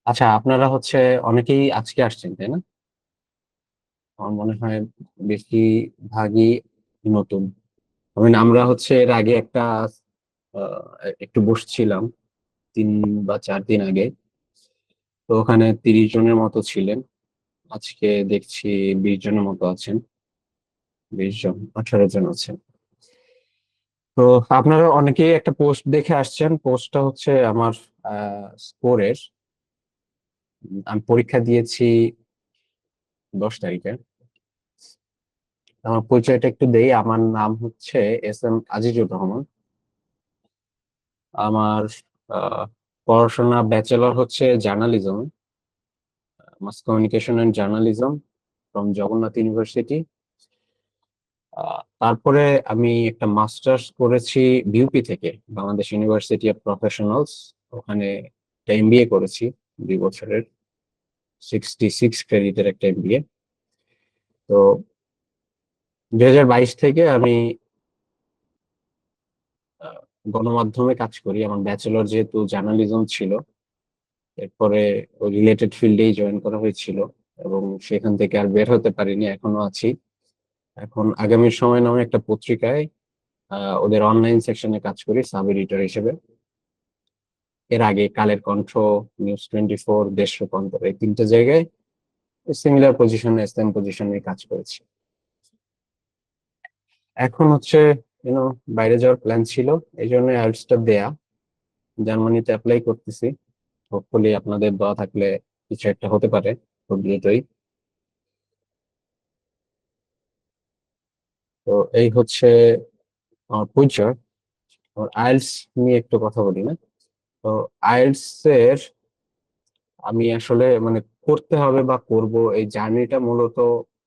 আচ্ছা, আপনারা হচ্ছে অনেকেই আজকে আসছেন, তাই না? আমার মনে হয় বেশিরভাগই নতুন। আমরা হচ্ছে এর আগে একটা একটু বসছিলাম 3 বা 4 দিন আগে। তো ওখানে 30 জনের মতো ছিলেন। আজকে দেখছি 20 জনের মতো আছেন। 20 জন, 18 জন আছেন। তো আপনারা অনেকেই একটা পোস্ট দেখে আসছেন। পোস্টটা হচ্ছে আমার স্কোরের। আমি পরীক্ষা দিয়েছি 10 তারিখে। আমার পরিচয়টা একটু দেই। আমার নাম হচ্ছে এস এম আজিজুর রহমান। আমার আহ, পড়াশোনা ব্যাচেলর হচ্ছে journalism, mass communication and journalism from Jagannath University. তারপরে আমি একটা মাস্টার্স করেছি বিউপি থেকে, বাংলাদেশ ইউনিভার্সিটি অফ প্রফেশনালস। ওখানে একটা এমবিএ করেছি 2 বছরের, 66 ক্রেডিটের একটা এমবিএ। তো 2022 থেকে আমি আহ, গণমাধ্যমে কাজ করি। আমার ব্যাচেলর যেহেতু জার্নালিজম ছিল, এরপরে ওই রিলেটেড ফিল্ডেই জয়েন করা হয়েছিল এবং সেখান থেকে আর বের হতে পারিনি, এখনো আছি। এখন আগামীর সময় নামে একটা পত্রিকায় ওদের অনলাইন সেকশনে কাজ করি সাব এডিটর হিসেবে। এর আগে কালের কণ্ঠ, নিউজ 24, দেশ রূপান্তর, এই 3টে জায়গায় সিমিলার পজিশনে, সেম পজিশনে কাজ করেছি। এখন হচ্ছে ইউনো বাইরে যাওয়ার প্ল্যান ছিল, এই জন্য আইএলটিএস দেয়া, জার্মানিতে অ্যাপ্লাই করতেছি। হোপফুলি আপনাদের দোয়া থাকলে কিছু একটা হতে পারে খুব দ্রুতই। তো এই হচ্ছে আমার পরিচয়। আইএলটিএস নিয়ে একটু কথা বলি না? তো আইএলটিএস এর আমি আসলে মানে করতে হবে বা করব, এই জার্নিটা মূলত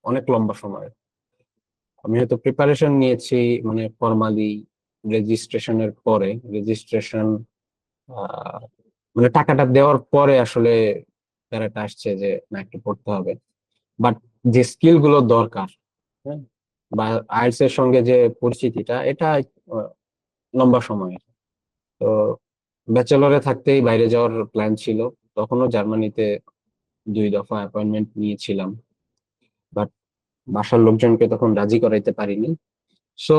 অনেক লম্বা সময়। আমি হয়তো প্রিপারেশন নিয়েছি মানে ফর্মালি রেজিস্ট্রেশনের পরে, রেজিস্ট্রেশন মানে টাকাটা দেওয়ার পরে আসলে প্যারাটা আসছে যে না, একটু পড়তে হবে। বাট যে স্কিল গুলো দরকার, হ্যাঁ, বা আইএলটিএস এর সঙ্গে যে পরিচিতিটা, এটা আহ, লম্বা সময়। তো ব্যাচেলরে থাকতেই বাইরে যাওয়ার প্ল্যান ছিল। তখনও জার্মানিতে 2 দফা অ্যাপয়েন্টমেন্ট নিয়েছিলাম, বাট বাসার লোকজনকে তখন রাজি করাইতে পারিনি। সো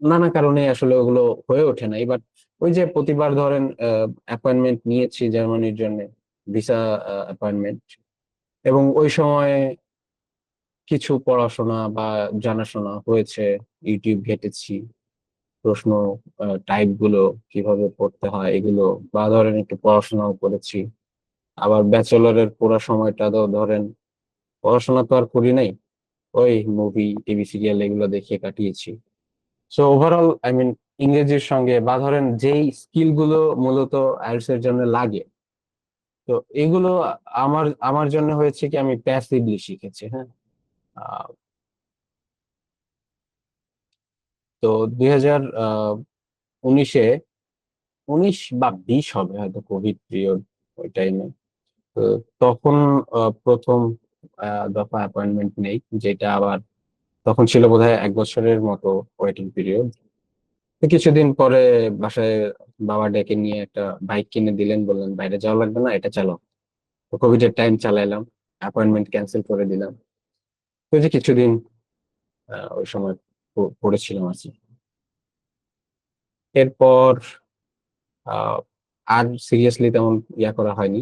নানা কারণে আসলে ওগুলো হয়ে ওঠে নাই। বাট ওই যে প্রতিবার ধরেন অ্যাপয়েন্টমেন্ট নিয়েছি জার্মানির জন্য, ভিসা অ্যাপয়েন্টমেন্ট, এবং ওই সময় কিছু পড়াশোনা বা জানাশোনা হয়েছে, ইউটিউব ঘেটেছি, প্রশ্ন টাইপ গুলো কিভাবে পড়তে হয় এগুলো, বা ধরেন একটু পড়াশোনাও করেছি। আবার ব্যাচেলরের পুরো সময়টা তো ধরেন পড়াশোনা তো আর করি নাই, ওই মুভি, টিভি সিরিয়াল এগুলো দেখে কাটিয়েছি। সো ওভারঅল আই মিন ইংরেজির সঙ্গে বা ধরেন যেই স্কিল গুলো মূলত আইএলটিএস এর জন্য লাগে, তো এগুলো আমার আমার জন্য হয়েছে কি, আমি প্যাসিভলি শিখেছি। হ্যাঁ। আহ, তো 2019-এ, 19 বা 20 হবে হয়তো, কোভিড পিরিয়ড ওই টাইমে। তো তখন প্রথম দফা অ্যাপয়েন্টমেন্ট নেই, যেটা আবার তখন ছিল বোধহয় 1 বছরের মতো ওয়েটিং পিরিয়ড। কিছুদিন পরে বাসায় বাবা ডেকে নিয়ে একটা বাইক কিনে দিলেন, বললেন বাইরে যাওয়া লাগবে না, এটা চালাও। তো কোভিড এর টাইম চালাইলাম, অ্যাপয়েন্টমেন্ট ক্যান্সেল করে দিলাম। তো এই যে কিছুদিন ওই সময় পড়েছিলাম আর কি। এরপর আহ, আর সিরিয়াসলি তেমন ইয়া করা হয়নি।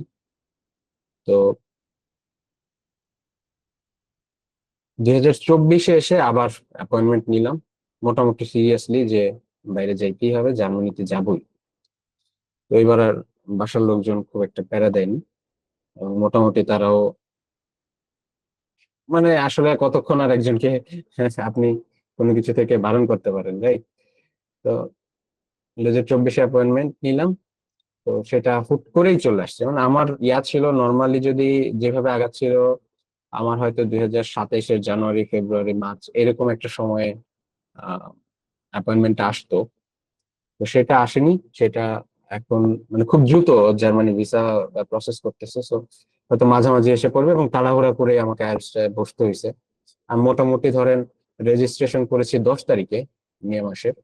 তো 2024-এ এসে আবার অ্যাপয়েন্টমেন্ট নিলাম, মোটামুটি সিরিয়াসলি, যে বাইরে যাইতেই হবে, জার্মানিতে যাবই। তো এবার আর বাসার লোকজন খুব একটা প্যারা দেয়নি, এবং মোটামুটি তারাও মানে আসলে কতক্ষণ আর একজনকে আপনি কোনো কিছু থেকে বারণ করতে পারেন, রাইট? তো 2024-এ অ্যাপয়েন্টমেন্ট নিলাম। তো সেটা হুট করেই চলে আসছে, মানে আমার ইয়া ছিল নর্মালি যদি যেভাবে আগাচ্ছিল, আমার হয়তো 2027-এর জানুয়ারি, ফেব্রুয়ারি, মার্চ এরকম একটা সময়ে অ্যাপয়েন্টমেন্ট আসতো। তো সেটা আসেনি। সেটা এখন মানে খুব দ্রুত জার্মানি ভিসা প্রসেস করতেছে, সো হয়তো মাঝামাঝি এসে পড়বে, এবং তাড়াহুড়া করে আমাকে আইএলটিএস বসতে হয়েছে। আমি মোটামুটি ধরেন রেজিস্ট্রেশন করেছি 10 তারিখে, মে মাসের,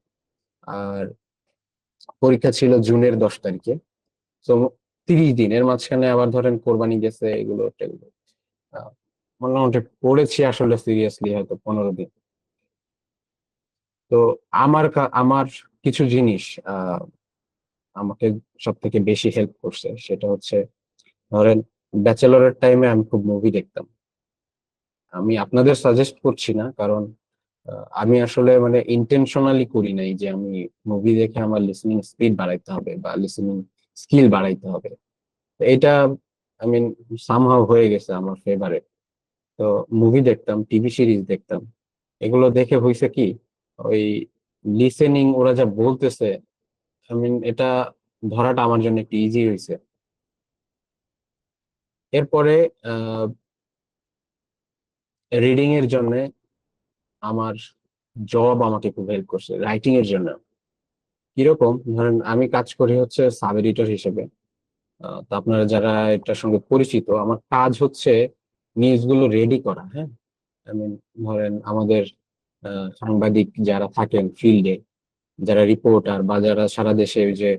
আর পরীক্ষা ছিল জুনের 10 তারিখে। তো 30 দিন, এর মাঝখানে আবার ধরেন কোরবানি গেছে, এগুলো টেগুলো আহ, মোটামুটি পড়েছি আসলে সিরিয়াসলি হয়তো 15 দিন। তো আমার কিছু জিনিস আহ আমাকে সব থেকে বেশি হেল্প করছে, সেটা হচ্ছে ধরেন ব্যাচেলরের টাইমে আমি খুব মুভি দেখতাম। আমি আপনাদের সাজেস্ট করছি না, কারণ আমি আসলে মানে ইন্টেনশনালি করি নাই যে আমি মুভি দেখে আমার লিসনিং স্পিড বাড়াইতে হবে বা লিসনিং স্কিল বাড়াইতে হবে। তো এটা আই মিন সামহাও হয়ে গেছে আমার ফেভারিট। তো মুভি দেখতাম, টিভি সিরিজ দেখতাম। এগুলো দেখে হয়েছে কি, ওই লিসেনিং ওরা যা বলতেছে, আই মিন এটা ধরাটা আমার জন্য একটু ইজি হয়েছে। এরপরে রিডিং এর জন্য আমার জব আমাকে খুব হেল্প করছে, রাইটিং এর জন্য। কিরকম, ধরেন আমি কাজ করি হচ্ছে সাব এডিটর হিসেবে। তো আপনারা যারা এটার সঙ্গে পরিচিত, আমার কাজ হচ্ছে নিউজ গুলো রেডি করা, হ্যাঁ। আই মিন ধরেন আমাদের সাংবাদিক যারা থাকেন ফিল্ডে, যারা রিপোর্টার বা যারা সারা দেশে ওই যে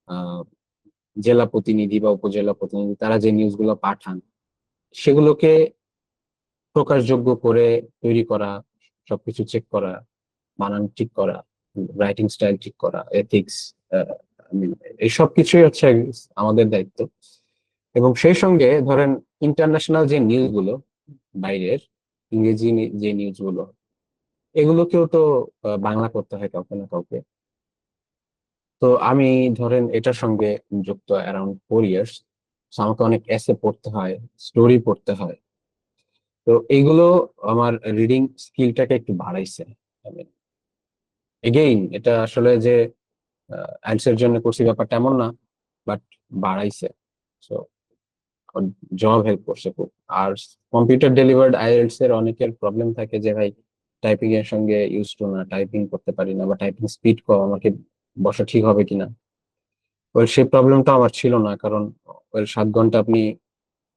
আহ, জেলা প্রতিনিধি বা উপজেলা প্রতিনিধি, তারা যে নিউজ গুলো পাঠান, সেগুলোকে প্রকাশযোগ্য করে তৈরি করা, সবকিছু চেক করা, বানান ঠিক করা, রাইটিং স্টাইল ঠিক করা, এথিক্স, এই সব কিছুই হচ্ছে আমাদের দায়িত্ব। এবং সেই সঙ্গে ধরেন ইন্টারন্যাশনাল যে নিউজ গুলো, বাইরের ইংরেজি যে নিউজ গুলো, এগুলোকেও তো বাংলা করতে হয় কাউকে না কাউকে। তো আমি ধরেন এটার সঙ্গে যুক্ত অ্যারাউন্ড 4 ইয়ার্স। আমাকে অনেক এসে পড়তে হয়, স্টোরি পড়তে হয়। তো এইগুলো আমার রিডিং স্কিলটাকে একটু বাড়াইছে। এগেইন এটা আসলে যে আইএলটিএস এর জন্য করছি ব্যাপারটা এমন না, বাট বাড়াইছে। সো জব হেল্প করছে খুব। আর কম্পিউটার ডেলিভার্ড আইএলটিএস এর অনেকের প্রবলেম থাকে যে ভাই টাইপিং এর সঙ্গে ইউজ টু না, টাইপিং করতে পারি না বা টাইপিং স্পিড কম, আমাকে বসা ঠিক হবে কিনা। ওই সেই প্রবলেমটা আমার ছিল না, কারণ ওই 7 ঘন্টা আপনি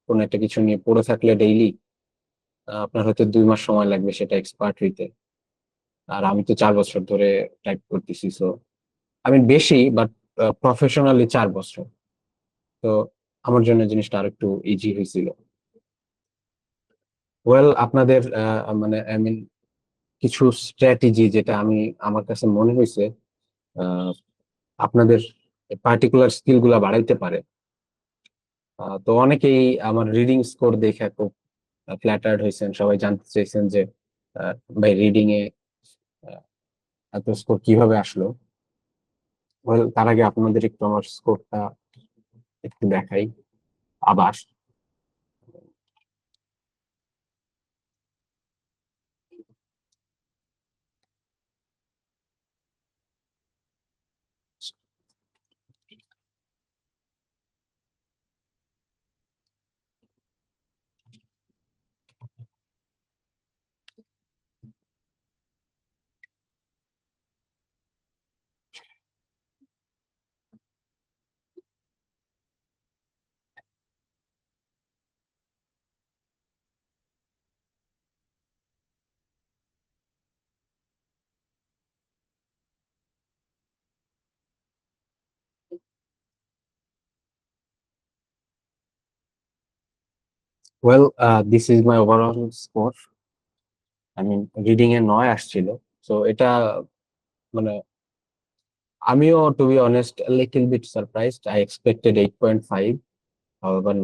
কোনো একটা কিছু নিয়ে পড়ে থাকলে ডেইলি, আপনার হয়তো 2 মাস সময় লাগবে সেটা এক্সপার্ট হইতে। আর আমি তো 4 বছর ধরে টাইপ করতেছি। সো আমি বেশি, বাট প্রফেশনালি 4 বছর। তো আমার জন্য জিনিসটা আর একটু ইজি হয়েছিল। ওয়েল, আপনাদের মানে আই মিন কিছু স্ট্র্যাটেজি যেটা আমার কাছে মনে হয়েছে আহ, আপনাদের পার্টিকুলার স্কিল গুলা বাড়াইতে পারে। তো অনেকেই আমার রিডিং স্কোর দেখে খুব ফ্ল্যাটার্ড হয়েছেন, সবাই জানতে চাইছেন যে ভাই রিডিং এ আহ, এত স্কোর কিভাবে আসলো। ওয়েল, তার আগে আপনাদের একটু আমার স্কোরটা একটু দেখাই আবার। Well, this is my overall score. I mean reading এ 9 আসছিল। তো এটা মানে আমিও to be honest little bit surprised, I expected 8.5। However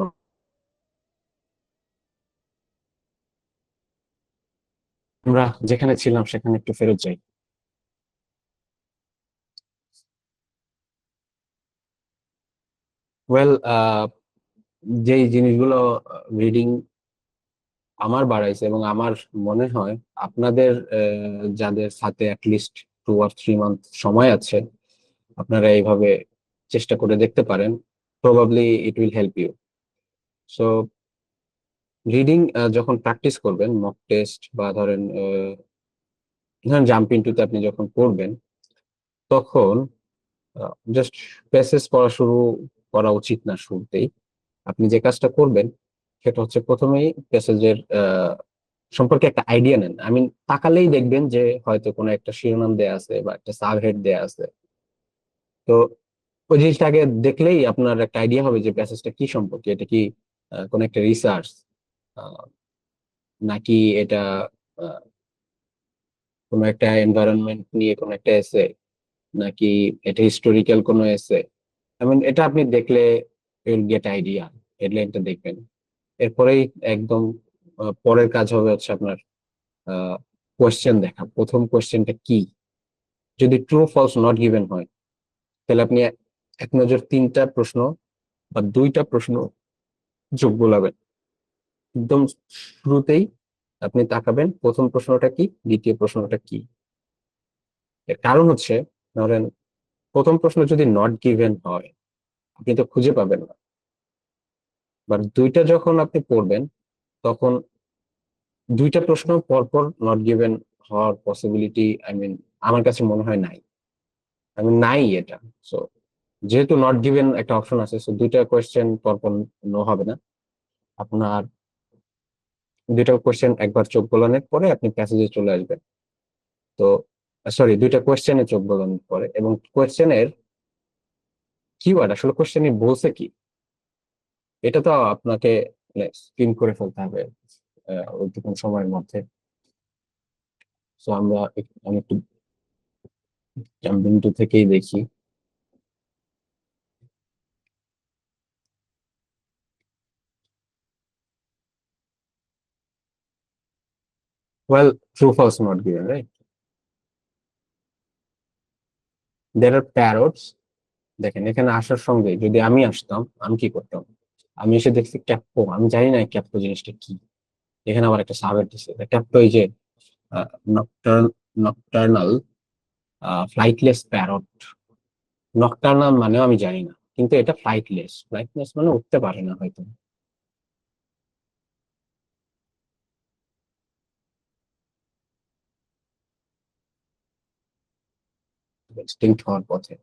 আমরা যেখানে ছিলাম সেখানে একটু ফেরত যাই। ওয়েল, যেই জিনিসগুলো রিডিং আমার বাড়াইছে এবং আমার মনে হয় আপনাদের যাদের সাথে অ্যাটলিস্ট 2 or 3 মান্থ সময় আছে, আপনারা এইভাবে চেষ্টা করে দেখতে পারেন। Probably it will help you. So reading যখন প্র্যাকটিস করবেন, মক টেস্ট বা ধরেন ধরেন জাম্প ইনটুতে আপনি যখন পড়বেন, তখন জাস্ট প্যাসেজ পড়া শুরু করা উচিত না শুরুতেই। আপনি যে কাজটা করবেন সেটা হচ্ছে প্রথমেই প্যাসেজের সম্পর্কে একটা আইডিয়া নেন। আই মিন তাকালেই দেখবেন যে হয়তো কোনো একটা শিরোনাম দেয়া আছে বা একটা সাব হেড দেয়া আছে। তো ওই জিনিসটা আগে দেখলেই আপনার একটা আইডিয়া হবে যে প্যাসেজটা কি সম্পর্কে, এটা কি কোন একটা রিসার্চ নাকি এটা আহ, কোনো একটা এনভায়রনমেন্ট নিয়ে কোনো একটা এসে, নাকি এটা হিস্টোরিক্যাল কোনো এসে। আই মিন এটা আপনি দেখলে ইউল গেট আইডিয়া, হেডলাইনটা দেখবেন। এরপরেই একদম পরের কাজ হবে হচ্ছে আপনার কোয়েশ্চেন দেখা, প্রথম কোয়েশ্চেনটা কি। যদি ট্রু ফলস নট গিভেন হয়, তাহলে আপনি এক নজর তিনটা প্রশ্ন বা দুইটা প্রশ্ন যোগ গোলাবেন। একদম শুরুতেই আপনি তাকাবেন প্রথম প্রশ্নটা কি, দ্বিতীয় প্রশ্নটা কি। এর কারণ হচ্ছে, ধরেন প্রথম প্রশ্ন যদি নট গিভেন হয়, আপনি তো খুঁজে পাবেন না। বাট দুইটা যখন আপনি পড়বেন, তখন দুইটা প্রশ্ন পরপর নট গিভেন হওয়ার পসিবিলিটি, আই মিন আমার কাছে মনে হয় নাই। আই মিন নাই এটা। সো যেহেতু নট গিভেন একটা অপশন আছে, সো দুইটা কোয়েশ্চেন পরপর নো হবে না আপনার। দুইটা কোয়েশ্চেন একবার চোখ গোলানোর পরে আপনি প্যাসেজে চলে আসবেন। তো সরি, দুইটা কোয়েশ্চেনে চোখ গোলানোর পরে, এবং কোয়েশ্চেনের কিওয়ার্ড আসলে কোয়েশ্চেনে বলছে কি, এটা তো আপনাকে স্ক্রিন করে ফেলতে হবে ওইটুকু সময়ের মধ্যে। সো আমি একটু জাম্পিং থেকেই দেখি। Well, true false not given, right? There are parrots. দেখেন এখানে আসার সঙ্গে যদি আমি আসতাম, আমি কি করতাম? আমি এসে দেখছি ক্যাপ্পো, আমি জানি না ক্যাপ্পো জিনিসটা কি। এখানে আবার একটা সাবের দিচ্ছে ক্যাপ্পো, এই যে নকটার্নাল ফ্লাইটলেস প্যারট। নকটার্নাল মানেও আমি জানি না, কিন্তু এটা ফ্লাইটলেস, ফ্লাইটলেস মানে উঠতে পারে না হয়তো, এক্সটিংক্ট হওয়ার পথে।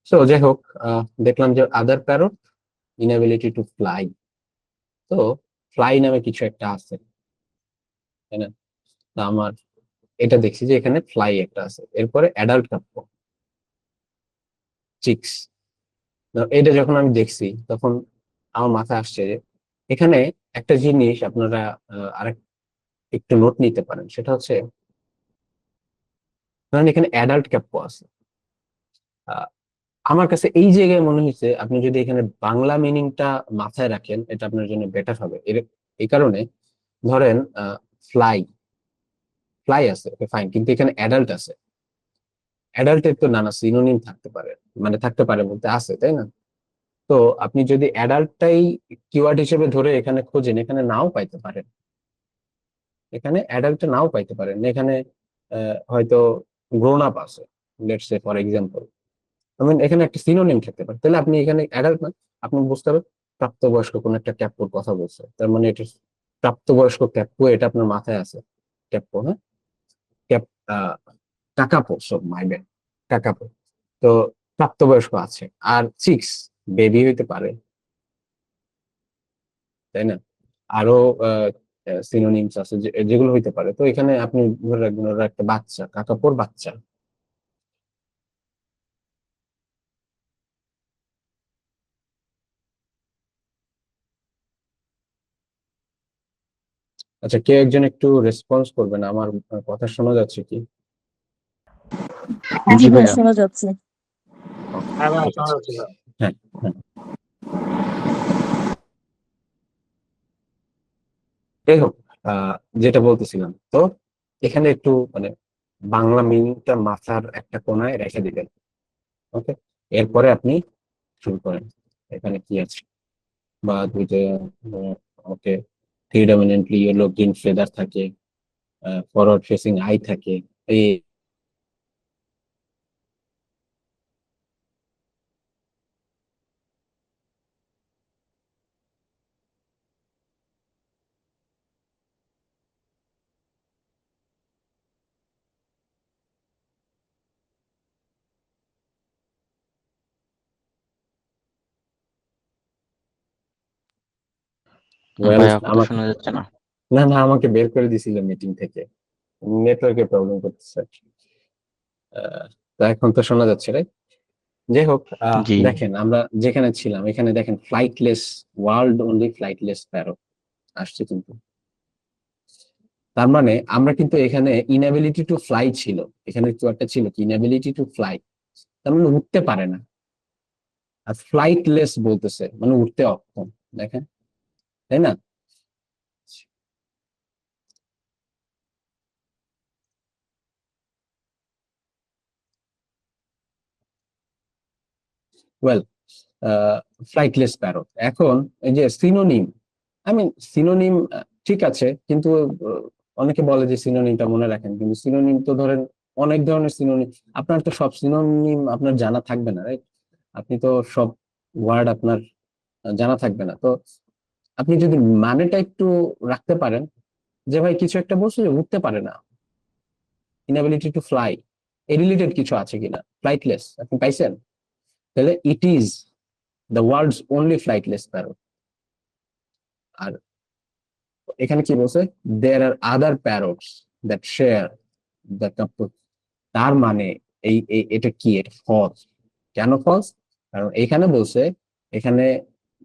সো যাই হোক, দেখলাম যে আদার প্যারট ইনএবিলিটি টু ফ্লাই। তো ফ্লাই নামে কিছু একটা আছে, তাই না? তা আমার এটা দেখছি যে এখানে ফ্লাই একটা আছে, এরপরে অ্যাডাল্ট কাপ্প, চিক্স। এটা যখন আমি দেখছি, তখন আমার মাথায় আসছে যে এখানে একটা জিনিস আপনারা আরেক একটু নোট নিতে পারেন, সেটা হচ্ছে ধরেন এখানে অ্যাডাল্ট কাপ্প আছে। আহ, আমার কাছে এই জায়গায় মনে হয়েছে আপনি যদি এখানে বাংলা মিনিংটা মাথায় রাখেন, এটা আপনার জন্য বেটার হবে। এই কারণে ধরেন ফ্লাই, ফ্লাই আছে, ওকে ফাইন, কিন্তু এখানে অ্যাডাল্ট আছে। অ্যাডাল্টের তো নানা সিনোনিম থাকতে পারে, মানে থাকতে পারে বলতে আছে, তাই না? তো আপনি যদি অ্যাডাল্টটাই কিওয়ার্ড হিসেবে ধরে এখানে খোঁজেন, এখানে নাও পাইতে পারেন। এখানে অ্যাডাল্টটা নাও পাইতে পারেন, এখানে হয়তো গ্রোন আপ আছে, let's say for example. I mean এখানে একটা সিনোনিম থাকতে পারে, তাহলে আপনি এখানে অ্যাডাল্ট না, আপনি বুঝতে হবে প্রাপ্তবয়স্ক কোন একটা ক্যাপ্পোর কথা বলছে, তার মানে এটা প্রাপ্তবয়স্ক ক্যাপ্পো, এটা আপনার মাথায় আছে। ক্যাপ্পো, হ্যাঁ, ক্যাপ কাকাপো, সব মাই ব্যাড, কাকাপো। তো প্রাপ্তবয়স্ক আছে, আর সিক্স বেবি হইতে পারে, তাই না? আরো সিনোনিমস আছে যেগুলো হইতে পারে। তো এখানে আপনি ধরে রাখবেন ওরা একটা বাচ্চা, কাকাপোর বাচ্চা। আচ্ছা, কে একজন একটু রেসপন্স করবেন, আমার কথা শোনা যাচ্ছে কি? জি জি ভাইয়া ভাইয়া। শোনা যাচ্ছে। ওকে, হ্যাঁ ভাই, ঠিক শোনা আছে। যাচ্ছে ভাই। হ্যাঁ, হ্যাঁ। যাই হোক, আহ, যেটা বলতেছিলাম, তো এখানে একটু মানে বাংলা মিনিংটা মাথার একটা কোনায় রেখে দিবেন। ওকে, এরপরে আপনি শুরু করেন এখানে কি আছে। বা দুইটা, ওকে, প্রিডমিনেন্টলি ইয়েলো গ্রিন ফেদার থাকে, ফরওয়ার্ড ফেসিং আই থাকে, এই ওয়েল ভাইয়া কথা আমাকে, শোনা যাচ্ছে না। না না, আমাকে বের করে দিছিল মিটিং থেকে, নেটওয়ার্কের প্রবলেম করতেছে। আহ, তা এখন তো শোনা যাচ্ছে, রাইট? যাই হোক, জি। দেখেন আমরা যেখানে ছিলাম এখানে দেখেন ফ্লাইটলেস ওয়ার্ল্ড অনলি ফ্লাইটলেস প্যারো আসছে কিন্তু। তার মানে আমরা কিন্তু এখানে ইনএবিলিটি টু ফ্লাই ছিল, এখানে কিছু একটা ছিল কি ইনএবিলিটি টু ফ্লাই, তার মানে উঠতে পারে না। আর ফ্লাইটলেস বলতেছে মানে উঠতে অক্ষম, দেখেন, তাই না? Well, flightless parrot. এখন এই যে সিনোনিম, আই মিন সিনোনিম ঠিক আছে, কিন্তু অনেকে বলে যে সিনোনিমটা মনে রাখেন, কিন্তু সিনোনিম তো ধরেন অনেক ধরনের সিনোনিম, আপনার তো সব সিনোনিম আপনার জানা থাকবে না, রাইট? আপনি তো সব ওয়ার্ড আপনার জানা থাকবে না। তো আপনি যদি মানেটা একটু রাখতে পারেন, যে ভাই কিছু একটা বস্তু যে উঠতে পারে না, ইনএবিলিটি টু ফ্লাই, এ রিলেটেড কিছু আছে কিনা, ফ্লাইটলেস আপনি পাইছেন, তাহলে it is the world's only flightless parrot. আর এখানে কি বলছে, there are other parrots that share the couple. তার মানে এটা কি, এটা ফলস। কেন ফলস? কারণ এখানে বলছে, এখানে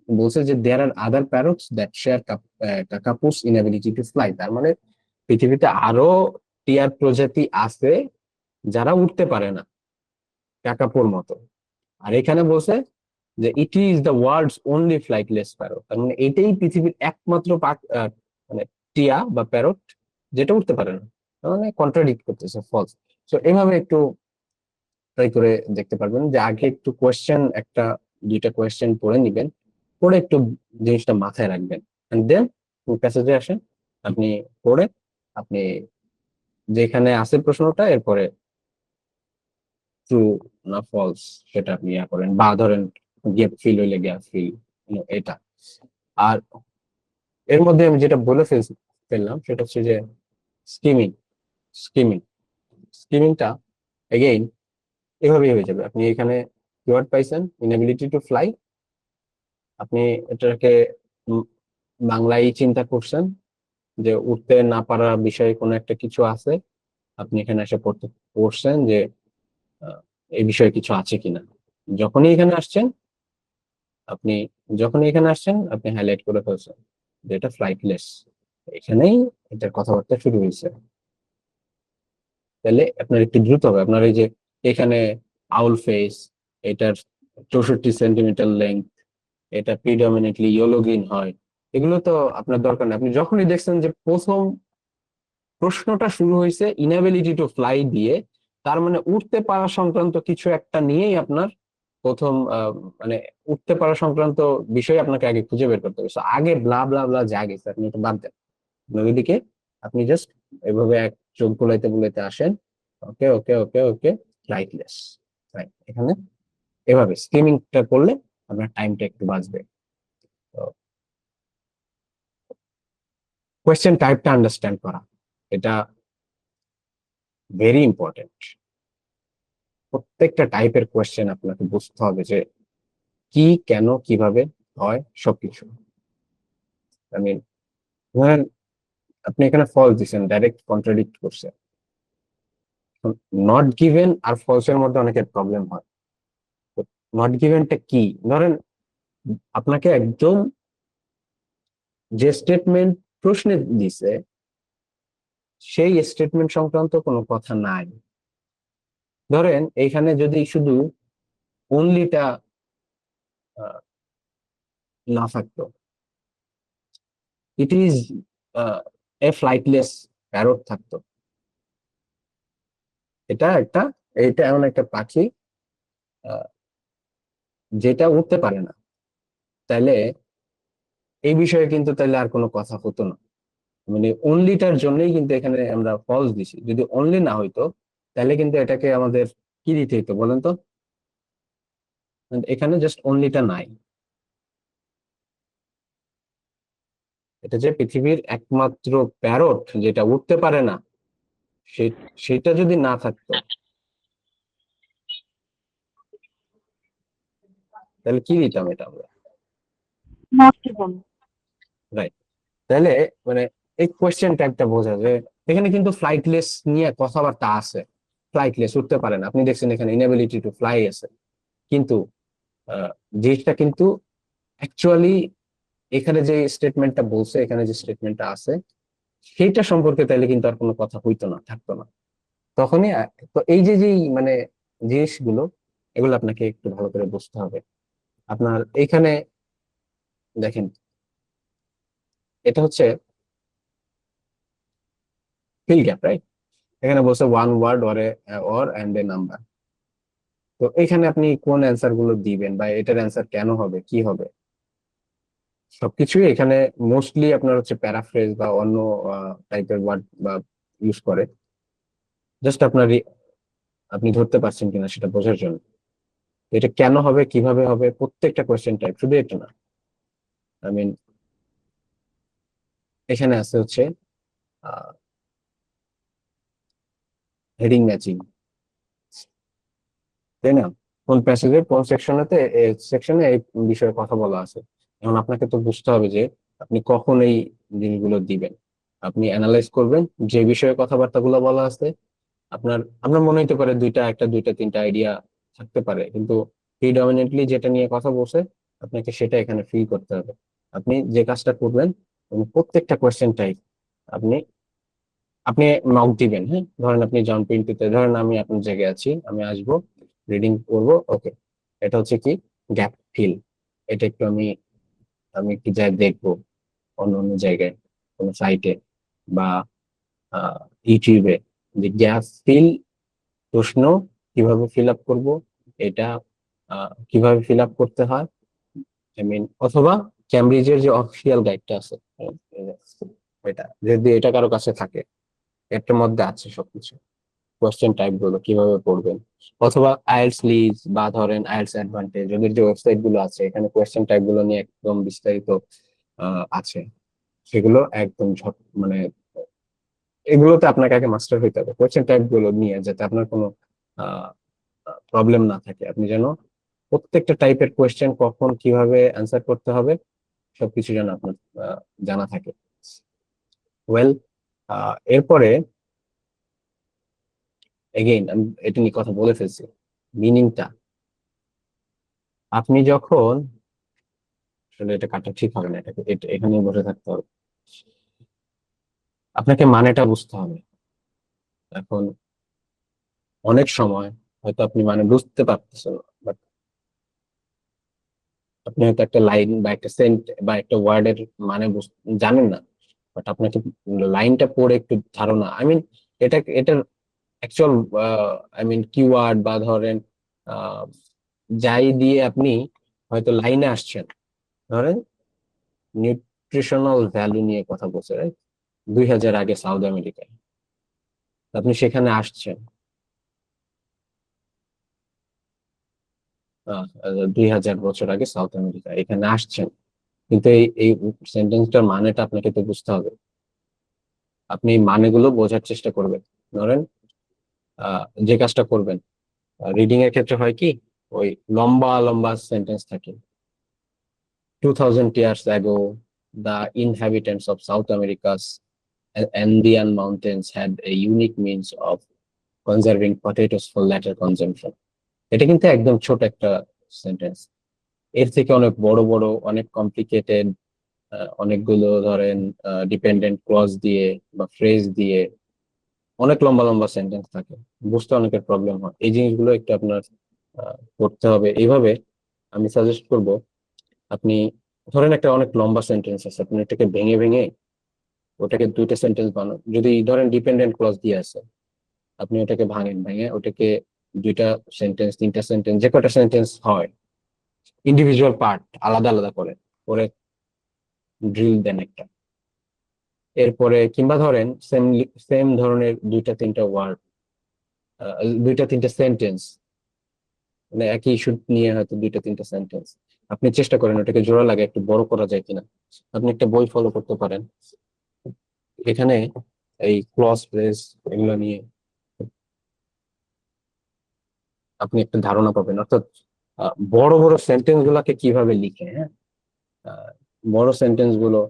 বলছে যে there are other parrots that share kakapo's inability to fly. তার মানে পৃথিবীতে আরো টিয়ার প্রজাতি আছে যারা উঠতে পারে না, কাকাপুর মতো। আর এখানে বলছে যে it is the world's only flightless parrot, তার মানে এটাই পৃথিবীর একমাত্র মানে টিয়া বা প্যারট যেটা উঠতে পারে না। তার মানে কন্ট্রাডিক্ট করতেছে, ফলস। তো এইভাবে একটু ট্রাই করে দেখতে পারবেন, যে আগে একটু কোয়েশ্চেন একটা দুইটা কোয়েশ্চেন পড়ে নিবেন, পড়ে একটু জিনিসটা মাথায় রাখবেন, এন্ড দেন প্যাসেজে আসেন, আপনি পড়ে আপনি যেখানে আছে প্রশ্নটা এরপরে ট্রু না ফলস সেটা আপনি ইয়া করেন, বা ধরেন গ্যাপ ফিল হইলে গ্যাপ ফিল, এটা। আর এর মধ্যে আমি যেটা বলে ফেললাম সেটা হচ্ছে যে স্কিমিং। স্কিমিং স্কিমিংটা এগেইন এভাবেই হয়ে যাবে। আপনি এখানে কিওয়ার্ড পাইছেন ইনএবিলিটি টু ফ্লাই, আপনি এটাকে উম, বাংলায় চিন্তা করছেন যে উঠতে না পারা বিষয়ে কোনো একটা কিছু আছে, আপনি এখানে এসে পড়ছেন যে আহ, এই বিষয়ে কিছু আছে কিনা। যখনই এখানে আসছেন আপনি যখনই এখানে আসছেন আপনি হাইলাইট করে ফেলছেন যে এটা ফ্লাইটলেস, এখানেই এটার কথাবার্তা শুরু হয়েছে। তাহলে আপনার একটু দ্রুত হবে, আপনার এই যে এখানে আউল ফেস, এটার 64 সেন্টিমিটার লেন্থ, এটা প্রিডমিনেটলি ইয়েলো গ্রিন হয়, এগুলো তো আপনার দরকার নেই। আপনি যখনই দেখছেন যে প্রথম প্রশ্নটা শুরু হয়েছে ইনএবিলিটি টু ফ্লাই দিয়ে, তার মানে উঠতে পারা সংক্রান্ত কিছু একটা নিয়েই আপনার প্রথম মানে উঠতে পারা সংক্রান্ত বিষয় আপনাকে আগে খুঁজে বের করতে হবে। So, আগে ব্লা ব্লা ব্লা যা গেছে আপনি এটা বাদ দেন, ওইদিকে আপনি জাস্ট এভাবে এক চোখ বুলাইতে বুলাইতে আসেন, ওকে ওকে ওকে ওকে, ফ্লাইটলেস, রাইট। এখানে এভাবে স্কিমিংটা করলে আপনার টাইমটা একটু বাঁচবে। তো কোয়েশ্চেন টাইপটা আন্ডারস্ট্যান্ড করা, এটা ভেরি ইম্পর্টেন্ট। প্রত্যেকটা টাইপের কোয়েশ্চেন আপনাকে বুঝতে হবে যে কি, কেন, কিভাবে হয় সবকিছু। আই মিন, ধরেন আপনি এখানে ফলস দিচ্ছেন, ডাইরেক্ট কন্ট্রাডিক্ট করছে। নট গিভেন আর ফলস এর মধ্যে অনেকের প্রবলেম হয়। নট গিভেনটা কি, ধরেন আপনাকে একদম যে স্টেটমেন্ট প্রশ্নে দিছে সেই স্টেটমেন্ট সংক্রান্ত কোনো কথা নাই। ধরেন এইখানে যদি শুধু অনলিটা না থাকতো, it is a flightless parrot থাকতো, এটা একটা, এটা এমন একটা পাখি আহ, যেটা উঠতে পারে না, তাইলে এই বিষয়ে কিন্তু তাইলে আর কোনো কথা হতো না। মানে অনলিটার জন্যই কিন্তু এখানে আমরা ফলস দিছি, যদি অনলি না হইতো তাহলে কিন্তু এটাকে আমাদের কি দিতে হইতো বলেন তো? এখানে জাস্ট অনলিটা নাই, এটা যে পৃথিবীর একমাত্র প্যারট যেটা উঠতে পারে না, সে- সেটা যদি না থাকতো তাহলে কি দিতাম এটা আমরা, নট ইভেন। রাইট? তাহলে মানে এই কোয়েশ্চেন টাইপটা বোঝা যায়, এখানে কিন্তু ফ্লাইটলেস নিয়ে কথাবার্তা আছে। ফ্লাইটলেস উঠতে পারে না, আপনি দেখছেন এখানে ইনএবিলিটি টু ফ্লাই আছে, কিন্তু জিনিসটা কিন্তু অ্যাকচুয়ালি এখানে যে স্টেটমেন্টটা বলছে, এখানে যে স্টেটমেন্টটা আছে সেইটা সম্পর্কে তাইলে কিন্তু আর কোনো কথা হইতো না, থাকতো না। তখনই তো এই যে যে মানে জিনিসগুলো, এগুলো আপনাকে একটু ভালো করে বুঝতে হবে। আপনার এইখানে দেখেন, এটা হচ্ছে ফিল গ্যাপ, রাইট? এখানে বলছে one word or and a number. তো এখানে আপনি কোন অ্যান্সার গুলো দিবেন, বা এটার অ্যান্সার কেন হবে, কি হবে, সবকিছুই এখানে মোস্টলি আপনার হচ্ছে প্যারাফ্রেজ বা অন্য টাইপের ওয়ার্ড বা ইউজ করে। জাস্ট আপনি ধরতে পারছেন কিনা সেটা বোঝার জন্য। এটা কেন হবে, কিভাবে হবে, প্রত্যেকটা কোয়েশ্চেন টাইপ, শুধু এটা না। আই মিন, এখানে আছে হচ্ছে হেডিং ম্যাচিং, তাই না? কোন প্যাসেজে কোন সেকশনে এই বিষয়ে কথা বলা আছে। এখন আপনাকে তো বুঝতে হবে যে আপনি কখন এই জিনিসগুলো দিবেন। আপনি অ্যানালাইজ করবেন যে বিষয়ে কথাবার্তাগুলো বলা আছে। আপনার আপনার মনে হতে পারে দুইটা তিনটা আইডিয়া থাকতে পারে, কিন্তু প্রিডমিনেন্টলি যেটা নিয়ে কথা বলছে আপনাকে সেটা এখানে ফিল করতে হবে। আপনি যে কাজটা করবেন, প্রত্যেকটা কোয়েশ্চেনটাই আপনি আপনি নক দিবেন। হ্যাঁ, ধরেন আপনি জন পিন্টুতে, ধরেন আমি আপনার জায়গায় আছি, আমি আসবো, রিডিং করবো, ওকে, এটা হচ্ছে কি গ্যাপ ফিল। এটা একটু আমি আমি একটু যাই দেখবো অন্য অন্য জায়গায়, কোনো সাইটে বা ইউটিউবে, যে গ্যাপ ফিল প্রশ্ন কিভাবে ফিল আপ করবো, এটা কিভাবে ফিল আপ করতে হয়। আই মিন, অথবা ক্যামব্রিজের যে অফিসিয়াল গাইডটা আছে, এটা যদি এটা কারো কাছে থাকে, এটার মধ্যে আছে সবকিছু, কোয়েশ্চেন টাইপ গুলো কিভাবে পড়বেন। অথবা আইএলটিএস লিজ বা ধরেন আইএলটিএস অ্যাডভান্টেজ, ওদের যে ওয়েবসাইট গুলো আছে এখানে কোয়েশ্চেন টাইপ গুলো নিয়ে একদম বিস্তারিত আছে। সেগুলো একদম মানে এগুলোতে আপনাকে আগে মাস্টার হইতে হবে কোয়েশ্চেন টাইপ গুলো নিয়ে, যাতে আপনার কোনো প্রবলেম না থাকে। আপনি যেন প্রত্যেকটা টাইপের কোয়েশ্চেন কখন কিভাবে অ্যান্সার করতে হবে সবকিছু যেন আপনার জানা থাকে। ওয়েল, এরপরে এগেইন আমি এটা নিয়ে কথা বলে ফেলছি, মিনিংটা। আপনি যখন, আসলে এটা কাটা ঠিক হবে না, এখানে বসে থাকতে হবে, আপনাকে মানেটা বুঝতে হবে। এখন অনেক সময় হয়তো আপনি মানে বুঝতে পারতেছেন, বাট আপনি হয়তো একটা লাইন বা একটা সেন্ট বা একটা ওয়ার্ডের মানে জানেন না, বাট আপনাকে লাইনটা পড়ে একটু ধারণা, আই মিন এটার অ্যাকচুয়াল আই মিন কিওয়ার্ড বা ধরেন আহ, যাই দিয়ে আপনি হয়তো লাইনে আসছেন। ধরেন নিউট্রিশনাল ভ্যালু নিয়ে কথা বলছে, রাইট? 2000 আগে সাউথ আমেরিকায়, আপনি সেখানে আসছেন, 2000 বছর আগে সাউথ আমেরিকা এখানে আসছেন, কিন্তু এই সেন্টেন্সটার মানেটা আপনাকে তো বুঝতে হবে। আপনি এই মানেগুলো বোঝার চেষ্টা করবেন। ধরেন যে কাজটা করবেন, রিডিং এর ক্ষেত্রে হয় কি, ওই লম্বা লম্বা সেন্টেন্স থাকে। 2000 years ago, the inhabitants of South America's Andean mountains had a unique means of conserving potatoes for later consumption. এটা কিন্তু একদম ছোট একটা সেন্টেন্স। এর থেকে অনেক বড় বড়, অনেক কমপ্লিকেটেড, অনেকগুলো ধরেন ডিপেন্ডেন্ট ক্লজ দিয়ে বা ফ্রেজ দিয়ে অনেক লম্বা লম্বা সেন্টেন্স থাকে, বুঝতে অনেকের প্রবলেম হয়। এই জিনিসগুলো একটু আপনার করতে হবে এইভাবে। আমি সাজেস্ট করব, আপনি ধরেন একটা অনেক লম্বা সেন্টেন্স আছে, আপনি এটাকে ভেঙে ভেঙে ওটাকে দুইটা সেন্টেন্স বানান। যদি ধরেন ডিপেন্ডেন্ট ক্লজ দিয়ে আছে, আপনি ওটাকে ভাঙেন, ভেঙে ওটাকে দুইটা সেন্টেন্স, তিনটা সেন্টেন্স, যে কটা সেন্টেন্স হয়, ইন্ডিভিজুয়াল পার্ট আলাদা আলাদা করে করে ড্রিল দেন একটা। এরপরে কিংবা ধরেন সেম সেম ধরনের দুইটা তিনটা ওয়ার্ড, দুইটা তিনটা সেন্টেন্স, মানে একই ইস্যু নিয়ে হয়তো দুইটা তিনটা সেন্টেন্স, আপনি চেষ্টা করেন ওটাকে জোড়া লাগে একটু বড় করা যায় কিনা। আপনি একটা বই ফলো করতে পারেন, এখানে এই ক্লজ ফ্রেজ এগুলো নিয়ে আপনি একটা ধারণা পাবেন। অর্থাৎ বড় বড় সেন্টেন্স গুলাকে কিভাবে লিখে, হ্যাঁ, আহ, বড় সেন্টেন্স গুলো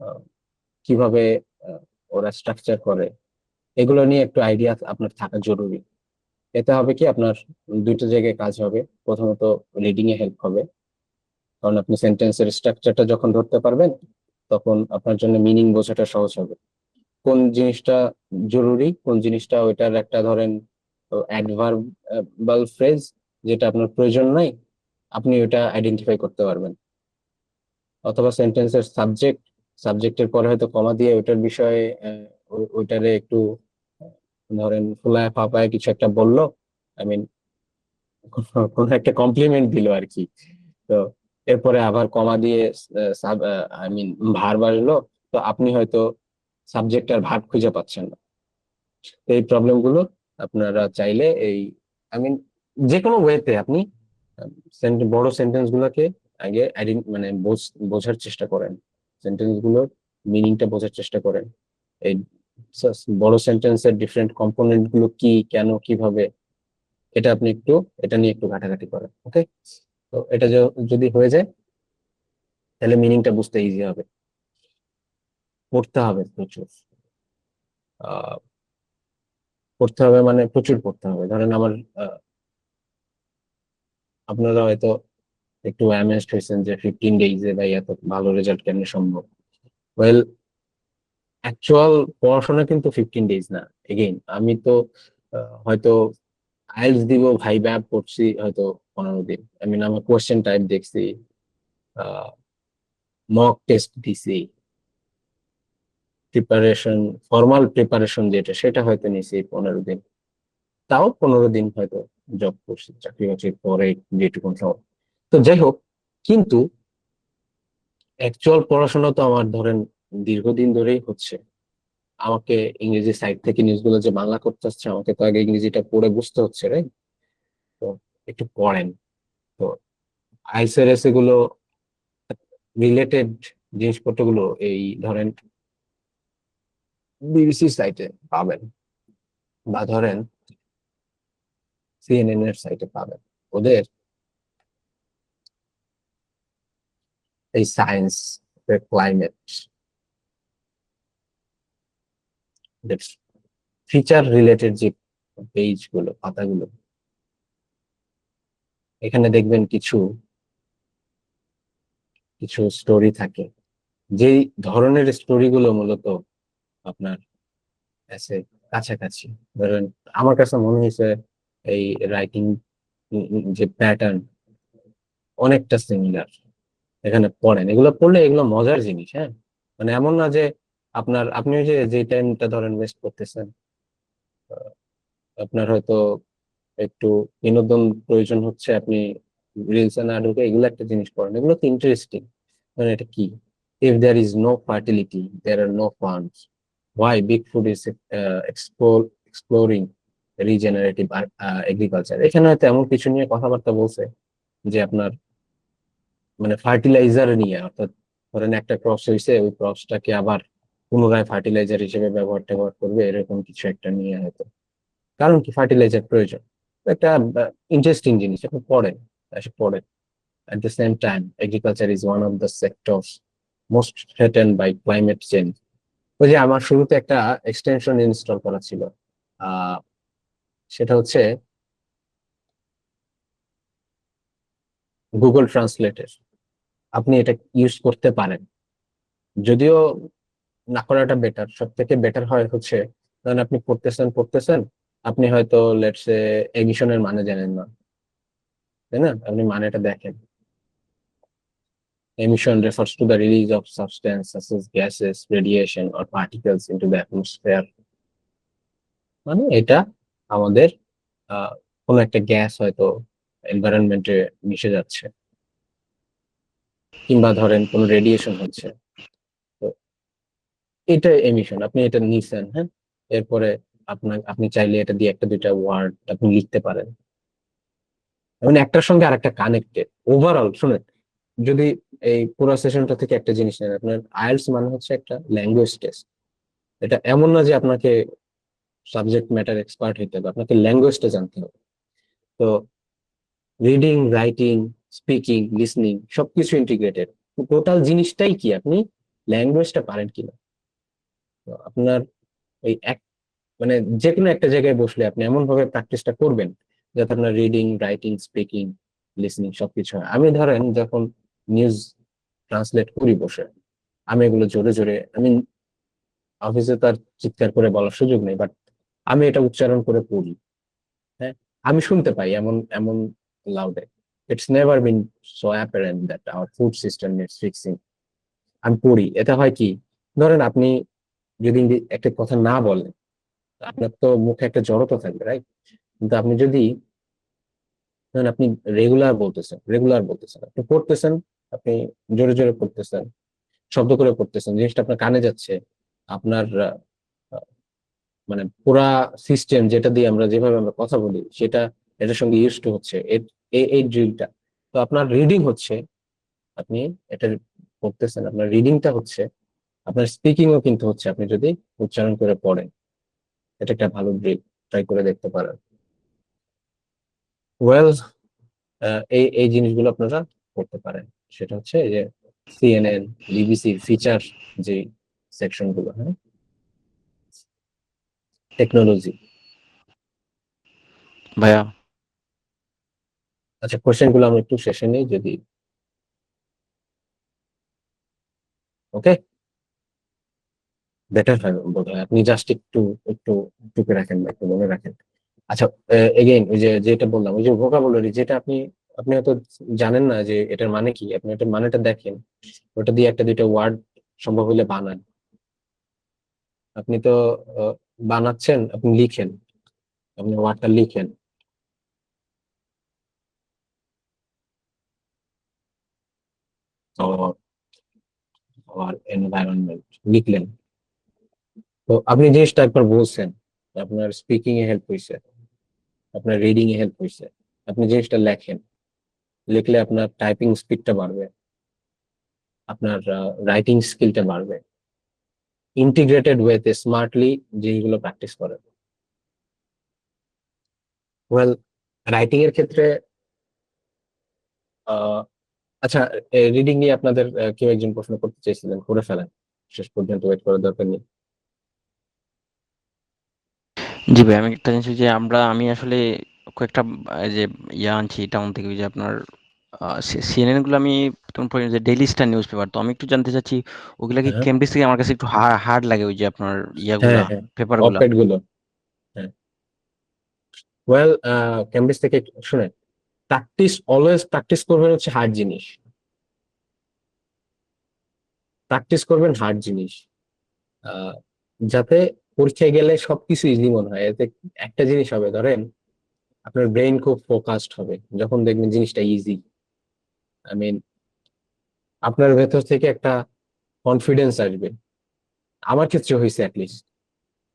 আহ, কিভাবে ওরা স্ট্রাকচার করে, এগুলো নিয়ে একটু আইডিয়া আপনার থাকা জরুরি। এতে হবে কি আপনার দুইটা জায়গায় কাজ হবে। প্রথমত রিডিং এ হেল্প হবে, কারণ আপনি সেন্টেন্সের স্ট্রাকচারটা যখন ধরতে পারবেন তখন আপনার জন্য মিনিং বোঝাটা সহজ হবে। কোন জিনিসটা জরুরি, কোন জিনিসটা ওইটার একটা ধরেন অ্যাডভার্বাল ফ্রেজ যেটা আপনার প্রয়োজন নাই, আপনি ওটা আইডেন্টিফাই করতে পারবেন। অথবা সেন্টেন্সের সাবজেক্টের পরে হয়তো কমা দিয়ে ওইটার বিষয়ে ওইটারে একটু আহ, ধরেন ফুলায় ফাপায় কিছু একটা বললো, আই মিন কোনো একটা কমপ্লিমেন্ট দিল আর কি। তো এরপরে আবার কমা দিয়ে আই মিন ভার্ব আসলো, তো আপনি হয়তো সাবজেক্ট আর ভার্ব খুঁজে পাচ্ছেন না। তো এই প্রবলেম গুলো আপনারা চাইলে এই আই মিন যে কোনো ওয়েতে আপনি বড় সেন্টেন্স গুলোকে আগে মানে বোঝার চেষ্টা করেন, সেন্টেন্স গুলোর মিনিংটা বোঝার চেষ্টা করেন। এই বড় সেন্টেন্সের ডিফারেন্ট কম্পোনেন্ট গুলো কি, কেন, কিভাবে, এটা আপনি একটু এটা নিয়ে একটু ঘাটাঘাটি করেন। ওকে, তো এটা যদি হয়ে যায় তাহলে মিনিংটা বুঝতে ইজি হবে। পড়তে হবে প্রচুর, আহ পড়তে হবে মানে প্রচুর পড়তে হবে। ধরেন আমার আপনারা হয়তো একটু অ্যামেজড হয়েছেন যে 15 ডেইজে ভাই এত ভালো রেজাল্ট কেন সম্ভব। ওয়েল, অ্যাকচুয়াল পড়াশোনা কিন্তু 15 ডেইজ না। এগেইন আমি তো হয়তো আইএলটিএস দিব, ভাইবা পড়ছি হয়তো 15 দিন। আই মিন আমার কোয়েশ্চেন টাইপ দেখছি, মক টেস্ট দিছি, প্রিপারেশন, ফর্মাল প্রিপারেশন যেটা সেটা হয়তো নিছি 15 দিন। তাও 15 দিন হয়তো জব করছি, চাকরি বাকরির পরে যেটুকু সময়। তো যাই হোক, কিন্তু অ্যাকচুয়াল পড়াশোনা তো আমার ধরেন দীর্ঘদিন ধরেই হচ্ছে। আমাকে ইংরেজি সাইড থেকে নিউজগুলো যে বাংলা করতে হচ্ছে, আমাকে তো আগে ইংরেজিটা পড়ে বুঝতে হচ্ছে, রাইট? তো একটু পড়েন। তো আইসিআরএস এগুলো রিলেটেড জিনিসপত্রগুলো এই ধরেন বিবিসি সাইটে পাবেন, বা ধরেন সিএনএন এর সাইটে পাবেন। ওদের এই সায়েন্স, ক্লাইমেট, ফিচার রিলেটেড যে পেজ গুলো, পাতাগুলো, এখানে দেখবেন কিছু কিছু স্টোরি থাকে। যেই ধরনের স্টোরি গুলো মূলত আপনার আছে কাছাকাছি। ধরেন আমার কাছে মনে হয়েছে এই রাইটিং যে প্যাটার্ন অনেকটা সিমিলার। এখানে পড়েন, এগুলো পড়লে এগুলো মজার জিনিস, হ্যাঁ। মানে এমন না যে আপনি ওই যে টাইমটা ধরেন ওয়েস্ট করতেছেন, আহ, আপনার হয়তো একটু বিনোদন প্রয়োজন হচ্ছে, আপনি রিলসে না ঢুকে এগুলো একটা জিনিস পড়েন, এগুলো তো ইন্টারেস্টিং। মানে এটা কি, if there is no fertility there are no farms, why big food is exploring regenerative agriculture। এখানে হয়তো এমন কিছু নিয়ে কথাবার্তা বলছে যে আপনার মানে ফার্টিলাইজার নিয়ে, অর্থাৎ ধরেন একটা ক্রস হয়েছে, ওই ক্রসটাকে আবার পুনরায় ফার্টিলাইজার হিসেবে ব্যবহার করবে, এরকম কিছু একটা নিয়ে হয়তো। কারণ কি ফার্টিলাইজার প্রয়োজন, একটা ইন্টারেস্টিং জিনিস, আপনি পড়েন, এসে পড়েন। At the same time, agriculture is one of the sectors most threatened by climate change। ওই যে আমার শুরুতে একটা এক্সটেনশন ইনস্টল করা ছিল, আহ সেটা হচ্ছে গুগল ট্রান্সলেটের। আপনি এটা ইউজ করতে পারেন, যদিও না করাটা বেটার। সব থেকে বেটার হয় হচ্ছে, কারণ আপনি পড়তেছেন, আপনি হয়তো লেটস সে এমিশনের মানে জানেন না, তাই না? আপনি মানেটা দেখেন। Emission refers to the release of substance such as gases, radiation, or particles into the atmosphere। মানে এটা আমাদের কোনো একটা গ্যাস হয়তো এনভায়রনমেন্টে মিশে যাচ্ছে, কিংবা ধরেন কোনো রেডিয়েশন হচ্ছে। তো এটা এমিশন, আপনি এটা নিছেন, হ্যাঁ। এরপরে আপনি চাইলে এটা দিয়ে একটা দুইটা ওয়ার্ড আপনি লিখতে পারেন, মানে একটার সঙ্গে আরেকটা কানেক্টেড। ওভারঅল শুনেন, যদি এই পুরো সেশনটা থেকে একটা জিনিস নেন, আপনার আইএলটিএস মানে হচ্ছে একটা ল্যাঙ্গুয়েজ টেস্ট। এটা এমন না যে আপনাকে সাবজেক্ট ম্যাটার এক্সপার্ট হইতে হবে, আপনাকে ল্যাঙ্গুয়েজটা জানতে হবে। তো রিডিং, রাইটিং, স্পিকিং, লিসনিং সবকিছু ইন্টিগ্রেটেড। টোটাল জিনিসটাই কি আপনি ল্যাঙ্গুয়েজটা পারেন কিনা। তো আপনার এই মানে যে কোনো একটা জায়গায় বসলে আপনি এমন ভাবে প্র্যাকটিসটা করবেন যাতে আপনার রিডিং, রাইটিং, স্পিকিং, লিসনিং সবকিছু হয়। আমি ধরেন যখন নিউজ ট্রান্সলেট করি বসে, আমি এগুলো জোরে জোরে, আমি অফিসে তার চিৎকার করে বলার সুযোগ নেই, বাট আমি এটা উচ্চারণ করে পড়ি। হ্যাঁ, আমি শুনতে পাই এমন এমন লাউডে। It's never been so apparent that our food system needs fixing. আমি পড়ি, এটা হয় কি, ধরেন আপনি যদি একটা কথা না বলেন, আপনার তো মুখে একটা জড়তা থাকবে, রাইট? কিন্তু আপনি যদি ধরেন আপনি রেগুলার বলতেছেন, আপনি পড়তেছেন, আপনি জোরে জোরে পড়তেছেন, শব্দ করে পড়তেছেন, জিনিসটা আপনার কানে যাচ্ছে, আপনার আহ, মানে পুরা সিস্টেম যেটা দিয়ে আমরা যেভাবে আমরা কথা বলি সেটা এটার সঙ্গে ইউজ টু হচ্ছে এই ড্রিলটা। তো আপনার রিডিং হচ্ছে, আপনি এটা পড়তেছেন, আপনার রিডিংটা হচ্ছে, আপনার স্পিকিংও কিন্তু হচ্ছে, আপনি যদি উচ্চারণ করে পড়েন। এটা একটা ভালো ড্রিল, ট্রাই করে দেখতে পারেন। ওয়েল, এই এই জিনিসগুলো আপনারা করতে পারেন। সেটা হচ্ছে এই যে সিএনএন, বিবিসির ফিচার যে সেকশন গুলো, হ্যাঁ, টেকনোলজি। ভাইয়া। আচ্ছা, কোশ্চেন গুলো আমরা একটু শেষে নিই যদি। ওকে, বেটার হয় বোধ হয়, আপনি জাস্ট একটু একটু টুকে রাখেন বা একটু মনে রাখেন। আচ্ছা, এগেইন ওই যে যেটা বললাম, ওই যে ভোকাবুলারি, যেটা আপনি আপনি হয়তো জানেন না যে এটার মানে কি, আপনি এটার মানেটা দেখেন, ওটা দিয়ে একটা দুইটা ওয়ার্ড সম্ভব হলে বানান। আপনি তো আহ, বানাচ্ছেন, আপনি লিখেন, আপনি ওয়ার্ডটা লিখেন। আর এনভায়রনমেন্ট লিখলেন, তো আপনি জিনিসটা একবার বলছেন, আপনার স্পিকিং এ হেল্প হয়েছে, আপনার রিডিং এ হেল্প হয়েছে। আপনি জিনিসটা লেখেন, লিখলে আপনার টাইপিং স্পিডটা বাড়বে, আপনার রাইটিং স্কিলটা বাড়বে। ইন্টিগ্রেটেড ওয়েতে স্মার্টলি জিনিসগুলো প্র্যাকটিস করেন। ওয়েল, রাইটিং এর ক্ষেত্রে আহ, আচ্ছা, রিডিং নিয়ে আপনাদের কেউ একজন প্রশ্ন করতে চাইছিলেন, করে ফেলেন, শেষ পর্যন্ত ওয়েট করার দরকার নেই। জি ভাই, আমি একটা জিনিস যে আমি আসলে কয়েকটা এই যে আনছি টাউন থেকে, ওই যে আপনার সিএনএন গুলো আমি তেমন পড়ি না, যে ডেইলি স্টার নিউজ পেপার। তো আমি একটু জানতে চাচ্ছি, ওগুলা কি হ্যাঁ, কেমব্রিজ থেকে আমার কাছে একটু হার্ড লাগে, ওই যে আপনার হ্যাঁ, ইয়াগুলা, হ্যাঁ, পেপার গুলা? অপেড গুলো। হ্যাঁ, ওয়েল, ক্যামব্রিজ থেকে শুনেন, অলওয়েজ প্র্যাকটিস করবেন হচ্ছে হার্ড জিনিস, প্র্যাকটিস করবেন হার্ড জিনিস, আহ, যাতে পরীক্ষায় গেলে সবকিছু ইজি মনে হয়। এতে একটা জিনিস হবে, ধরেন আপনার ব্রেইন খুব ফোকাসড হবে যখন দেখবেন জিনিসটা ইজি। আই মিন, আপনার ভেতর থেকে একটা কনফিডেন্স আসবে। আমার ক্ষেত্রে হয়েছে অ্যাটলিস্ট,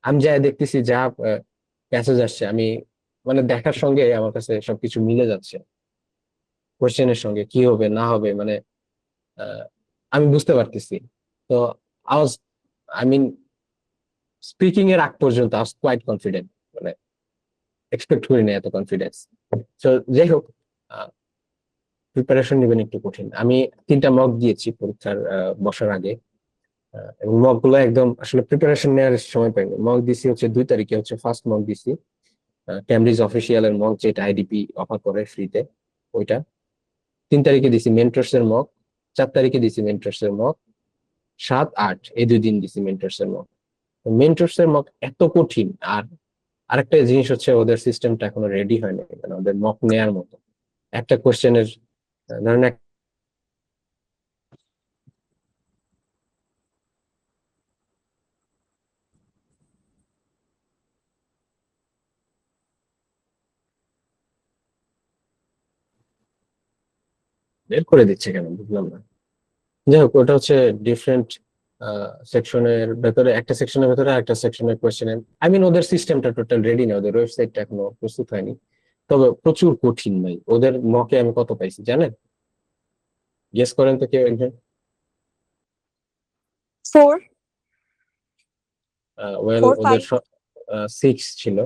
আমি যা দেখতেছি, যা প্যাসেজ আসছে, আমি মানে দেখার সঙ্গে আমার কাছে সবকিছু মিলে যাচ্ছে, কোশ্চেনের সঙ্গে কি হবে না হবে, মানে আহ, আমি বুঝতে পারতেছি। তো I was, I mean, speaking এর আগ পর্যন্ত আই ওয়াজ কোয়াইট কনফিডেন্ট, মানে এক্সপেক্ট করি না এত কনফিডেন্স। তো যাই হোক, প্রিপারেশন নেবেন একটু কঠিন। আমি 3টা মক দিয়েছি পরীক্ষার বসার আগে, এবং মক গুলো একদম আসলে প্রিপারেশন নেওয়ার সময় পাইনি। মক দিছি হচ্ছে 2 তারিখে, হচ্ছে ফার্স্ট মক দিছি, ক্যামব্রিজ অফিসিয়াল এর মক, যেটা আইডিপি অফার করে ফ্রিতে, ওইটা। 3 তারিখে দিছি মেন্টরস এর মক, 4 তারিখে দিছি মেন্টরস এর মক, 7, 8 এই 2 দিন দিছি মেন্টরস এর মক। মেন্টরস এর মক এত কঠিন। আর আরেকটা জিনিস হচ্ছে, ওদের সিস্টেমটা এখনো রেডি হয়নি, মানে ওদের মক নেয়ার মতো একটা কোশ্চেনের, ধরেন বের করে দিচ্ছে কেন বুঝলাম না। যাই হোক, ওটা হচ্ছে ডিফারেন্ট সেকশনের ভেতরে, একটা সেকশনের ভেতরে একটা সেকশনের কোয়েশ্চেন। আই মিন, ওদের সিস্টেমটা টোটাল রেডি না, ওদের ওয়েবসাইটটা এখনো প্রস্তুত হয়নি। তবে প্রচুর কঠিন ভাই, ওদের মকে আমি কত পাইছি জানেন? গেস করেন তো কেউ একজন। 4, ওয়েল, 4, ওদের 5। 6 ছিল,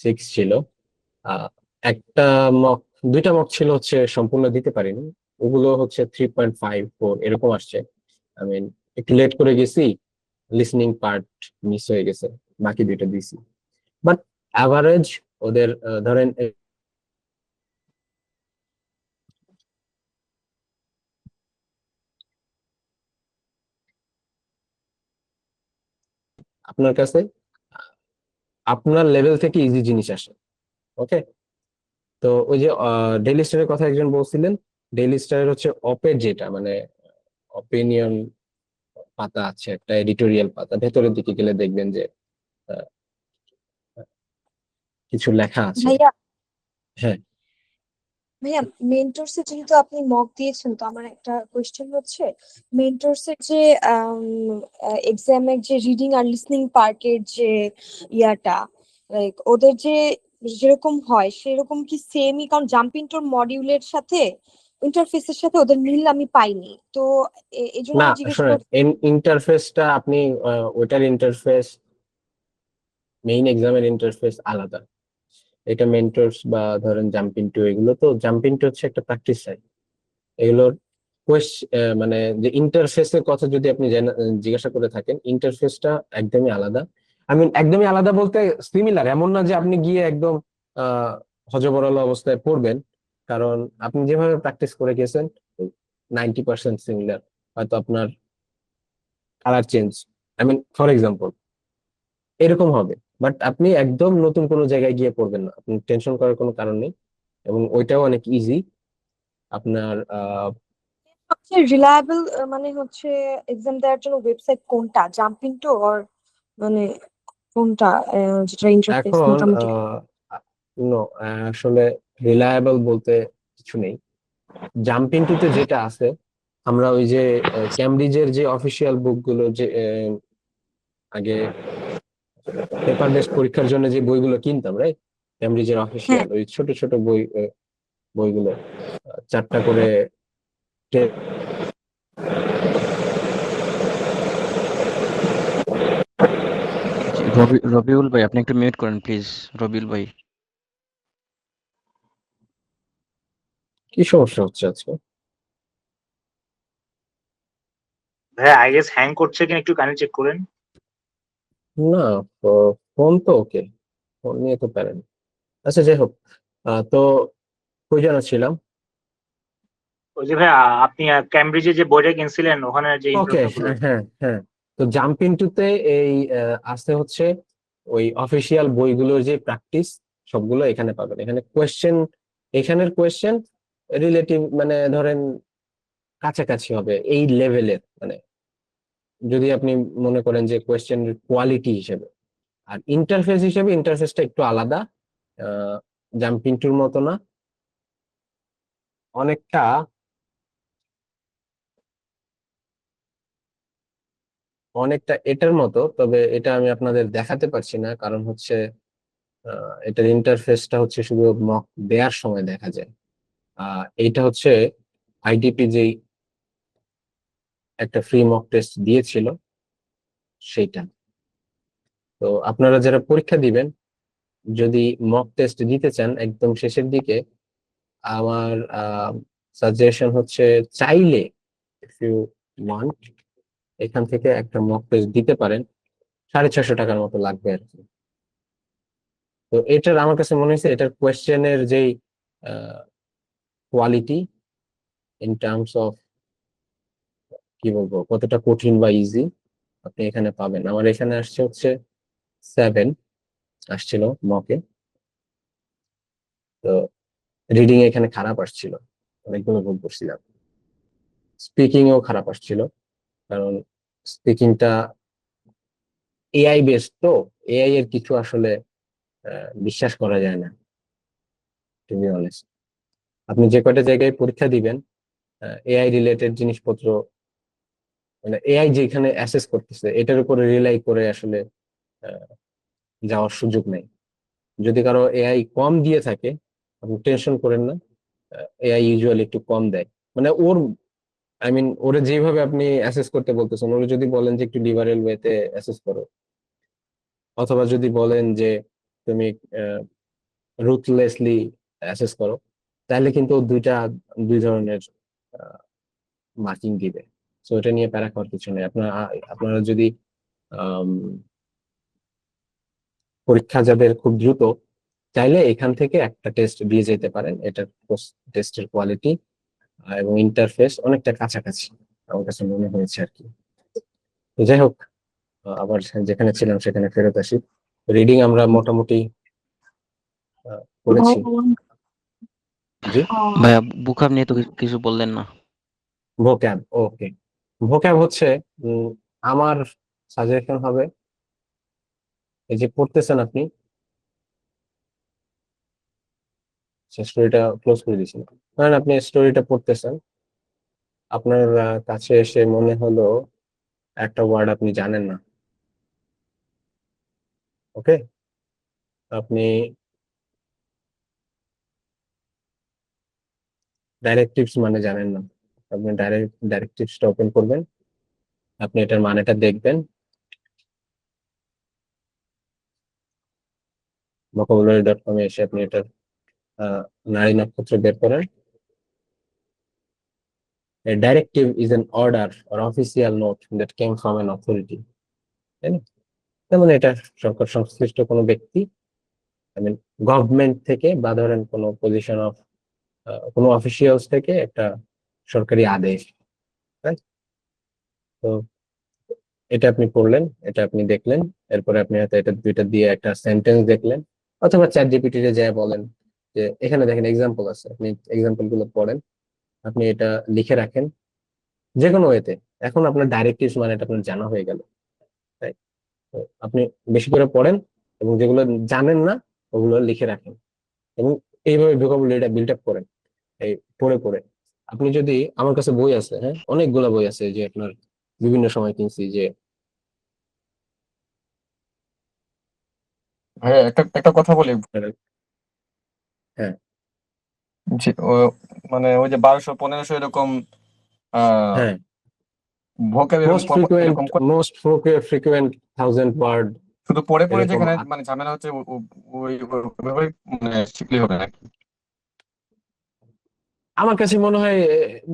6 ছিল। আহ, একটা মক, 2টা মক ছিল হচ্ছে সম্পূর্ণ দিতে পারিনি, ওগুলো হচ্ছে 3.5, 4 এরকম আসছে। আই মিন, একটু লেট করে গেছি, লিসনিং পার্ট মিস হয়ে গেছে। বাকি দুইটা দিছি, বাট অ্যাভারেজ ওদের ধরেন আপনার কাছে আপনার লেভেল থেকে ইজি জিনিস আসে। ওকে, তো ওই যে ডেইলি স্টারের কথা একজন বলছিলেন, ডেইলি স্টারের হচ্ছে অপের যেটা মানে অপিনিয়ন পাতা আছে, একটা এডিটোরিয়াল পাতা, ভেতরের দিকে গেলে দেখবেন যে আহ, কিছু লেখা আছে। ভাইয়া হ্যাঁ, ভাইয়া মেন্টরস এর যেহেতু আপনি মক দিয়েছেন, তো আমার একটা কোয়েশ্চেন হচ্ছে, মেন্টরস এর যে এক্সামের যে রিডিং আর লিসনিং পার্টের যে ইয়াটা, লাইক ওদের যে যেরকম হয় সেরকম কি সেমই? কারণ জাম্পিং টোর মডিউলের সাথে ইন্টারফেসের সাথে ওদের মিল আমি পাইনি, তো এই জন্য না আমি জিজ্ঞেস শোনেন, করছি। ইন্টারফেসটা আপনি ওইটার ইন্টারফেস, মেইন এক্সামের ইন্টারফেস আলাদা। এটা মেন্টরস বা ধরেন জাম্পিং টু, এগুলো তো জাম্পিং টু হচ্ছে একটা প্র্যাকটিস সাইট। এগুলোর মানে যে ইন্টারফেসের কথা যদি আপনি জিজ্ঞাসা করে থাকেন, ইন্টারফেসটা একদমই আলাদা। আই মিন একদমই আলাদা বলতে সিমিলার এমন না যে আপনি গিয়ে একদম আহ হযবরল অবস্থায় পড়বেন, কারণ আপনি যেভাবে প্র্যাকটিস করে গেছেন 90% সিমিলার। হয়তো আপনার colour change, I mean for example এরকম হবে, বাট আপনি একদম নতুন কোনো জায়গায় গিয়ে পড়বেন না, আপনি টেনশন করার কোনো কারণ নেই। এবং ওইটাও অনেক ইজি আপনার সবচেয়ে রিলায়েবল মানে হচ্ছে এক্সাম দেওয়ার জন্য ওয়েবসাইট কোনটা, জাম্পিং টু অর মানে কোনটা যেটা ইন্টারফেস এখন মোটামুটি? নো, আসলে রিলায়েবল বলতে কিছু নেই। জাম্পিং টুতে যেটা আছে, আমরা ওই যে ক্যামব্রিজের যে অফিসিয়াল বুকগুলো, যে আগে পেপার বেসড পরীক্ষার জন্য যে বইগুলো কিনতাম, রাইট, ক্যামব্রিজের হ্যাঁ। অফিসিয়াল ওই ছোট ছোট বই, বইগুলো চারটা করে টে- জি, রবিউল ভাই, আপনি একটু মিউট করেন প্লিজ। রবিউল ভাই। কি সমস্যা হচ্ছে আজকে? ভাইয়া আই গেস হ্যাং করছে কিনা একটু কাইন্ডলি চেক করেন। না, ফোন তো ওকে, ফোন নিয়ে তো প্যারেন্ট। আচ্ছা যাই হোক, তো কই যেন ছিলাম। ওই যে ভাইয়া আপনি ক্যামব্রিজে যে বইটা কিনছিলেন ওখানে যে ওকে, ইন্ট্রোডাকশন গুলো। হ্যাঁ হ্যাঁ হ্যাঁ। তো জাম্পিং টুতে এই আসতে হচ্ছে ওই অফিসিয়াল বইগুলোর যে প্র্যাকটিস, সবগুলো এখানে পাবেন। এখানে কোয়েশ্চেন, এখানের কোয়েশ্চেন রিলেটিভ মানে ধরেন কাছাকাছি হবে এই লেভেলের, মানে যদি আপনি মনে করেন যে কোয়েশ্চেন কোয়ালিটি হিসেবে। আর ইন্টারফেস হিসেবে ইন্টারফেসটা একটু আলাদা, জাম্পিং টুর মতো না, অনেকটা অনেকটা এটার মতো, তবে এটা আমি আপনাদের দেখাতে পারছি না, কারণ হচ্ছে এটার ইন্টারফেসটা হচ্ছে শুধু মক দেওয়ার সময় দেখা যায়। এইটা হচ্ছে আইডিপি যেই একটা ফ্রি মক টেস্ট দিয়েছিল সেইটা। তো আপনারা যারা পরীক্ষা দিবেন, যদি মক টেস্ট দিতে চান একদম শেষের দিকে, আমার সাজেশন হচ্ছে চাইলে, ইফ ইউ ওয়ান্ট, এখান থেকে একটা মক টেস্ট দিতে পারেন। 650 টাকার মতো লাগবে আর কি। তো এটার আমার কাছে মনে হয়েছে এটার কোয়েশ্চেনের যেই কোয়ালিটি ইন টার্মস অফ কি বলবো কতটা কঠিন বা ইজি, আপনি এখানে পাবেন। আমার এখানে আসছে হচ্ছে 7 আসছিল মকে। তো রিডিং এখানে খারাপ আসছিল, অনেকগুলো ভুল করছিলাম। স্পিকিং এও খারাপ আসছিল, কারণ স্পিকিংটা এআই বেসড, তো এআই এর কিছু আসলে বিশ্বাস করা যায় না, টু বি অনেস্ট। আপনি যে কয়টা জায়গায় পরীক্ষা দিবেন এআই রিলেটেড জিনিসপত্র, মানে এআই যেখানে অ্যাসেস করতেছে এটার উপরে রিলাই করে আসলে আহ, যাওয়ার সুযোগ নেই। যদি কারো এআই কম দিয়ে থাকে, আপনি টেনশন করেন না, এআই ইউজুয়ালি একটু কম দেয়। মানে ওর, আই মিন ওরে যেভাবে আপনি অ্যাসেস করতে বলতেছেন, ওরে যদি বলেন যে একটু লিবারেল ওয়েতে অ্যাসেস করো, অথবা যদি বলেন যে তুমি রুথলেসলি অ্যাসেস করো, তাহলে কিন্তু ও দুই ধরনের মার্কিং দিবে। তো এটা নিয়ে প্যারা খাওয়ার কিছু নেই। আপনারা যদি পরীক্ষা যাদের খুব দ্রুত, চাইলে এখান থেকে একটা টেস্ট দিয়ে যেতে পারেন। এটার টেস্টের কোয়ালিটি এবং ইন্টারফেস অনেকটা কাছাকাছি আমার কাছে মনে হয়েছে আর কি। তো যাই হোক, আবার যেখানে ছিলাম সেখানে ফেরত আসি। রিডিং আমরা মোটামুটি করেছি। জি, ভাইয়া বুকআপ নিয়ে তো কিছু বললেন না। ভোক্যাব, ওকে। ভোক্যাব হচ্ছে আমার সাজেশন হবে, এই যে পড়তেছেন আপনি, স্টোরিটা ক্লোজ করে দিয়েছেন, কারণ আপনি স্টোরিটা পড়তেছেন, আপনার কাছে এসে মনে হলো একটা ওয়ার্ড আপনি জানেন না, ওকে, আপনি ডাইরেক্টিভস মানে জানেন না, আপনি ডাইরেক্টিভসটা ওপেন করবেন, আপনি এটার মানেটা দেখবেন, vocabulary.com এ এসে আপনি এটার নারী নক্ষত্র বের করেন। A directive is an order or official note that came from an authority, তাই না? যেমন এটা সরকার সংশ্লিষ্ট কোনো ব্যক্তি, আই মিন গভর্নমেন্ট থেকে, বা ধরেন কোনো পজিশন অফ কোনো অফিসিয়ালস থেকে একটা সরকারি আদেশ, right? তো এটা আপনি পড়লেন, এটা আপনি দেখলেন, এরপরে আপনি হয়তো এটা দুইটা দিয়ে একটা সেন্টেন্স দেখলেন, অথবা চ্যাট জিপিটি তে যা বলেন যে এখানে দেখেন এক্সাম্পল আছে, আপনি এক্সাম্পল গুলো পড়েন, আপনি এটা লিখে রাখেন যে কোনো ওয়েতে। এখন আপনার ডাইরেক্টিভস মানে এটা আপনার জানা হয়ে গেল, তাই? তো আপনি বেশি করে পড়েন এবং যেগুলো জানেন না ওগুলো লিখে রাখেন, এবং এইভাবে ভোকাবুলারিটা বিল্ড আপ করেন এই পড়ে পড়ে। আপনি যদি, আমার কাছে বই আছে, হ্যাঁ, অনেকগুলা বই আছে যে আপনার বিভিন্ন সময় কিনছি, যে ভাইয়া একটা একটা কথা বলি, হ্যাঁ যে মানে ওই যে 1200 1500 এরকম আহ হ্যাঁ, ভোকাব এরকম মোস্ট ফ্রিকুয়েন্ট, এরকম মোস্ট ফ্রিকুয়েন্ট 1000 ওয়ার্ড, শুধু পড়ে পড়ে এরকম যেখানে মানে ঝামেলা হচ্ছে ওইভাবে মানে শিখলেই হবে নাকি? আমার কাছে মনে হয়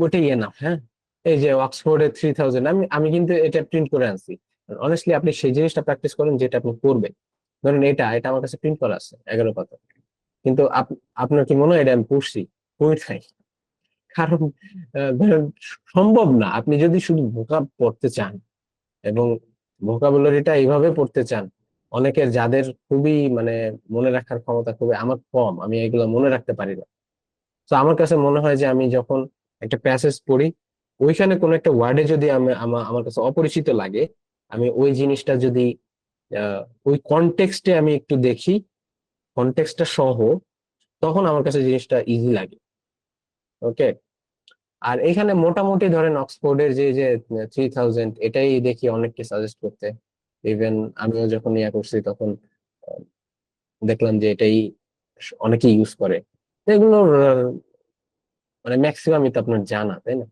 ওটাই এনাফ। হ্যাঁ, এই যে অক্সফোর্ডে 3000, আমি আমি কিন্তু এটা প্রিন্ট করে আনছি। অনেস্টলি আপনি সেই জিনিসটা প্র্যাকটিস করেন যেটা আপনি করবেন। ধরেন এটা এটা আমার কাছে প্রিন্ট করা আছে 11 পাতা, কিন্তু আপনার কি মনে হয় এটা আমি পড়ছি? পড়ি নাই। কারণ ধরেন সম্ভব না। আপনি যদি শুধু ভোকাব পড়তে চান এবং ভোকাবুলারিটা এইভাবে পড়তে চান, অনেকের যাদের খুবই মানে মনে রাখার ক্ষমতা খুবই, আমার কম, আমি এগুলো মনে রাখতে পারি না। তো আমার কাছে মনে হয় যে আমি যখন একটা প্যাসেজ পড়ি, ওইখানে কোনো একটা ওয়ার্ডে যদি আমার কাছে অপরিচিত লাগে, আমি ওই জিনিসটা যদি ওই কনটেক্সটে আমি একটু দেখি, কনটেক্সটটা সহ, তখন আমার কাছে জিনিসটা ইজি লাগে, ওকে। আর এখানে মোটামুটি ধরেন অক্সফোর্ডের যে যে 3000, এটাই দেখি অনেককে সাজেস্ট করতে। ইভেন আমিও যখন ইয়া করছি তখন আহ, দেখলাম যে এটাই অনেকেই ইউজ করে। তো এগুলোর মানে ম্যাক্সিমামই তো আপনার জানা, তাই না?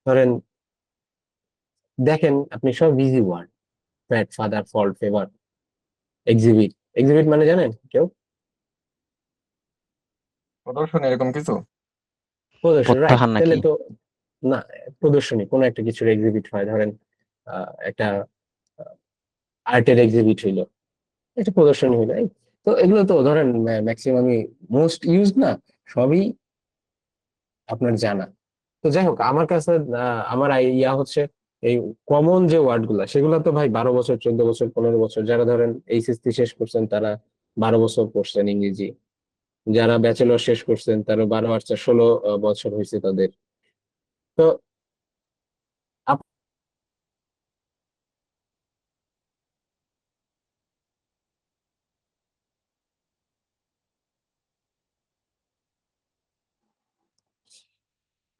ধরেন দেখেন আপনি সব easy word, fat, father, fault, favour, exhibit. Exhibit মানে জানেন কেউ? প্রদর্শনী এরকম কিছু? প্রদর্শনী, রাইট। প্রত্যাহার তাহলে নাকি? তো না, প্রদর্শনী কোনো একটা কিছুর এক্সিবিট হয়, ধরেন একটা আর্টের এক্সিবিট হইলো, একটা প্রদর্শনী হইলো, এই তো এগুলো তো ধরেন ম্যাক্সিমামই মোস্ট ইউজ না, সবই আপনার জানা। তো যাই হোক, আমার কাছে আমার ইয়া হচ্ছে এই কমন যে ওয়ার্ড গুলা, সেগুলো তো ভাই 12 বছর, 14 বছর, 15 বছর, যারা ধরেন এইচএসসি শেষ করছেন তারা 12 বছর পড়ছেন ইংরেজি, যারা ব্যাচেলর শেষ করছেন তারা 12 আর 4 16 বছর হয়েছে তাদের। তো আপ-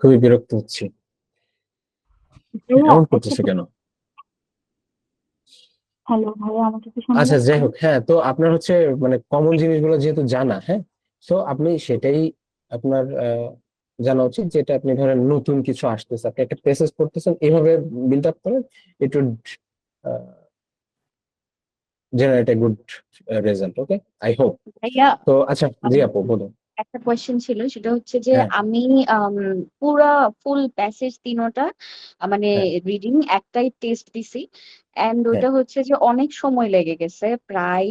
খুবই বিরক্ত হচ্ছি, ভাইয়া এমন একটা করতেছে কেন? হ্যালো ভাইয়া, আমাকে কি শোনা আচ্ছা যাই যাচ্ছে? হোক, হ্যাঁ, তো আপনার হচ্ছে মানে কমন জিনিসগুলো যেহেতু জানা, হ্যাঁ, তো আপনি সেটাই আপনার জানা উচিত, যেটা আপনি ধরেন নতুন কিছু আসতেছে, আপনি একটা প্যাসেজ পড়তেছেন, এইভাবে বিল্ড আপ করেন, it would generate a good result, okay, I hope. ভাইয়া, তো আচ্ছা, জি আম, আপু বলুন। একটা কোয়েশ্চেন ছিল, সেটা হচ্ছে যে হ্যাঁ আমি আম, পুরা ফুল প্যাসেজ তিনোটা মানে হ্যাঁ রিডিং একটাই টেস্ট দিছি। অ্যান্ড হ্যাঁ ওইটা হচ্ছে যে অনেক সময় লেগে গেছে, প্রায়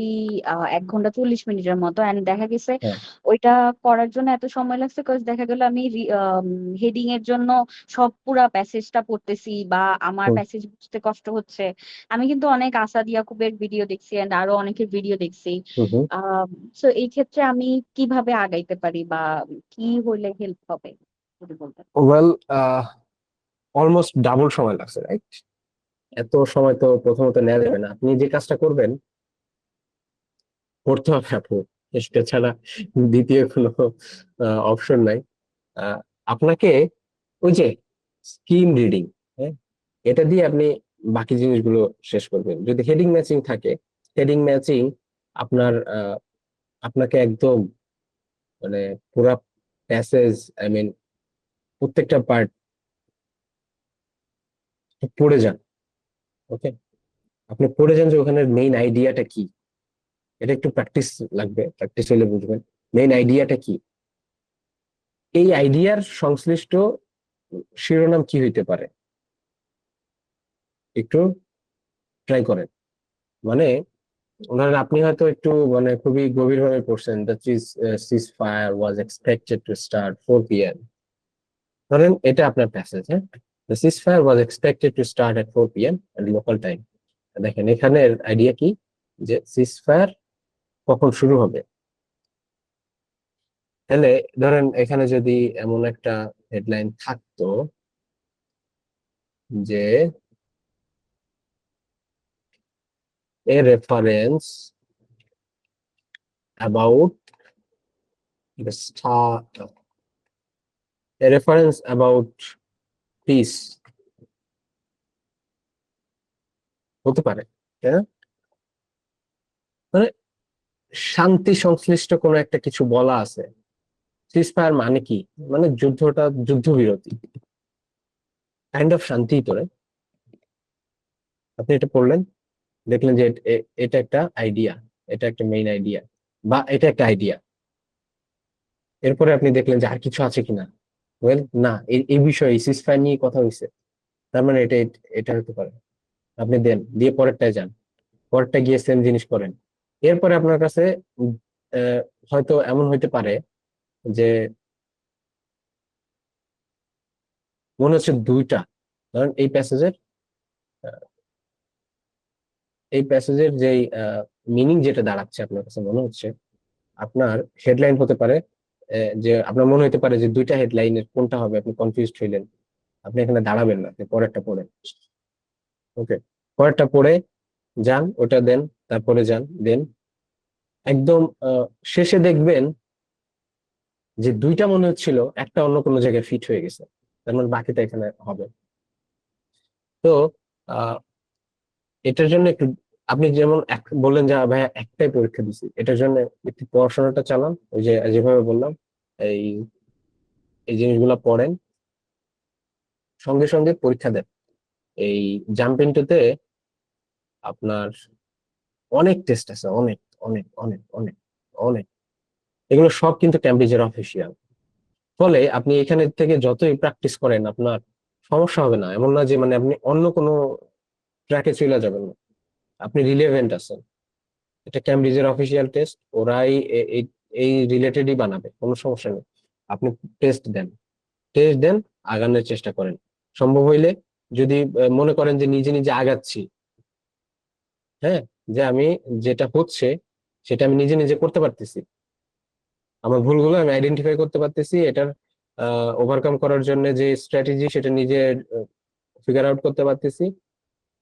1 ঘন্টা 40 মিনিটের মতো। অ্যান্ড দেখা গেছে হ্যাঁ ওইটা করার জন্য এত সময় লাগছে, কজ দেখা গেল আমি হেডিং এর জন্য সব পুরা প্যাসেজটা পড়তেছি, বা আমার হুম, প্যাসেজ বুঝতে কষ্ট হচ্ছে। আমি কিন্তু অনেক আসাদ ইয়াকুবের ভিডিও দেখছি এন্ড আরো অনেকের ভিডিও দেখছি। হুম, হুম। সো এই ক্ষেত্রে আমি কিভাবে আগাইতে পারি, বা কি হইলে হেল্প হবে যদি বলতেন। ওয়েল, অলমোস্ট ডাবল সময় লাগছে, রাইট? এত সময় তো প্রথমত নেওয়া যাবে না। আপনি যে কাজটা করবেন, করতে হবে আপু, এটা ছাড়া দ্বিতীয় কোনো অপশন নাই। আহ, আপনাকে ওই যে স্কিম রিডিং, হ্যাঁ, এটা দিয়ে আপনি বাকি জিনিসগুলো শেষ করবেন। যদি হেডিং ম্যাচিং থাকে, হেডিং ম্যাচিং আপনার আপনাকে একদম মানে পুরা প্যাসেজ, আই মিন প্রত্যেকটা পার্ট পড়ে যান। ওকে, আপনি পড়ে যান যে ওখানে মেইন আইডিয়াটা কি। এটা একটু প্র্যাকটিস লাগবে, প্র্যাকটিস হলে বুঝবেন মেইন আইডিয়াটা কি। এই আইডিয়ার সংশ্লিষ্ট শিরোনাম কি হইতে পারে, একটু ট্রাই করেন। মানে ধরেন আপনি হয়তো একটু মানে খুবই গভীরভাবে পড়ছেন, the seize fire was expected to start 4 p.m. ধরেন এটা আপনার প্যাসেজ, হ্যাঁ, the seize fire was expected to start at 4 p.m. At local time. দেখেন এখানে আইডিয়া কি, যে সিজ ফায়ার কখন শুরু হবে। তাহলে ধরেন এখানে যদি এমন একটা হেডলাইন থাকতো যে এ reference about the star, A reference about piece, হতে পারে, তাই না? মানে শান্তি সংশ্লিষ্ট কোনো একটা কিছু বলা আছে। সিজফায়ার মানে কি, মানে যুদ্ধটা, যুদ্ধবিরতি, কাইন্ড অফ শান্তি তোরে। আপনি এটা পড়লেন, দেখলেন যে এটা একটা আইডিয়া, এটা একটা মেইন আইডিয়া, বা এটা একটা আইডিয়া। এরপরে আপনি দেখলেন যে আর কিছু আছে কিনা, ওয়েল না, এই বিষয়ে সিজফায়ার নিয়ে কথা হয়েছে, তার মানে এটা এটা হতে পারে। আপনি দেন দিয়ে পরেরটায় যান, পরেরটা গিয়ে সেম জিনিস করেন। এরপরে আপনার কাছে উম, হয়তো এমন হইতে পারে যে মনে হচ্ছে দুইটা, ধরেন এই প্যাসেজের যে মিনিং যেটা দাঁড়াচ্ছে আপনার কাছে মনে হচ্ছে, আপনার হেডলাইন হতে পারে, যে আপনার মনে হতে পারে যে দুইটা হেডলাইনের কোনটা হবে, আপনি কনফিউজড হইলেন। আপনি এখানে দাঁড়াবেন না, আপনি পরেরটা পড়েন। ওকে, পরেরটা পড়ে যান, ওটা দেন, তারপরে যান, দেন একদম শেষে দেখবেন যে দুইটা মনে হচ্ছিল, একটা অন্য কোনো জায়গায় ফিট হয়ে গেছে, তার মানে বাকিটা এখানে হবে। তো আহ এটার জন্য একটু, আপনি যেমন বললেন যে ভাইয়া একটাই পরীক্ষা দিছি, এটার জন্য একটু পড়াশোনাটা চালান, ওই যে যেভাবে বললাম, এই এই জিনিসগুলো পড়েন, সঙ্গে সঙ্গে পরীক্ষা দেন। এই জাম্প ইনটুতে আপনার অনেক টেস্ট আছে, অনেক অনেক অনেক অনেক অনেক, এগুলো সব কিন্তু ক্যামব্রিজের অফিসিয়াল। ফলে আপনি এখানে থেকে যতই প্র্যাকটিস করেন আপনার সমস্যা হবে না। এমন না যে মানে আপনি অন্য কোনো ট্র্যাকে চলে যাবেন না, আপনি রিলেভেন্ট আছেন। এটা ক্যামব্রিজের অফিসিয়াল টেস্ট, ওরাই এই রিলেটেডই বানাবে, কোনো সমস্যা নেই। আপনি টেস্ট দেন, টেস্ট দেন, আগানোর চেষ্টা করেন। সম্ভব হইলে যদি মনে করেন যে নিজে নিজে আগাচ্ছি, হ্যাঁ, যে আমি যেটা হচ্ছে সেটা আমি নিজে নিজে করতে পারতেছি, আমার ভুলগুলো আমি আইডেন্টিফাই করতে পারতেছি, এটার ওভারকাম করার জন্য যে স্ট্র্যাটেজি সেটা নিজে ফিগার আউট করতে পারতেছি,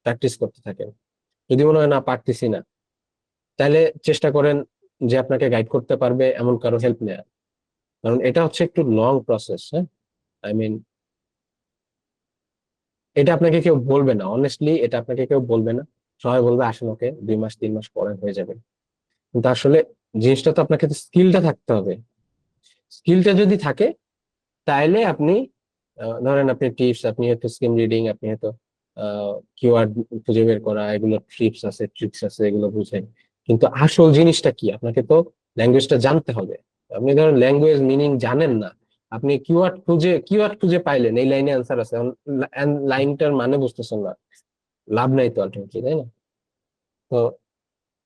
প্র্যাকটিস করতে থাকেন। যদি মনে হয় না পারতেছি না, তাহলে চেষ্টা করেন যে আপনাকে গাইড করতে পারবে এমন কারো হেল্প নেওয়া। কারণ এটা হচ্ছে একটু লং প্রসেস, হ্যাঁ, আই মিন এটা আপনাকে কেউ বলবে না, অনেস্টলি এটা আপনাকে কেউ বলবে না। সবাই বলবে আসেন, ওকে 2 মাস 3 মাস পরে হয়ে যাবে। কিন্তু আসলে জিনিসটা তো আপনাকে, স্কিলটা থাকতে হবে। স্কিলটা যদি থাকে তাইলে আপনি ধরেন আপনি টিপস, আপনি হয়তো স্কিম রিডিং, আপনি হয়তো কিওয়ার্ড খুঁজে বের করা, এগুলো ট্রিপস আছে, ট্রিক্স আছে, এগুলো বুঝেন। কিন্তু আসল জিনিসটা কি, আপনাকে তো ল্যাঙ্গুয়েজটা জানতে হবে। আপনি ধরেন ল্যাঙ্গুয়েজ মিনিং জানেন না, আপনি কিওয়ার্ড খুঁজে পাইলেন এই লাইনে অ্যান্সার আছে, লাইনটার মানে বুঝতেছেন না, লাভ নাই তো আলটিমেটলি, তাই না? তো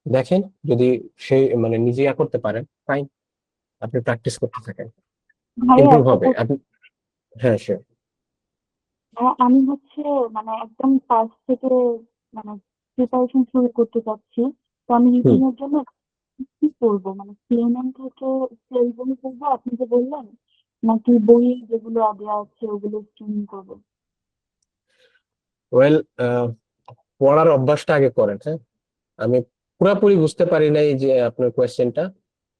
দেখেন, যদি সে মানে নিজে করতে পারেন, ফাইন, আপনি প্র্যাকটিস করতে থাকেন, ভাইয়া ইমপ্রুভ একটা হবে আপনি। হ্যাঁ, শিওর। আমি হচ্ছে মানে একদম ফার্স্ট থেকে মানে প্রিপারেশন শুরু করতে চাচ্ছি। তো আমি হুম। রিডিং এর জন্য কি করবো, মানে সিএনএন থেকে সেই বই পড়বো আপনি যে বললেন, নাকি বই যেগুলো দেওয়া আছে ওগুলো স্ট্রিমিং করবো? ওয়েল, পড়ার অভ্যাসটা আগে করেন, হ্যাঁ। আমি পুরোপুরি বুঝতে পারি নাই যে আপনার কোয়েশ্চেনটা,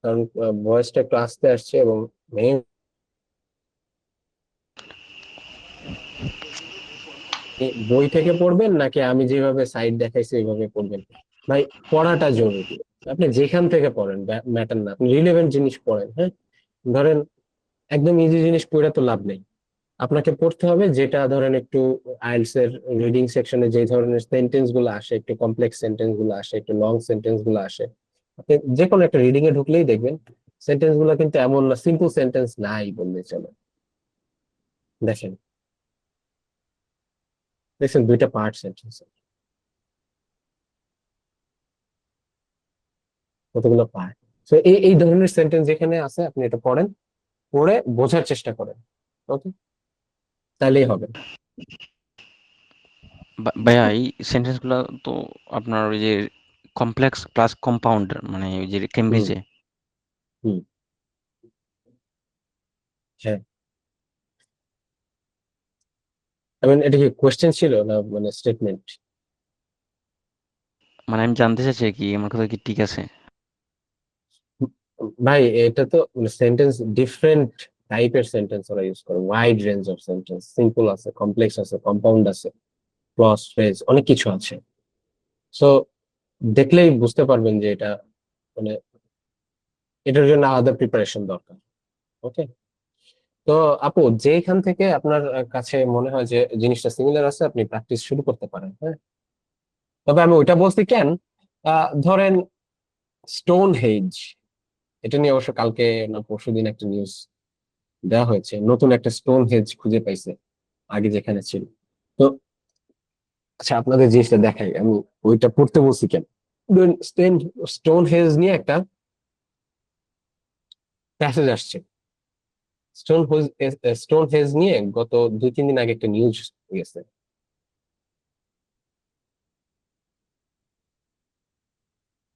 কারণ ভয়েসটা একটু আস্তে আসছে, এবং বই থেকে পড়বেন নাকি আমি যেভাবে সাইট দেখাইছি ওইভাবে পড়বেন? ভাই, পড়াটা জরুরি। আপনি যেখান থেকে পড়েন ম্যাটার না, আপনি রিলেভেন্ট জিনিস পড়েন, হ্যাঁ। ধরেন একদম ইজি জিনিস পড়ে তো লাভ নেই, আপনাকে পড়তে হবে যেটা ধরেন একটু আইএলটিএস এর রিডিং সেকশনে যে ধরনের সেন্টেন্স গুলো আসে, একটু কমপ্লেক্স সেন্টেন্স গুলো আসে, একটু লং সেন্টেন্স গুলো আসে, আপনি যে কোনো একটা রিডিং এ ঢুকলেই দেখবেন সেন্টেন্স গুলো কিন্তু এমন না, সিম্পল সেন্টেন্স নাই বললে চলে। দেখেন, দেখছেন দুইটা পার্ট সেন্টেন্স, কতগুলো পার্ট। তো এই এই ধরনের সেন্টেন্স যেখানে আছে আপনি এটা পড়েন, পড়ে বোঝার চেষ্টা করেন, ওকে, তাহলেই হবে। ভাইয়া এই সেন্টেন্স গুলো তো আপনার ওই যে কমপ্লেক্স প্লাস কম্পাউন্ড, মানে ওই যে হুম। কেমব্রিজে। হুম। হ্যাঁ, I mean, এটা কি কোয়েশ্চেন ছিল না মানে স্টেটমেন্ট? মানে আমি জানতে চাচ্ছি কি আমার কথা কি ঠিক আছে? ভাই, এটা তো সেন্টেন্স, ডিফারেন্ট টাইপের সেন্টেন্স ওরা ইউজ করে, wide range of sentence, simple আছে, কমপ্লেক্স আছে, কম্পাউন্ড আছে, ক্লজ ফ্রেজ, অনেক কিছু আছে। সো দেখলেই বুঝতে পারবেন যে এটা মানে এটার জন্য আলাদা প্রিপারেশন দরকার, ওকে। তো আপু, যেখান থেকে আপনার কাছে মনে হয় যে জিনিসটা সিমিলার আছে, আপনি প্র্যাকটিস শুরু করতে পারেন, হ্যাঁ। তবে আমি ওইটা বলছি কেন, ধরেন স্টোন হেজ, এটা নিয়ে অবশ্য কালকে না পরশুদিন একটা নিউজ দেওয়া হয়েছে, নতুন একটা স্টোন হেজ খুঁজে পাইছে আগে যেখানে ছিল। তো আচ্ছা, আপনাদের জিনিসটা দেখাই, আমি ওইটা পড়তে বলছি কেন। স্টোন হেজ নিয়ে একটা প্যাসেজ আসছে। স্টোন হেজ, স্টোন হেজ নিয়ে গত 2-3 দিন আগে একটা নিউজ গেছে।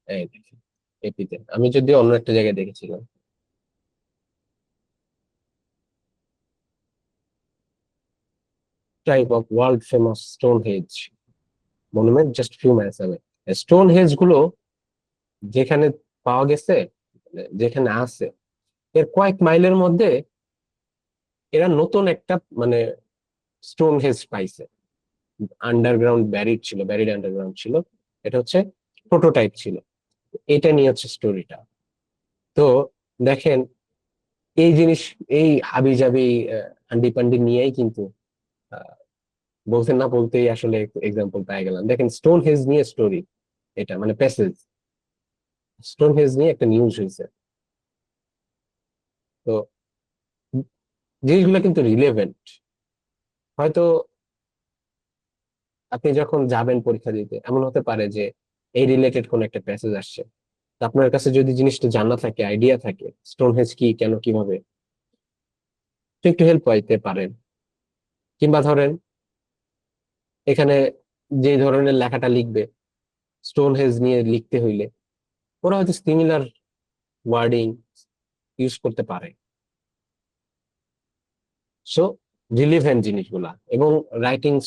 এই দেখেন, এপিতে, আমি যদি অন্য একটা জায়গায় দেখেছিলাম। Type of world famous stone hedge monument just few Miles away. Stone hedge গুলো যেখানে পাওয়া গেছে, যেখানে আছে, এর কয়েক মাইলের মধ্যে এরা নতুন একটা মানে স্টোন হেজ পাইছে, আন্ডারগ্রাউন্ড ব্যারিড ছিল, ব্যারিড আন্ডারগ্রাউন্ড ছিল। এটা হচ্ছে প্রোটোটাইপ ছিল। এটা নিয়ে হচ্ছে স্টোরিটা। তো দেখেন, এই জিনিস, এই হাবি জাবি হান্ডি পান্ডি নিয়েই কিন্তু আহ, বলতে না বলতেই আসলে এক্সাম্পল পেয়ে গেলাম। দেখেন, স্টোন হেজ নিয়ে স্টোরি, এটা মানে প্যাসেজ, স্টোন হেজ নিয়ে একটা নিউজ হয়েছে। তো জিনিসগুলো কিন্তু রিলেভেন্ট। হয়তো আপনি যখন যাবেন পরীক্ষা দিতে, এমন হতে পারে যে এই রিলেটেড কোন একটা প্যাসেজ আসছে, তা আপনার কাছে যদি জিনিসটা জানা থাকে, আইডিয়া থাকে স্টোনহেঞ্জ কি, কেন, কিভাবে, তো একটু হেল্প পাইতে পারেন। কিংবা ধরেন এখানে যে ধরনের লেখাটা লিখবে, স্টোনহেঞ্জ নিয়ে লিখতে হইলে ওরা হয়তো সিমিলার ওয়ার্ডিং ইউজ করতে পারে। সো রিলিভেন্ট জিনিসগুলা, এবং রাইটিংস,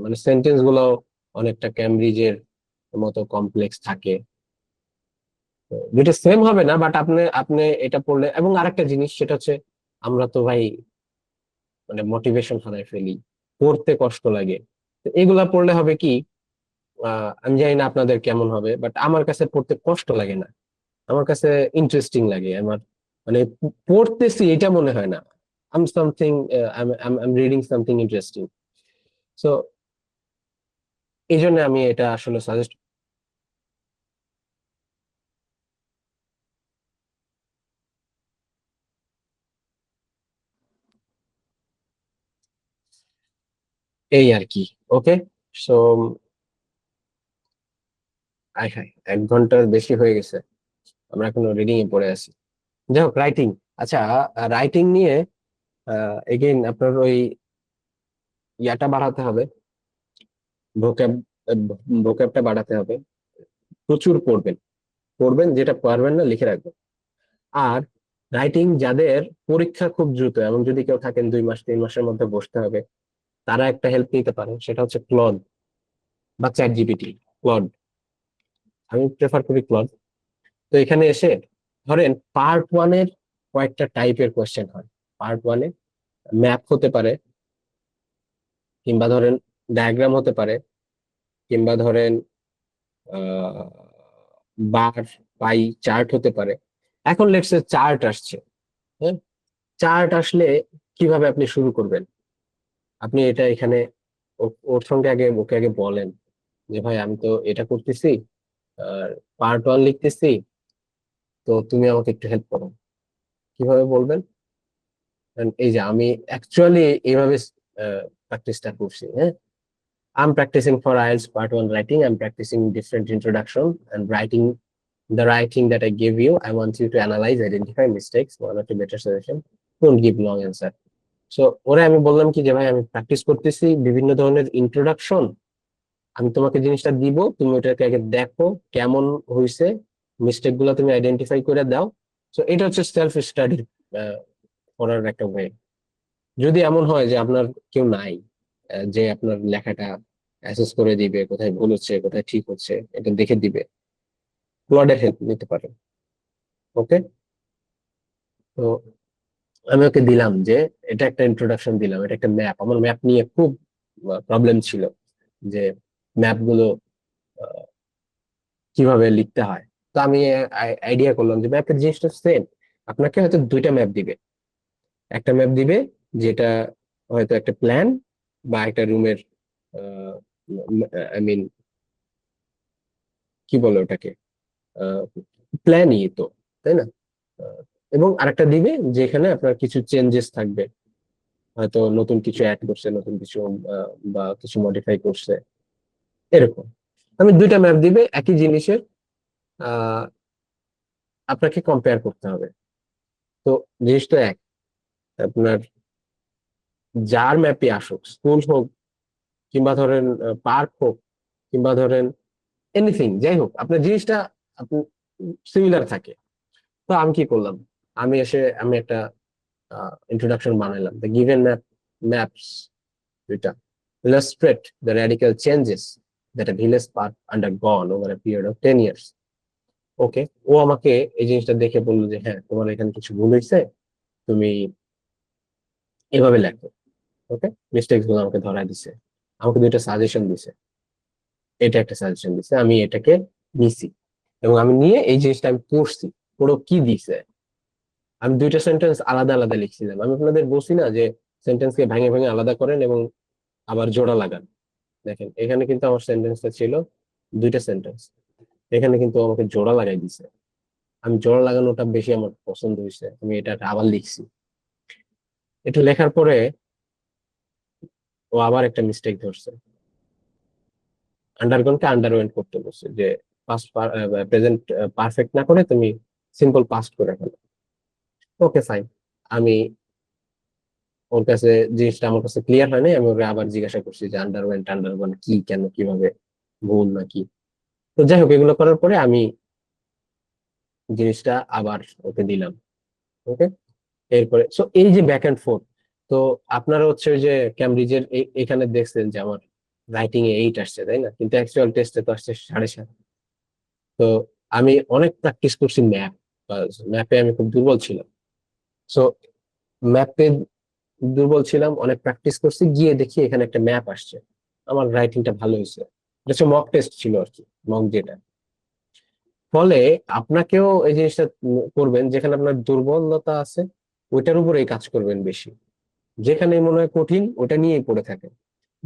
মানে সেন্টেন্স গুলো অনেকটা ক্যামব্রিজের মতো কমপ্লেক্স থাকে। দুইটা সেম হবে না, বাট আপনি আপনি এটা পড়লে, এবং আরেকটা জিনিস সেটা হচ্ছে, আমরা তো ভাই মানে মোটিভেশন হারাই ফেলি, পড়তে কষ্ট লাগে। তো এগুলা পড়লে হবে কি, আমি জানি না আপনাদের কেমন হবে, বাট আমার কাছে পড়তে কষ্ট লাগে না, আমার কাছে ইন্টারেস্টিং লাগে। আমার মানে পড়তেছি এটা মনে হয় না, আম সামথিং, আম রিডিং সামথিং ইন্টারেস্টিং। সো এই জন্য আমি এটা আসলে সাজেস্ট, এই আর কি, ওকে। সো আই হাই 1 ঘন্টার বেশি হয়ে গেছে, আমরা এখনো রিডিং এ পড়ে আছি। যাই হোক, রাইটিং। আচ্ছা, রাইটিং নিয়ে এগেইন আপনার ওই ইয়াটা বাড়াতে হবে, ভোক্যাব ভোক্যাবটা বাড়াতে হবে। প্রচুর পড়বেন, পড়বেন, যেটা পারবেন না লিখে রাখবেন। আর রাইটিং যাদের পরীক্ষা খুব দ্রুত, এবং যদি কেউ থাকেন 2 মাস 3 মাসের মধ্যে বসতে হবে, তারা একটা হেল্প নিতে পারেন, সেটা হচ্ছে ক্লড বা চ্যাট জিপিটি। ক্লড, আমি প্রেফার করি ক্লড। তো এখানে এসে ধরেন পার্ট 1-এর কয়েকটা টাইপের কোয়েশ্চেন হয়। পার্ট 1-এ ম্যাপ হতে পারে, কিংবা ধরেন ডায়াগ্রাম হতে পারে, কিংবা ধরেন আহ বার পাই চার্ট হতে পারে। এখন লেটস সে চার্ট আসছে, হ্যাঁ? চার্ট আসলে কিভাবে আপনি শুরু করবেন? আপনি এটা এখানে ওর সঙ্গে ওকে আগে বলেন যে ভাই আমি তো এটা করতেছি, আর পার্ট 1 লিখতেছি, তো তুমি আমাকে একটু হেল্প করো। কিভাবে বলবেন? And এই যে আমি অ্যাকচুয়ালি এইভাবে প্র্যাকটিসটা করছি, হ্যাঁ। I'm practicing for IELTS Part 1 writing. I'm practicing different introduction and writing the writing that I give you. I want you to analyze, identify mistakes, one or two better suggestion. Don't give long answer. So ওরা আমি বললাম কি যে ভাই আমি practice করতেছি বিভিন্ন ধরনের ইন্ট্রোডাকশন, আমি তোমাকে জিনিসটা দিব, তুমি ওটাকে আগে দেখো কেমন হয়েছে, মিস্টেক গুলো তুমি আইডেন্টিফাই করে দাও। তো এটা হচ্ছে সেলফ স্টাডি করার একটা ওয়ে। যদি এমন হয় যে আপনার কেউ নাই যে আপনার লেখাটা অ্যাসেস করে দিবে, কোথায় ভুল হচ্ছে কোথায় ঠিক হচ্ছে এটা দেখে দিবে, ক্লডের হেল্প নিতে পারেন। ওকে, তো আমি ওকে দিলাম যে এটা একটা ইন্ট্রোডাকশন দিলাম, এটা একটা ম্যাপ। আমার ম্যাপ নিয়ে খুব প্রবলেম ছিল যে ম্যাপ গুলো আহ, কিভাবে লিখতে হয়। তো আমি আইডিয়া করলাম যে ম্যাপের জিনিসটা সেম, আপনাকে হয়তো 2টা ম্যাপ দিবে। একটা ম্যাপ দিবে যেটা হয়তো একটা প্ল্যান বা একটা রুমের, আই মিন কি বলে ওটাকে, প্ল্যানই তো, তাই না? আহ, এবং আরেকটা দিবে যেখানে আপনার কিছু চেঞ্জেস থাকবে, হয়তো নতুন কিছু অ্যাড করছে, নতুন কিছু বা কিছু মডিফাই করছে, এরকম। আমি 2টা ম্যাপ দিবে একই জিনিসের, আহ আপনাকে কম্পেয়ার করতে হবে। তো জিনিস তো এক, আপনার যার ম্যাপে আসুক, স্কুল হোক, কিংবা ধরেন পার্ক হোক, কিংবা ধরেন এনিথিং, যাই হোক আপনার জিনিসটা আপনি সিমিলার থাকে। তো আমি কি করলাম, আমি একটা introduction বানাইলাম. The given maps দুইটা illustrate the radical changes that a village park undergone over a period of 10 years. ওকে, ও আমাকে এই জিনিসটা দেখে বললো যে হ্যাঁ তোমার এখানে কিছু ভুল হয়েছে, তুমি এভাবে লেখো। ওকে, মিস্টেক্স গুলো আমাকে ধরায় দিছে, আমাকে 2টা সাজেশন দিছে, এটা একটা সাজেশন দিছে, আমি এটাকে নিছি, এবং আমি নিয়ে এই জিনিসটা আমি পড়ছি। পড়ো কি দিছে, আমি 2টা সেন্টেন্স আলাদা আলাদা লিখছিলাম। আমি আপনাদের বলছি না যে সেন্টেন্সকে ভেঙে ভেঙে আলাদা করেন এবং আবার জোড়া লাগান। দেখেন এখানে কিন্তু আমার সেন্টেন্সটা ছিল 2টা সেন্টেন্স, এখানে কিন্তু আমাকে জোড়া লাগাই দিছে। আমি জোড়া লাগানোটা বেশি আমার পছন্দ হয়েছে, আমি এটা আবার লিখছি। এটা লেখার পরে ও আবার একটা মিস্টেক ধরছে, আন্ডারগনকে আন্ডারওয়েন্ট করতে বলছে যে পাস্ট প্রেজেন্ট পারফেক্ট না করে তুমি সিম্পল পাস্ট করে ফেলো। ওকে ফাইন, আমি ওর কাছে জিনিসটা আমার কাছে ক্লিয়ার হয় নাই, আমি ওকে আবার জিজ্ঞাসা করছি যে আন্ডারগন কি, কেন, কিভাবে, ভুল নাকি। তো যাই হোক, এগুলো করার পরে আমি জিনিসটা আবার ওকে দিলাম। ওকে, এরপরে সো এই যে ব্যাক এন্ড ফোর্থ, তো আপনারা হচ্ছে ওই যে ক্যামব্রিজের এখানে দেখছেন যে আমার রাইটিং এ 8 আসছে, তাই না? কিন্তু অ্যাকচুয়াল টেস্টে তো আসছে 7.5। তো আমি অনেক প্র্যাকটিস করছি ম্যাপে আমি খুব দুর্বল ছিলাম। সো ম্যাপে দুর্বল ছিলাম, অনেক প্র্যাকটিস করছি, গিয়ে দেখি এখানে একটা ম্যাপ আসছে, আমার রাইটিংটা ভালো হয়েছে। এটা হচ্ছে মক টেস্ট ছিল আর কি, মক যেটা। ফলে আপনাকেও এই জিনিসটা করবেন, যেখানে আপনার দুর্বলতা আছে ওইটার উপরেই কাজ করবেন বেশি, যেখানে মনে হয় কঠিন ওটা নিয়েই পড়ে থাকেন,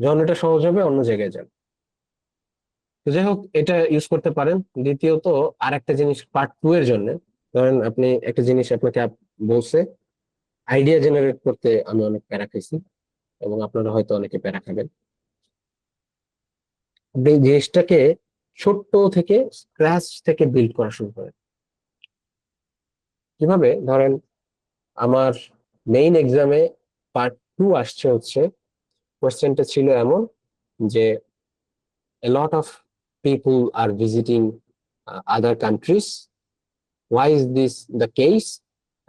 যখন এটা সহজ হবে অন্য জায়গায় যান। তো যাই হোক, এটা ইউজ করতে পারেন। দ্বিতীয়ত আর একটা জিনিস পার্ট 2 এর জন্য, ধরেন আপনি একটা জিনিস আপনাকে বলছে, আইডিয়া জেনারেট করতে আমি অনেক প্যারা খাইছি, এবং আপনারা হয়তো অনেকে প্যারা খাবেন। আপনি এই জিনিসটাকে ছোট্ট থেকে স্ক্র্যাচ থেকে বিল্ড করা শুরু করেন। কিভাবে? ধরেন আমার মেইন এক্সামে পার্ট 2 আসছে হচ্ছে, কোশ্চেনটা ছিল এমন যে a lot of people are visiting other countries. Why is this the case?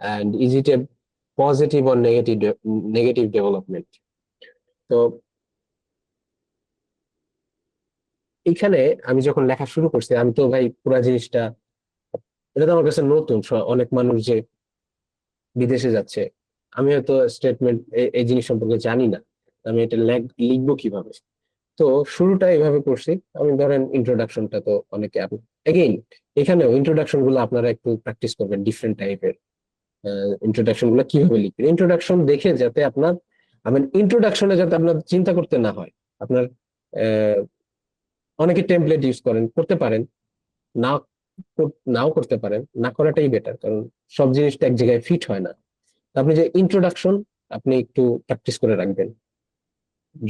And is it a positive or negative development? তো এখানে আমি যখন লেখা শুরু করছি, আমি তো ভাই পুরা জিনিসটা, এটা তো আমার কাছে নতুন। অনেক মানুষ যে বিদেশে যাচ্ছে, আমি হয়তো স্টেটমেন্ট এই জিনিস সম্পর্কে জানি না, আমি এটা লিখবো কিভাবে। তো শুরুটা এভাবে করছি। আমি ধরেন ইন্ট্রোডাকশনটা তো অনেকে এগেইন এখানেও ইন্ট্রোডাকশন গুলো আপনারা একটু প্র্যাকটিস করবেন, ডিফারেন্ট টাইপের ইন্ট্রোডাকশন গুলো কিভাবে লিখবেন। ইন্ট্রোডাকশন দেখে যাতে আপনার, ইন্ট্রোডাকশনে যাতে আপনার চিন্তা করতে না হয়। আপনার আহ, অনেকে টেমপ্লেট ইউজ করেন, করতে পারেন, না নাও করতে পারেন, না করাটাই বেটার, কারণ সব জিনিসটা এক জায়গায় ফিট হয় না। তো আপনি যে ইন্ট্রোডাকশন, আপনি একটু প্র্যাকটিস করে রাখবেন।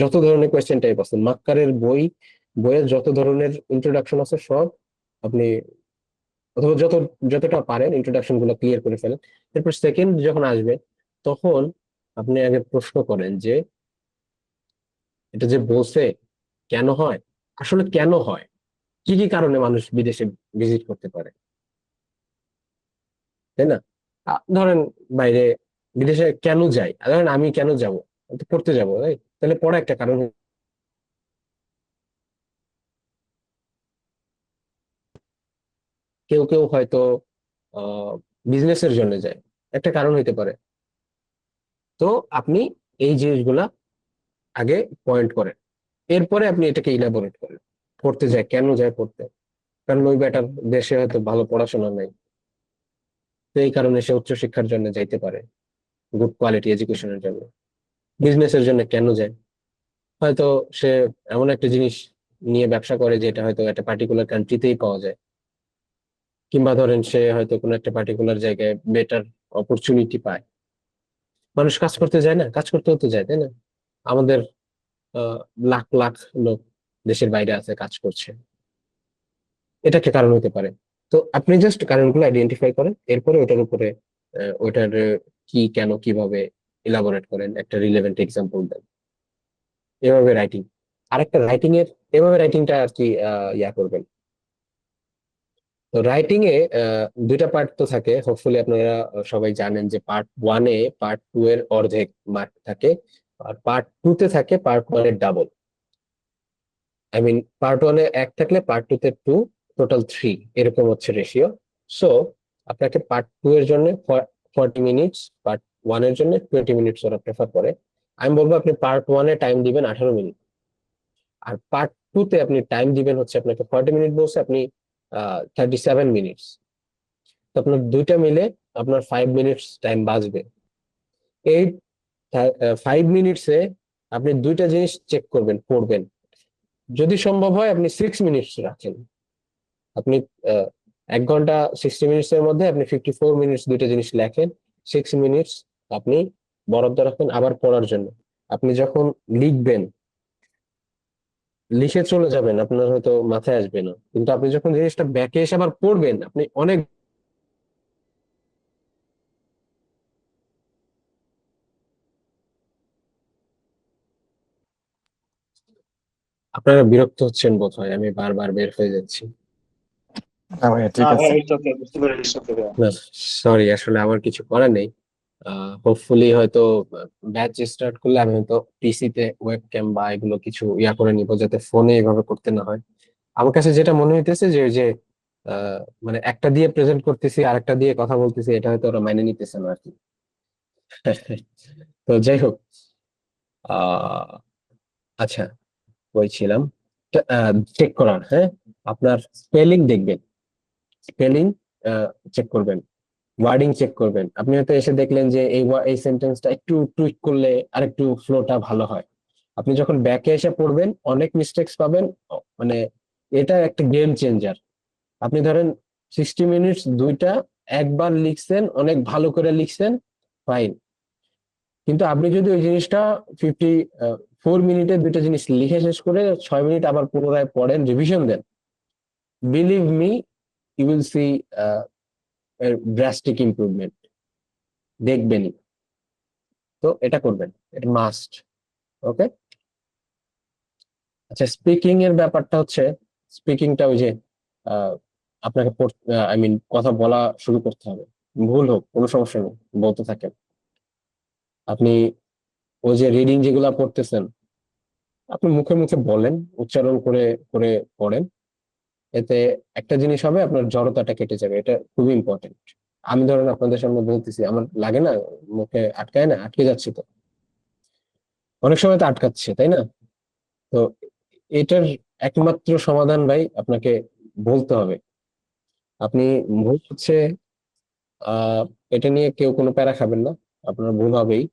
যত ধরনের কোয়েশ্চেন টাইপ আছে মাক্কারের বইয়ের যত ধরনের ইন্ট্রোডাকশন আছে সব আপনি, অথবা যতটা পারেন ইন্ট্রোডাকশন গুলো ক্লিয়ার করে ফেলেন। এরপর সেকেন্ড যখন আসবে, তখন আপনি আগে প্রশ্ন করেন যে এটা যে বলছে কেন হয়, আসলে কেন হয়, কি কি কারণে মানুষ বিদেশে ভিজিট করতে পারে, তাই না? ধরেন বাইরে বিদেশে কেন যাই, ধরেন আমি কেন যাব, আমি তো পড়তে যাবো, তাহলে পড়া একটা কারণ। কেউ কেউ হয়তো বিজনেসের জন্য যায়, একটা কারণ হইতে পারে। তো আপনি এই জিনিসগুলা আগে পয়েন্ট করেন, এরপরে আপনি এটাকে ইলাবোরেট করেন। পড়তে যায়, কেন যায় পড়তে? কারণ ওই বেটার দেশে হয়তো ভালো পড়াশোনা নাই, তো এই কারণে সে উচ্চশিক্ষার জন্য যাইতে পারে, গুড কোয়ালিটি এডুকেশনের জন্য। বিজনেসের জন্য কেন যায়? হয়তো সে এমন একটা জিনিস নিয়ে ব্যবসা করে যেটা হয়তো একটা পার্টিকুলার কান্ট্রিতেই পাওয়া যায়, কিংবা ধরেন সে হয়তো কোনো একটা পার্টিকুলার জায়গায় বেটার অপরচুনিটি পায়। মানুষ কাজ করতে যায় না, কাজ করতে হতে যায়, তাই না? আমাদের আহ, লাখ লাখ লোক দেশের বাইরে আছে, কাজ করছে, এটা একটা কারণ হতে পারে। তো আপনি জাস্ট কারণগুলো আইডেন্টিফাই করেন, এরপরে ওটার উপরে ওটার কি, কেন, কিভাবে ইলাবোরেট করেন, একটা রিলেভেন্ট এক্সাম্পল দেন। এভাবে রাইটিং, আরেকটা রাইটিং এর, এভাবে রাইটিংটা আর কি ইয়া করবেন। তো রাইটিং এ দুইটা পার্ট তো থাকে, হোপফুলি আপনারা সবাই জানেন যে পার্ট 2 এর অর্ধেক মার্ক থাকে, আর পার্ট 2 তে থাকে পার্ট 1 এর ডাবল। পার্ট 1 এ 1 থাকলে পার্ট 2 তে 2, টোটাল 3, এরকম হচ্ছে রেশিও। সো আপনাকে পার্ট 2 এর জন্য 40 মিনিটস, পার্ট 1 এর জন্য 20 মিনিটস ওরা প্রেফার করে। আমি বলবো আপনি পার্ট 1 এ টাইম দিবেন 18 মিনিট, আর পার্ট 2 তে আপনি টাইম দিবেন হচ্ছে, আপনাকে 40 মিনিট বলছে, আপনি 37 মিনিটস। তো আপনার দুইটা মিলে আপনার 5 মিনিটস টাইম বাঁচবে। এই 5 মিনিটসে আপনি দুইটা জিনিস চেক করবেন, পড়বেন। যদি সম্ভব হয় আপনি 6 মিনিটস রাখেন। আপনি 1 ঘন্টা 60 মিনিটস এর মধ্যে আপনি 54 মিনিটস দুইটা জিনিস লেখেন, 6 মিনিটস আপনি বরাদ্দ রাখেন আবার পড়ার জন্য। আপনি যখন লিখবেন, লিখে চলে যাবেন, আপনার হয়তো মাথায় আসবে না, কিন্তু আপনি যখন জিনিসটা ব্যাকে এসে আবার পড়বেন, আপনি অনেক, আপনারা বিরক্ত হচ্ছেন বোধ হয়, আমি বারবার বের হয়ে যাচ্ছি। না ভাইয়া ঠিক আছে। ইটস ওকে, বুঝতে পেরেছি, ওকে। না, সরি, আসলে আমার কিছু করার নেই। হোপফুলি হয়তো ব্যাচ স্টার্ট করলে আমি হয়তো পিসিতে ওয়েব ক্যাম বা এগুলো কিছু করে নিব, যাতে ফোনে এভাবে করতে না হয়। আমার কাছে যেটা মনে হইতেছে যে ওই যে আহ, মানে একটা দিয়ে প্রেজেন্ট করতেছি আর একটা দিয়ে কথা বলতেছি, এটা হয়তো ওরা মাইনে নিতেছে না আর কি। তো যাই হোক, আহ আচ্ছা, বলছিলাম চেক করার, হ্যাঁ, আপনার স্পেলিং দেখবেন, স্পেলিং চেক করবেন, ওয়ার্ডিং চেক করবেন। আপনি হয়তো এসে দেখলেন যে এই সেন্টেন্সটা একটু টুইক করলে আরেকটু ফ্লোটা ভালো হয়। আপনি যখন ব্যাকে এসে পড়বেন অনেক মিস্টেক্স পাবেন, মানে এটা একটা গেম চেঞ্জার। আপনি ধরেন 60 মিনিটস দুইটা একবার লিখছেন, অনেক ভালো করে লিখছেন, ফাইন। কিন্তু আপনি যদি ওই জিনিসটা 50 4 মিনিটে দুইটা জিনিস লিখে শেষ করে 6 মিনিট আবার পুনরায় পড়েন, রিভিশন দেন, believe me, you will see drastic improvement, দেখবেনই। তো এটা করবেন, এটা মাস্ট। ওকে। আচ্ছা, স্পিকিং এর ব্যাপারটা হচ্ছে, স্পিকিংটা ওই যে আহ, আপনাকে আই মিন কথা বলা শুরু করতে হবে, ভুল হোক কোনো সমস্যা নেই, বলতে থাকেন। আপনি ওই যে রিডিং যেগুলা পড়তেছেন, আপনি মুখে মুখে বলেন, উচ্চারণ করে করে পড়েন। এতে একটা জিনিস হবে, আপনার জড়তাটা কেটে যাবে, এটা খুবই ইম্পর্টেন্ট। আমি ধরেন আপনাদের সামনে বলতেছি, আমার লাগে না, মুখে আটকায় না, আটকে যাচ্ছে তো, অনেক সময় তো আটকাচ্ছে, তাই না? তো এটার একমাত্র সমাধান ভাই, আপনাকে বলতে হবে। আপনি ভুল হচ্ছে, আহ এটা নিয়ে কেউ কোনো প্যারা খাবেন না, আপনার ভুল হবেই,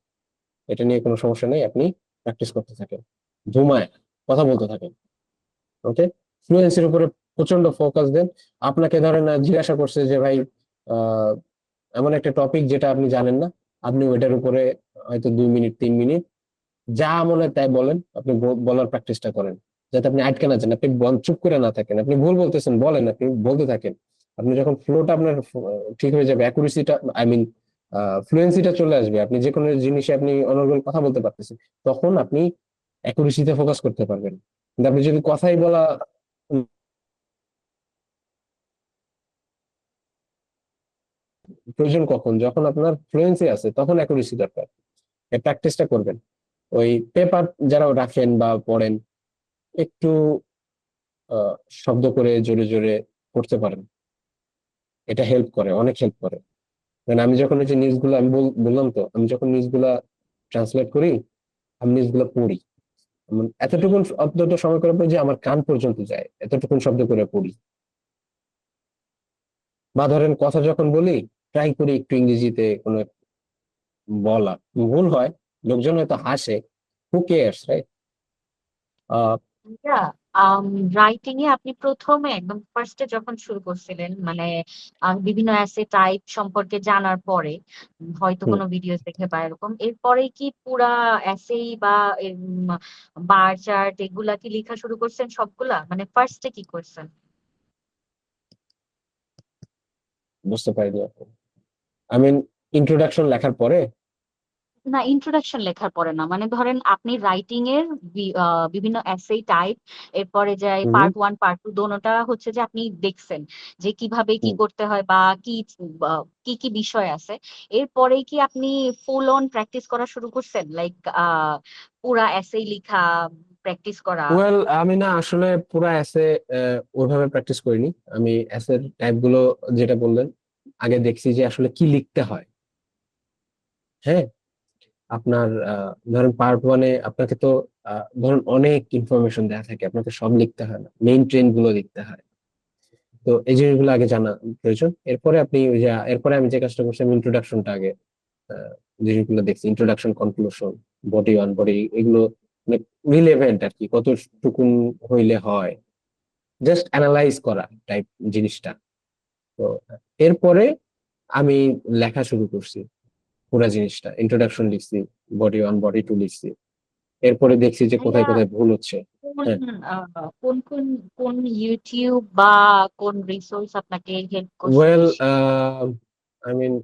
এটা নিয়ে কোনো সমস্যা নেই, আপনি প্র্যাকটিস করতে থাকেন, ঘুমায় কথা বলতে থাকেন। ওকে। ফ্লুয়েন্সির উপরে প্রচন্ড ফোকাস দেন। আপনাকে ধরেন জিজ্ঞাসা করছে যে ভাই, আহ এমন একটা টপিক যেটা আপনি জানেন না, আপনি ওইটার উপরে হয়তো 2 মিনিট 3 মিনিট যা মনে হয় তাই বলেন, আপনি বলার প্র্যাকটিসটা করেন, যাতে আপনি আটকে না যান, আপনি চুপ করে না থাকেন, আপনি ভুল বলতেছেন বলেন, আপনি বলতে থাকেন। আপনি যখন ফ্লোটা আপনার ঠিক হয়ে যাবে, অ্যাকুরেসিটা আই মিন ফ্লুয়েন্সিটা চলে আসবে, আপনি যে কোনো জিনিসে আপনি অনর্গল কথা বলতে পারতেছেন, তখন আপনি অ্যাকুরেসিতে ফোকাস করতে পারবেন। কিন্তু আপনি যদি কথাই বলা প্রয়োজন কখন, যখন আপনার ফ্লুয়েন্সি আছে তখন অ্যাকুরেসি দরকার, এই প্র্যাকটিসটা করবেন। ওই পেপার যারা রাখেন বা পড়েন, একটু আহ, শব্দ করে জোরে জোরে পড়তে পারেন, এটা হেল্প করে, অনেক হেল্প করে। কারণ আমি যখন এই যে নিউজ গুলো, আমি বললাম তো, আমি যখন নিউজ গুলা ট্রান্সলেট করি, আমি নিউজ গুলা পড়ি, এতটুকুন অন্তত সময় করে পড়ি যে আমার কান পর্যন্ত যায়, এতটুকুন শব্দ করে পড়ি। বা ধরেন কথা যখন বলি, ট্রাই করি একটু ইংরেজিতে কোনো বলা, ভুল হয়, লোকজন হয়তো হাসে, হু কেয়ার্স, রাইট? আচ্ছা, রাইটিং এ আপনি প্রথমে একদম ফার্স্টে যখন শুরু করছিলেন, মানে বিভিন্ন অ্যাসে টাইপ সম্পর্কে জানার পরে, হয়তো কোনো ভিডিও দেখে বা এরকম, এরপরে কি পুরা অ্যাসেই বা বার চার্ট এগুলা কি লেখা শুরু করছেন সবগুলা, মানে ফার্স্টে কি করছেন? বুঝতে পারিনি, আই মিন ইন্ট্রোডাকশন লেখার পরে। না, ইন্ট্রোডাকশন লেখার পরে না, মানে ধরেন আপনি রাইটিং এর বিভিন্ন এসে টাইপ, এরপরে যে হুম পার্ট ওয়ান পার্ট টু দোনোটা হচ্ছে যে আপনি দেখছেন যে কিভাবে কি হুম। করতে হয় বা কি কি বিষয় আছে, এরপরেই কি আপনি ফুল অন প্র্যাকটিস করা শুরু করছেন, লাইক পুরা এসে লিখা প্র্যাকটিস করা? ওয়েল, আমি না আসলে পুরো এসে ওইভাবে প্র্যাকটিস করিনি। আমি এসের টাইপ গুলো যেটা বললেন, আগে দেখছি যে আসলে কি লিখতে হয়। হ্যাঁ, আপনার ধরেন পার্ট ওয়ানে আপনাকে তো ধরেন অনেক ইনফরমেশন দেওয়া থাকে, আপনাকে সব লিখতে হয় না, মেইন ট্রেন্ড গুলো লিখতে হয়। তো এই জিনিসগুলো আগে জানা প্রয়োজন। এরপরে আপনি ওই যে এরপরে আমি যে কাজটা করছি, আমি ইন্ট্রোডাকশনটা আগে আহ, জিনিসগুলো দেখছি, introduction, conclusion, body one, body, এগুলো মানে রিলেভেন্ট আর কি, কতটুকুন হইলে হয়, জাস্ট অ্যানালাইজ করা টাইপ জিনিসটা। তো এরপরে আমি লেখা শুরু করছি, পুরো জিনিসটা ইন্ট্রোডাকশন লিখছি, বডি ওয়ান বডি টু লিখছি, এরপরে দেখছি যে ভাইয়া, কোথায় কোথায় ভুল হচ্ছে। কোন হ্যাঁ, কোন কোন কোন ইউটিউব বা কোন রিসোর্স আপনাকে হেল্প করছে ওয়েল, বেশি? আই মিন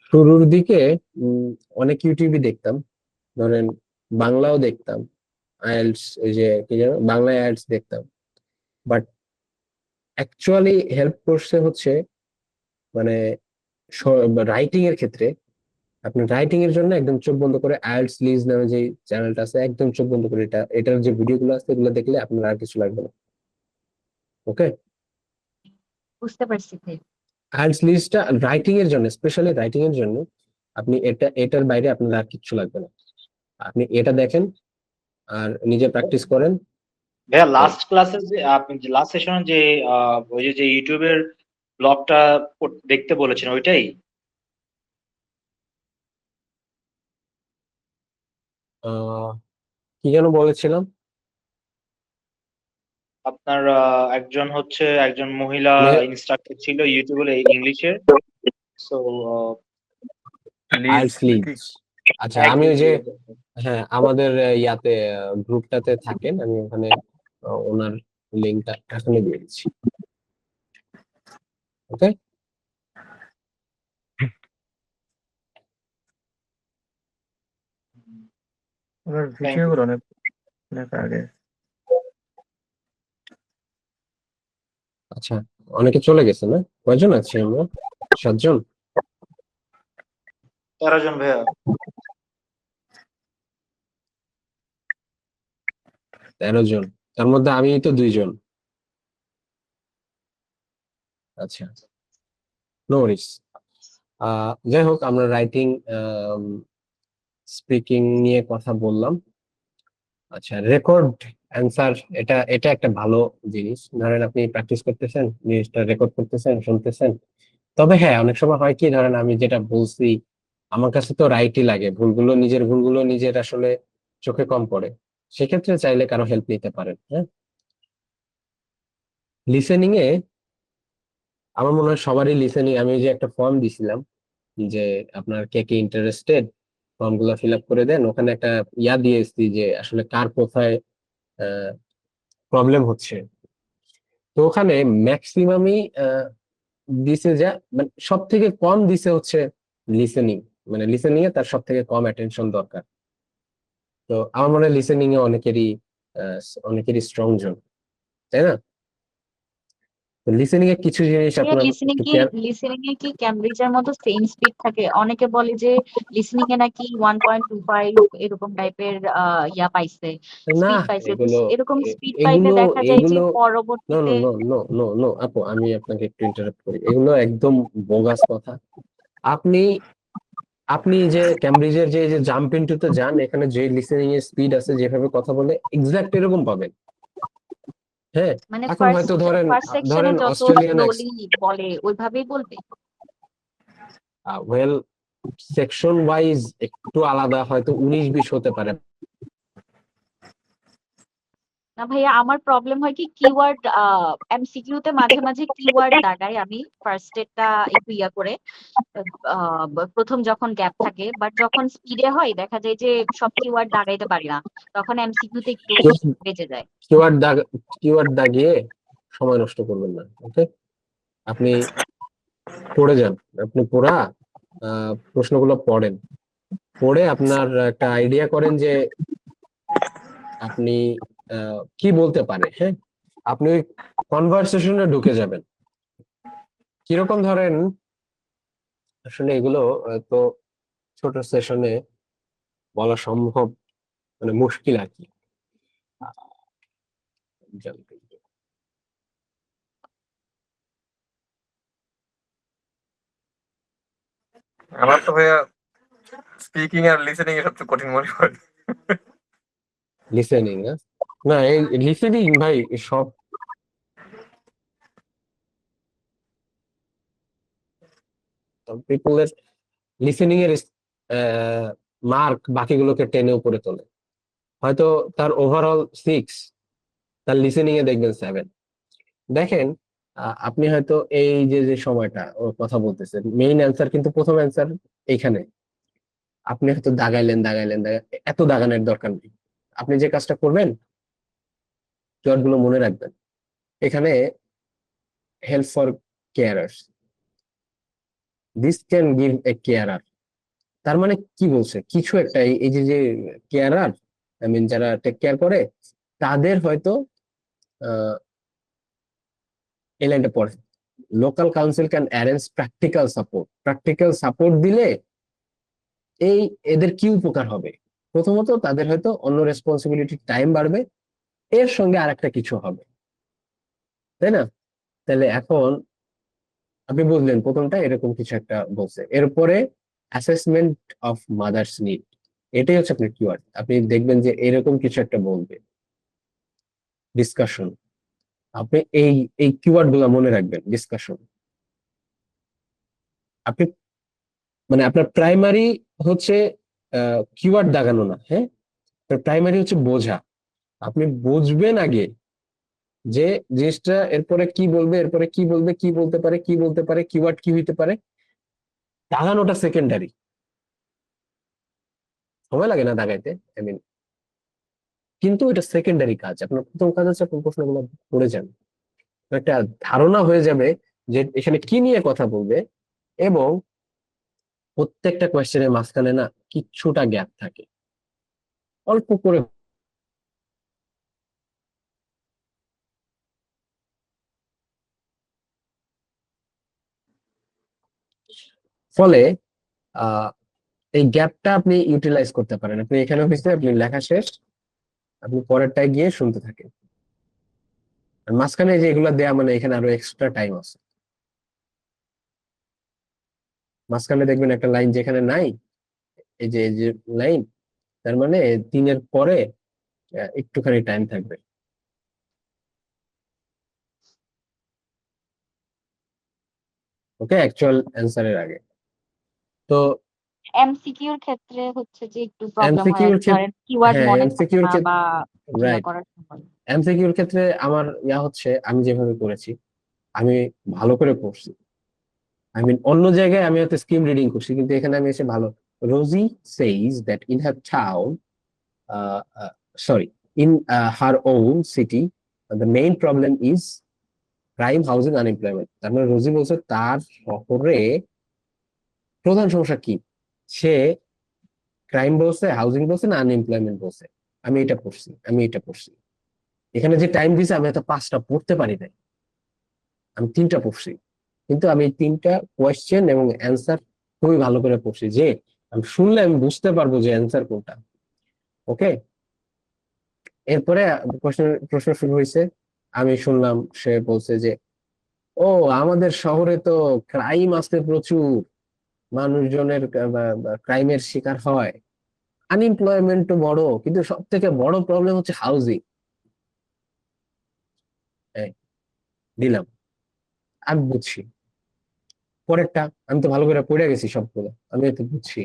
শুরুর দিকে উম, অনেক ইউটিউবই দেখতাম, ধরেন বাংলাও দেখতাম, আইএলটিএস, ওই যে কি জানো, বাংলা আইএলটিএস দেখতাম। বাট অ্যাকচুয়ালি হেল্প করছে হচ্ছে মানে রাইটিং এর ক্ষেত্রে, আপনি রাইটিং এর জন্য একদম চোখ বন্ধ করে আইএলটিএস লিজ নামে যে চ্যানেলটা আছে, একদম চোখ বন্ধ করে এটার যে ভিডিও গুলো আছে এগুলো দেখলে আপনার আর কিছু লাগবে না। ওকে। বুঝতে পারছি ভাই। আইএলটিএস লিজটা রাইটিং এর জন্য, স্পেশালি রাইটিং এর জন্য, আপনি এটার বাইরে আপনার আর কিছু লাগবে না, আপনি এটা দেখেন আর নিজে প্র্যাকটিস করেন। ভাইয়া, এই লাস্ট ক্লাসে যে আপনি যে লাস্ট সেশনে যে ওই যে ইউটিউবের ব্লগটা দেখতে বলেছেন ওইটাই? আহ কি যেন বলেছিলাম। আপনার একজন হচ্ছে একজন মহিলা মে- ইনস্ট্রাক্টর ছিল ইউটিউবে ইংলিশের। সো লিজ আইএলটিএস নাকি? লিডস। আচ্ছা, আমি ওই যে হ্যাঁ আমাদের ইয়াতে গ্রুপটাতে থাকেন, আমি ওখানে ওনার লিঙ্কটা এখনই দিয়ে দিচ্ছি। ওকে, ওনার থ্যাংক ইউ। ভিডিওগুলো অনেক অনেক আগে। আচ্ছা, অনেকে চলে গেছে না? কয়জন আছে আমরা? 7 জন। 13 জন ভাইয়া। 13 জন, তার মধ্যে আমি তো 2 জন। আচ্ছা, নো ওয়ারিস। যাই হোক, আমরা রাইটিং স্পিকিং নিয়ে কথা বললাম। আচ্ছা, রেকর্ড অ্যান্সার, এটা এটা একটা ভালো জিনিস। ধরেন আপনি প্র্যাকটিস করতেছেন, জিনিসটা রেকর্ড করতেছেন, শুনতেছেন। তবে হ্যাঁ, অনেক সময় হয় কি, ধরেন আমি যেটা বলছি আমার কাছে তো রাইটই লাগে, নিজের ভুলগুলো নিজের আসলে চোখে কম পড়ে। সেক্ষেত্রে চাইলে কারো হেল্প নিতে পারেন। হ্যাঁ, লিসেনিং এ আমার মনে হয় সবারই লিসেনিং, আমি ওই যে একটা ফর্ম দিছিলাম যে আপনার কে কে ইন্টারেস্টেড, ফর্ম গুলো ফিল আপ করে দেন, ওখানে একটা ইয়া দিয়েছি যে আসলে কার কোথায় প্রবলেম হচ্ছে। তো ওখানে ম্যাক্সিমামই দিছে যা, মানে সব থেকে কম দিছে হচ্ছে লিসেনিং। মানে লিসেনিং এ তার সব থেকে কম অ্যাটেনশন দরকার। তো আমার মনে হয় লিসেনিং এ অনেকেরই স্ট্রং জোন, তাই না? তো লিসেনিং এ কিছু জিনিস ভাইয়া আপনার লিসেনিং একটু কি কেয়ার। লিসেনিং এ কি ক্যামব্রিজের মতো সেম স্পিড থাকে? অনেকে বলে যে লিসেনিং এ নাকি 1.25 এরকম টাইপের ইয়া পাইছে, না, স্পিড পাইছে। তো এগুলো এরকম স্পিড পাইলে এগুলো দেখা যায় যে এগুলো নো নো পরবর্তীতে নো নো নো নো আপু, আমি আপনাকে একটু ইন্টারাপ্ট করি, এগুলো একদম বোগাস কথা। আপনি আপনি যে ক্যামব্রিজের যে জাম্প ইনটুতে যান, এখানে যে লিসেনিং এর স্পিড আছে, যেভাবে কথা বলে এক্সাক্ট এরকম পাবেন। হ্যাঁ, মানে এখন হয়তো ফার্স্ট ধরেন ফার্স্ট সেকশনে ধরেন যত অস্ট্রেলিয়ান, স্লোলি বলে ওইভাবেই বলবে। ওয়েল, সেকশন ওয়াইজ একটু আলাদা, হয়তো 19-20 হতে পারে। না ভাইয়া, আমার প্রবলেম হয় কি কিওয়ার্ড এমসিকিউ তে মাঝে মাঝে কিওয়ার্ড দাগাই আমি ফার্স্ট এরটা একটু ইয়া করে প্রথম যখন গ্যাপ থাকে, বাট যখন স্পিডে হয় দেখা যায় যে সব কিওয়ার্ড দাগাইতে পারি না, তখন এমসিকিউ তে একটু বেঁচে যায়। কিওয়ার্ড দাগ কিওয়ার্ড দাগিয়ে সময় নষ্ট করবেন না। ওকে, আপনি পড়ে যান, আপনি পুরা প্রশ্নগুলো পড়েন, পড়ে আপনার একটা আইডিয়া করেন যে আপনি কি বলতে পারে। হ্যাঁ, আপনি ওই কনভারসেশনে ঢুকে যাবেন। কিরকম ধরেন, আসলে এগুলো তো ছোট সেশনে বলা সম্ভব, মানে মুশকিল আর কি। আমার তো ভাইয়া স্পিকিং আর লিসেনিং এর সবচেয়ে কঠিন মনে হয়। লিসেনিং, না এই লিসেনিং ভাই সব পিপলের লিসেনিং এর মার্ক বাকিগুলোকে টেনে উপরে তোলে। হয়তো তার ওভারঅল 6, তার লিসেনিং এ দেখবেন 7। দেখেন, আপনি হয়তো এই যে যে সময়টা ও কথা বলতেছেন, মেইন অ্যান্সার কিন্তু প্রথম অ্যান্সার এইখানে। আপনি হয়তো এত দাগানোর দরকার নেই। আপনি যে কাজটা করবেন, কিওয়ার্ড গুলো মনে রাখবেন। এখানে help for কেয়ারার্স, this can give a carer. তার মানে কি বলছে, কিছু একটা এই যে যে কেয়ারার, আই মিন যারা টেক কেয়ার করে, তাদের হয়তো এই লাইনটা পড়ে, local council can arrange practical support দিলে এই এদের কি উপকার হবে। প্রথমত তাদের হয়তো অন্য রেসপন্সিবিলিটি টাইম বাড়বে, এর সঙ্গে আরেকটা কিছু হবে, তাই না? তাহলে এখন আপনি বুঝলেন প্রথমটা এরকম কিছু একটা বলছে, এরপরে অ্যাসেসমেন্ট অফ মাদার্স নিড, এটাই হচ্ছে আপনার কিওয়ার্ড। আপনি দেখবেন যে এরকম কিছু একটা বলবে, ডিসকাশন। আপনি এই এই কিওয়ার্ড গুলা মনে রাখবেন, ডিসকাশন। আপনি মানে আপনার প্রাইমারি হচ্ছে কিওয়ার্ড দাগানো না, হ্যাঁ, প্রাইমারি হচ্ছে বোঝা। আপনি বুঝবেন আগে, যে জিনিসটা এরপরে কি বলবে, এরপরে কি বলবে, কি বলতে পারে, কি বলতে পারে, কিওয়ার্ড কি হইতে পারে, দাগানোটা সেকেন্ডারি। সময় লাগে না দাগাইতে, আই মিন, কিন্তু এটা সেকেন্ডারি কাজ। আপনার প্রথম কাজ হচ্ছে আপনার প্রশ্নগুলো পড়ে যান, একটা ধারণা হয়ে যাবে যে এখানে কি নিয়ে কথা বলবে, এবং প্রত্যেকটা কোয়েশ্চেনের মাঝখানে না কিচ্ছুটা গ্যাপ থাকে, অল্প করে। ফলে আহ এই গ্যাপটা আপনি ইউটিলাইজ করতে পারেন। আপনি এখানে হয়েছে আপনি লেখা শেষ, আপনি পরেরটায় গিয়ে শুনতে থাকেন। আর মাঝখানে যে এগুলা দেয়া মানে এখানে আরো এক্সট্রা টাইম আছে। মাঝখানে দেখবেন একটা লাইন যেখানে নাই, এই যে লাইন, তার মানে 3-এর পরে একটুখানি টাইম থাকবে। ওকে, অ্যাকচুয়াল অ্যান্সারের আগে। তো এমসিকিউর ক্ষেত্রে হচ্ছে যে একটু প্রবলেম হয়, এমসিকিউর ক্ষেত্রে, ধরেন কিওয়ার্ড হ্যাঁ মনে থাকে এমসিকিউর না ক্ষেত্রে, বা ইয়া রাইট, করার সময়। এমসিকিউর ক্ষেত্রে আমার হচ্ছে আমি যেভাবে করেছি, আমি ভালো করে পড়ছি। আই মিন অন্য জায়গায় আমি হয়তো স্কিম রিডিং করছি, কিন্তু এখানে আমি এসে ভালো। Rosie says that in her town, sorry, in her own city, the main problem is crime, housing, unemployment. তার মানে রোজি বলছে তার শহরে প্রধান সমস্যা কি, সে ক্রাইম বলছে, হাউজিং বলছে, না আনএমপ্লয়মেন্ট বলছে। আমি এটা পড়ছি। এখানে যে টাইম দিছে আমি হয়তো 5টা পড়তে পারি নাই, আমি 3টা পড়ছি। কিন্তু আমি এই 3টা কোয়েশ্চেন এবং অ্যান্সার খুবই ভালো করে পড়ছি, যে আমি শুনলে আমি বুঝতে পারবো যে অ্যান্সার কোনটা। ওকে, এরপরে প্রশ্ন শুরু হয়েছে। আমি শুনলাম, সে বলছে যে ও আমাদের শহরে তো ক্রাইম আছে প্রচুর, মানুষজনের ক্রাইমের শিকার হয়, আনএমপ্লয়মেন্টও বড়, কিন্তু সব থেকে বড় প্রবলেম হচ্ছে হাউজিং। দিলাম, আমি বুঝছি। পরেরটা আমি তো ভালো করে পড়ে গেছি সবগুলো, আমি তো বুঝছি,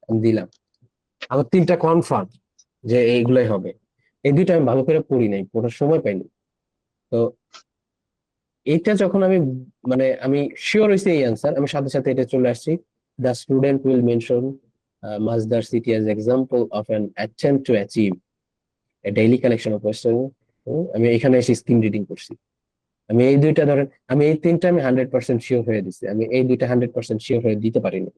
আমি দিলাম। আমার 3টা কনফার্ম যে এইগুলাই হবে। এই 2টা আমি ভালো করে পড়ি নাই, পড়ার সময় পাইনি। তো এইটা যখন আমি, মানে আমি শিওর হয়েছি এই অ্যান্সার, আমি সাথে সাথে এটা চলে আসছি। The student will mention Masdar city as example of an attempt to achieve a daily collection of question. আমি এখানে এসে স্ক্রিন রিডিং করছি। আমি এই 2টা ধরেন, আমি এই 3টা আমি 100% শিওর হয়ে দিচ্ছি, আমি এই 2টা 100% শিওর হয়ে দিতে পারিনি।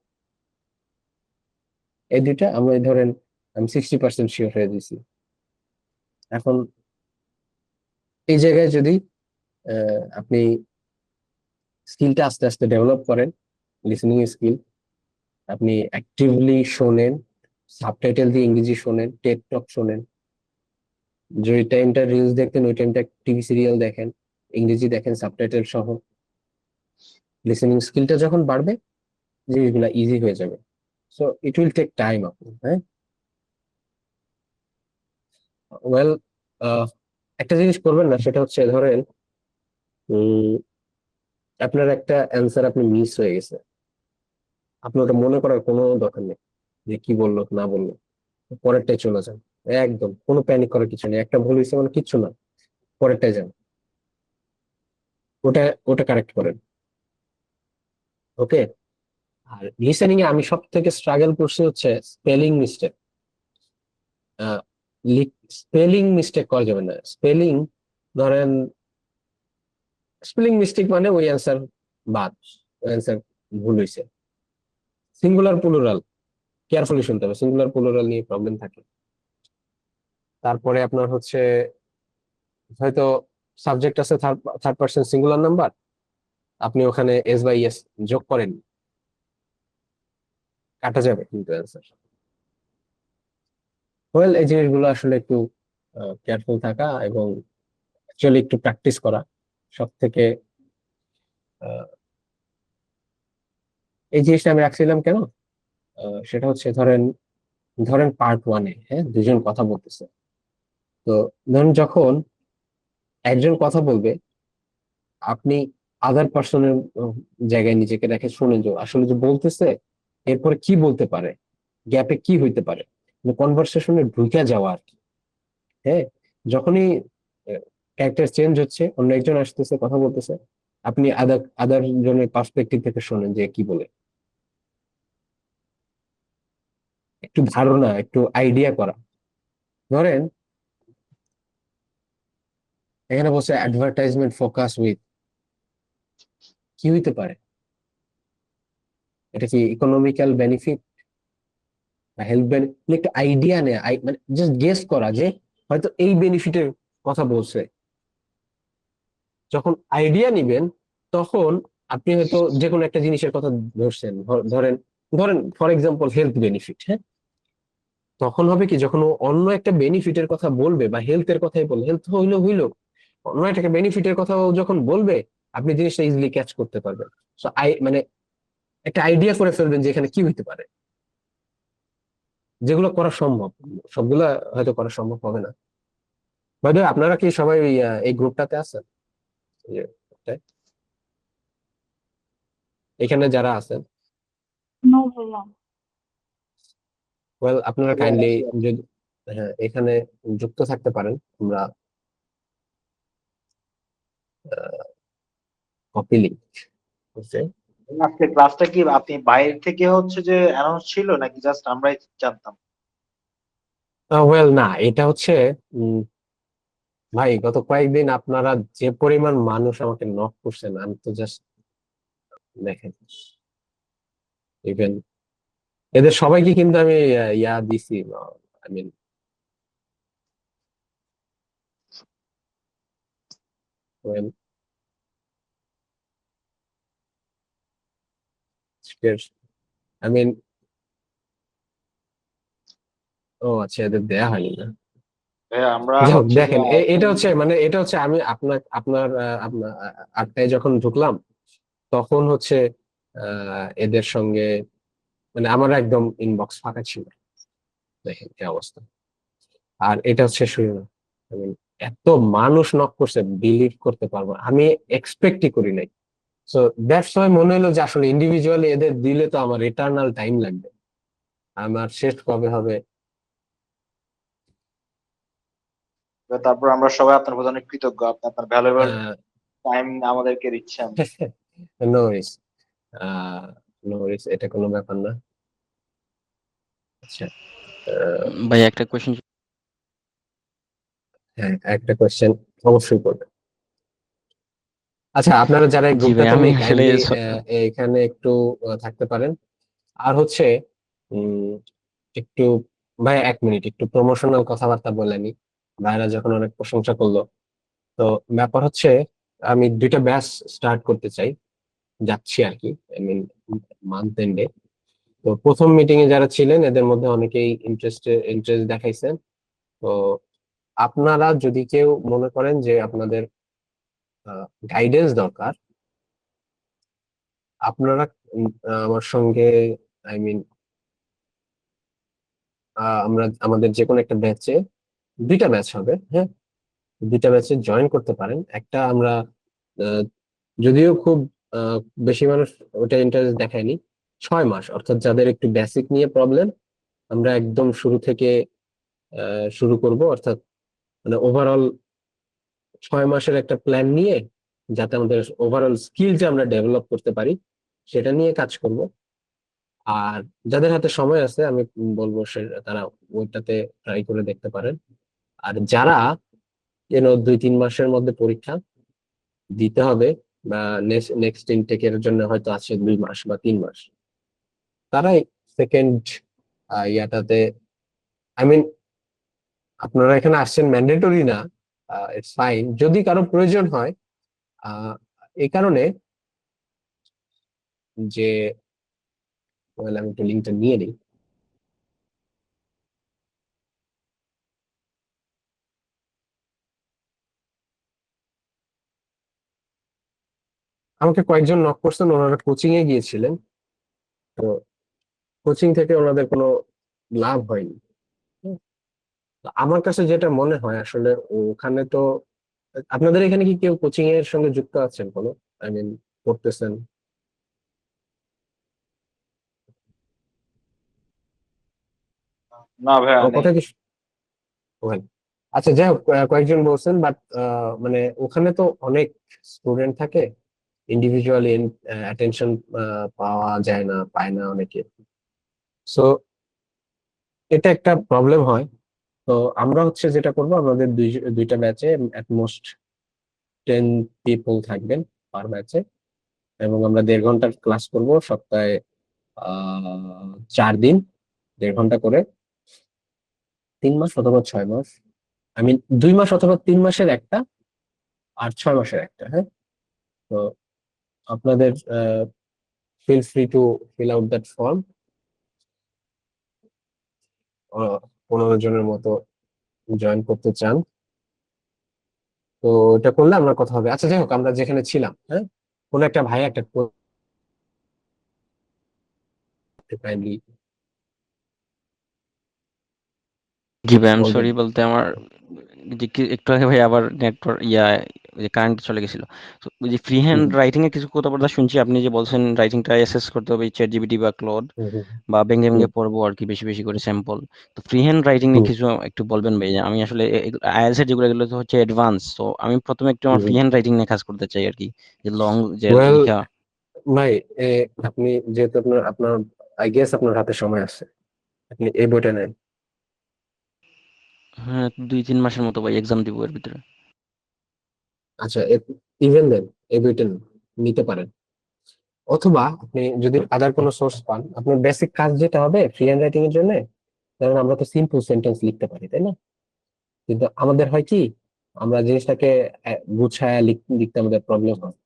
এই 2টা আমি ধরেন আমি 60% শিওর হয়ে দিছি। এখন এই জায়গায় যদি আপনি স্কিলটা আস্তে আস্তে ডেভেলপ করেন, লিসনিং স্কিল, আপনি অ্যাক্টিভলি শোনেন, সাবটাইটেল দিয়ে ইংরেজি শোনেন, টেড টক শোনেন, যে টাইমটা রিলস দেখতেন ওই টাইমটা টিভি সিরিয়াল দেখেন, ইংরেজি দেখেন সাবটাইটেল সহ, লিসনিং স্কিলটা যখন বাড়বে জিনিসগুলা ইজি হয়ে যাবে। So it will take time আপু, হ্যাঁ। ওয়েল, একটা জিনিস করবেন না, সেটা হচ্ছে ধরেন উম, আপনার একটা অ্যান্সার আপনি মিস হয়ে গেছে, আপনি ওটা মনে করার কোনো দরকার নেই যে কি বললো না বললো, পরেরটাই চলে যান। একদম কোনো প্যানিক করার কিছু নেই, একটা ভুল হয়েছে মানে কিচ্ছু না, পরেরটাই যান, ওটা ওটা কারেক্ট করেন। ওকে, আর লিসেনিং এ আমি সব থেকে স্ট্রাগল করছি হচ্ছে স্পেলিং মিস্টেক। স্পেলিং মিস্টেক করা যাবে না। ধরেন স্পেলিং মিস্টেক মানে ওই অ্যান্সার বাদ, অ্যান্সার ভুল হয়েছে। সিঙ্গুলার প্লুরাল কেয়ারফুলি শুনতে হবে, সিঙ্গুলার প্লুরাল নিয়ে প্রবলেম থাকে। তারপরে আপনার হচ্ছে হয়তো সাবজেক্ট আছে থার্ড পার্সন সিঙ্গুলার নাম্বার, আপনি ওখানে এস বাই এস যোগ করেন, কাটা যাবে কিন্তু অ্যান্সার। ওয়েল, এই জিনিসগুলো আসলে একটু কেয়ারফুল থাকা এবং অ্যাকচুয়ালি একটু প্র্যাকটিস করা সব থেকে। এই জিনিসটা আমি রাখছিলাম কেন, সেটা হচ্ছে ধরেন ধরেন পার্ট 1-এ, হ্যাঁ, দুজন কথা বলতেছে। তো ধরুন যখন একজন কথা বলবে, আপনি আদার পার্সনের জায়গায় নিজেকে রেখে শুনেন যে আসলে যে বলতেছে এরপরে কি বলতে পারে, গ্যাপে কি হইতে পারে, কনভারসেশনে ঢুকে যাওয়া আর কি। হ্যাঁ, যখনই ক্যারেক্টার চেঞ্জ হচ্ছে, অন্য একজন আসতেছে, কথা বলতেছে, আপনি আদার আদার জনের পার্সপেক্টিভ থেকে শোনেন যে কি বলে, একটু ধারণা, একটু আইডিয়া করা। ধরেন এখানে বসে অ্যাডভার্টাইজমেন্ট ফোকাস উইথ, কি হইতে পারে? এটা কি ইকোনমিক্যাল বেনিফিট বা হেলথ বেনিফিট? একটু আইডিয়া নেয়, মানে জাস্ট গেস করা যে হয়তো এই বেনিফিটের কথা বলছে। যখন আইডিয়া নিবেন তখন আপনি হয়তো যে কোনো একটা জিনিসের কথা ধরছেন, ধরেন ধরেন ফর এক্সাম্পল হেলথ বেনিফিট, হ্যাঁ, তখন হবে কি যখন ও অন্য একটা বেনিফিটের কথা বলবে বা হেলথের কথাই বলবে, হেলথ হইলো অন্য একটা বেনিফিটের কথা ও যখন বলবে, আপনি জিনিসটা ইজিলি ক্যাচ করতে পারবেন। সো মানে একটা আইডিয়া করে ফেলবেন যে এখানে কি হইতে পারে, যেগুলো করা সম্ভব। সবগুলা হয়তো করা সম্ভব হবে না। বাই দ্য ওয়ে, আপনারা কি সবাই এই গ্রুপটাতে আছেন? এই যে গ্রুপটায়? এখানে যারা আছেন, নো ভাইয়া। ওয়েল আপনারা হ্যাঁ, কাইন্ডলি আছি। যদি, হ্যাঁ, এখানে যুক্ত থাকতে পারেন। আমরা কপি লিঙ্ক হচ্ছে, আজকে ক্লাসটা কি আপনি বাইরে থেকে হচ্ছে যে অ্যানাউন্স ছিল নাকি জাস্ট আমরাই জানতাম? ওয়েল না, এটা হচ্ছে উম, ভাই গত কয়েকদিন আপনারা যে পরিমাণ মানুষ আমাকে নক করছেন, আমি তো জাস্ট দেখেন, ইভেন এদের সবাইকে কিন্তু আমি ইয়া দিছি, I mean well, I mean, ও আচ্ছা, এদের দেয়া হয়নি না। হ্যাঁ, আমরা যাই হোক, হচ্ছে যে দেখেন এটা হচ্ছে মানে এটা হচ্ছে আমি আপনার আপনার আপনার 8টায় যখন ঢুকলাম, তখন হচ্ছে এদের সঙ্গে মানে আমার একদম ইনবক্স ফাঁকা ছিল। দেখেন কি অবস্থা। আর এটা হচ্ছে শুরু না, I mean, এত মানুষ নক করছে, বিলিভ করতে পারবো না। আমি এক্সপেক্টই করি নাই। সো দ্যাটস ওয়াই মনে হলো যে আসলে ইন্ডিভিজুয়ালি এদের দিলে তো আমার ইটার্নাল টাইম লাগবে, আমার শেষ কবে হবে। তারপর আমরা সবাই আপনার প্রতি অনেক কৃতজ্ঞ, আপনি আপনার ভ্যালুয়েবল টাইম আমাদেরকে দিচ্ছেন। নো ওয়ারিস, নো ওয়ারিস, এটা কোনো ব্যাপার না। আচ্ছা, ভাই একটা কোয়েশ্চেন। হ্যাঁ, একটা কোয়েশ্চেন অবশ্যই করবে। আচ্ছা, আপনারা যারা এই জি ভাই, গ্রুপটাতে আমি নেই, আসলে কাইন্ডলি এখানে একটু থাকতে পারেন। আর হচ্ছে উম, একটু, ভাই 1 মিনিট, একটু প্রমোশনাল কথাবার্তা বলে নি। ভাইরা যখন অনেক প্রশংসা করলো, তো ব্যাপার হচ্ছে আমি 2টা ব্যাচ স্টার্ট করতে চাই, যাচ্ছি আর কি, আই মিন মান্থ এন্ডে। তো প্রথম মিটিং এ যারা ছিলেন এদের মধ্যে অনেকেই ইন্টারেস্ট দেখাইছেন। তো আপনারা যদি কেউ মনে করেন যে আপনাদের গাইডেন্স দরকার, আপনারা আমার সঙ্গে, আই মিন আমরা আমাদের যে কোনো একটা ব্যাচে, 2টা ব্যাচ হবে, হ্যাঁ, 2টা ব্যাচে জয়েন করতে পারেন। একটা আমরা আহ, যদিও খুব আহ, বেশি মানুষ ওটা ইন্টারেস্ট দেখায়নি, 6 মাস, অর্থাৎ যাদের একটু বেসিক নিয়ে প্রবলেম, আমরা একদম শুরু থেকে শুরু করব, অর্থাৎ মানে ওভারঅল 6 মাসের একটা প্ল্যান নিয়ে, যাতে আমাদের ওভারঅল স্কিলটা আমরা ডেভেলপ করতে পারি, সেটা নিয়ে কাজ করব। আর যাদের হাতে সময় আছে আমি বলবো তারা ওইটাতে ট্রাই করে দেখতে পারেন। আর যারা 2-3 মাসের মধ্যে পরীক্ষা দিতে হবে বা নেক্সট ইনটেকের জন্য হয়তো আছে 2 মাস বা 3 মাস, তারাই সেকেন্ড ইয়াটাতে, আই মিন আপনারা এখানে আসছেন ম্যান্ডেটরি না, ইটস ফাইন যদি কারো প্রয়োজন হয়। আহ এই কারণে যে, well, আমি একটু লিঙ্কটা নিয়ে নিই। আমাকে কয়েকজন নক করছেন, ওনারা কোচিং এ গিয়েছিলেন, তো কোচিং থেকে ওনাদের কোনো লাভ হয়নি। হুম, তো আমার কাছে যেটা মনে হয় আসলে, ওখানে তো আপনাদের এখানে কি কেউ কোচিং এর সঙ্গে যুক্ত আছেন কোনো, আই মিন করতেছেন? না ভাইয়া আমার নেই। কথা কি, ওয়েল, আচ্ছা যাই হোক, কয়েকজন বলছেন, বাট মানে ওখানে তো অনেক স্টুডেন্ট থাকে, ইন্ডিভিজুয়ালি অ্যাটেনশন পাওয়া যায় না, পায় না অনেকে। সো এটা একটা প্রবলেম হয়। তো আমরা হচ্ছে যেটা করবো, আমাদের দুইটা ব্যাচে মোস্ট 10 পিপল থাকবেন পার ব্যাচে, এবং আমরা 1.5 ঘন্টার ক্লাস করব সপ্তাহে 4 দিন, 1.5 ঘন্টা করে, 3 মাস অথবা 6 মাস, আই মিন 2 মাস অথবা 3 মাসের একটা, আর 6 মাসের একটা। হ্যাঁ, তো আপনাদের feel free to fill out that form. 15 জনের মতো জয়েন করতে চান, তো এটা করলে আমরা কথা হবে। আচ্ছা যাই হোক, আমরা যেখানে ছিলাম, হ্যাঁ, কোন একটা ভাই একটা কাইন্ডলি জি ভাই, আই এম বলবেন। সরি বলতে আমার যে একটু আগে ভাই আবার নেটওয়ার্ক ওই যে কারেন্ট চলে গেছিল। তো ওই যে ফ্রি হুম হ্যান্ড হুম রাইটিং এর কিছু কথাবার্তা শুনছি, আপনি যে বলছেন রাইটিংটা অ্যাসেস করতে হবে চ্যাট জিপিটি বা ক্লড, হুম হুম বা ভেঙে হুম ভেঙে পড়বো আর কি, বেশি বেশি করে স্যাম্পল। তো ফ্রি হ্যান্ড রাইটিং নিয়ে হুম কিছু একটু বলবেন ভাই? যে আমি আসলে আইএলটিএস এর যেগুলো, এগুলো তো হচ্ছে অ্যাডভান্স, তো আমি প্রথমে একটু আমার ফ্রি হুম। হ্যান্ড রাইটিং নিয়ে কাজ করতে চাই আর কি, যে লং যে ওয়েল লিখা। ভাই, এ, আপনি যেহেতু আপনার আপনার আই গেস আপনার হাতে সময় আছে, আপনি এই বইটা নেন। হ্যাঁ, 2-3 মাসের মতো ভাই, এক্সাম দিব এর ভিতরে। আচ্ছা, ইভেন দেন এই বইটা নিতে পারেন, অথবা আপনি যদি আদার কোনো সোর্স পান, আপনার বেসিক কাজ যেটা হবে ফ্রি হ্যান্ড রাইটিং এর জন্য, কারণ আমরা তো সিম্পল সেন্টেন্স লিখতে পারি, তাই না? কিন্তু আমাদের হয় কি, আমরা জিনিসটাকে গুছায় লিখতে আমাদের প্রবলেম হয়।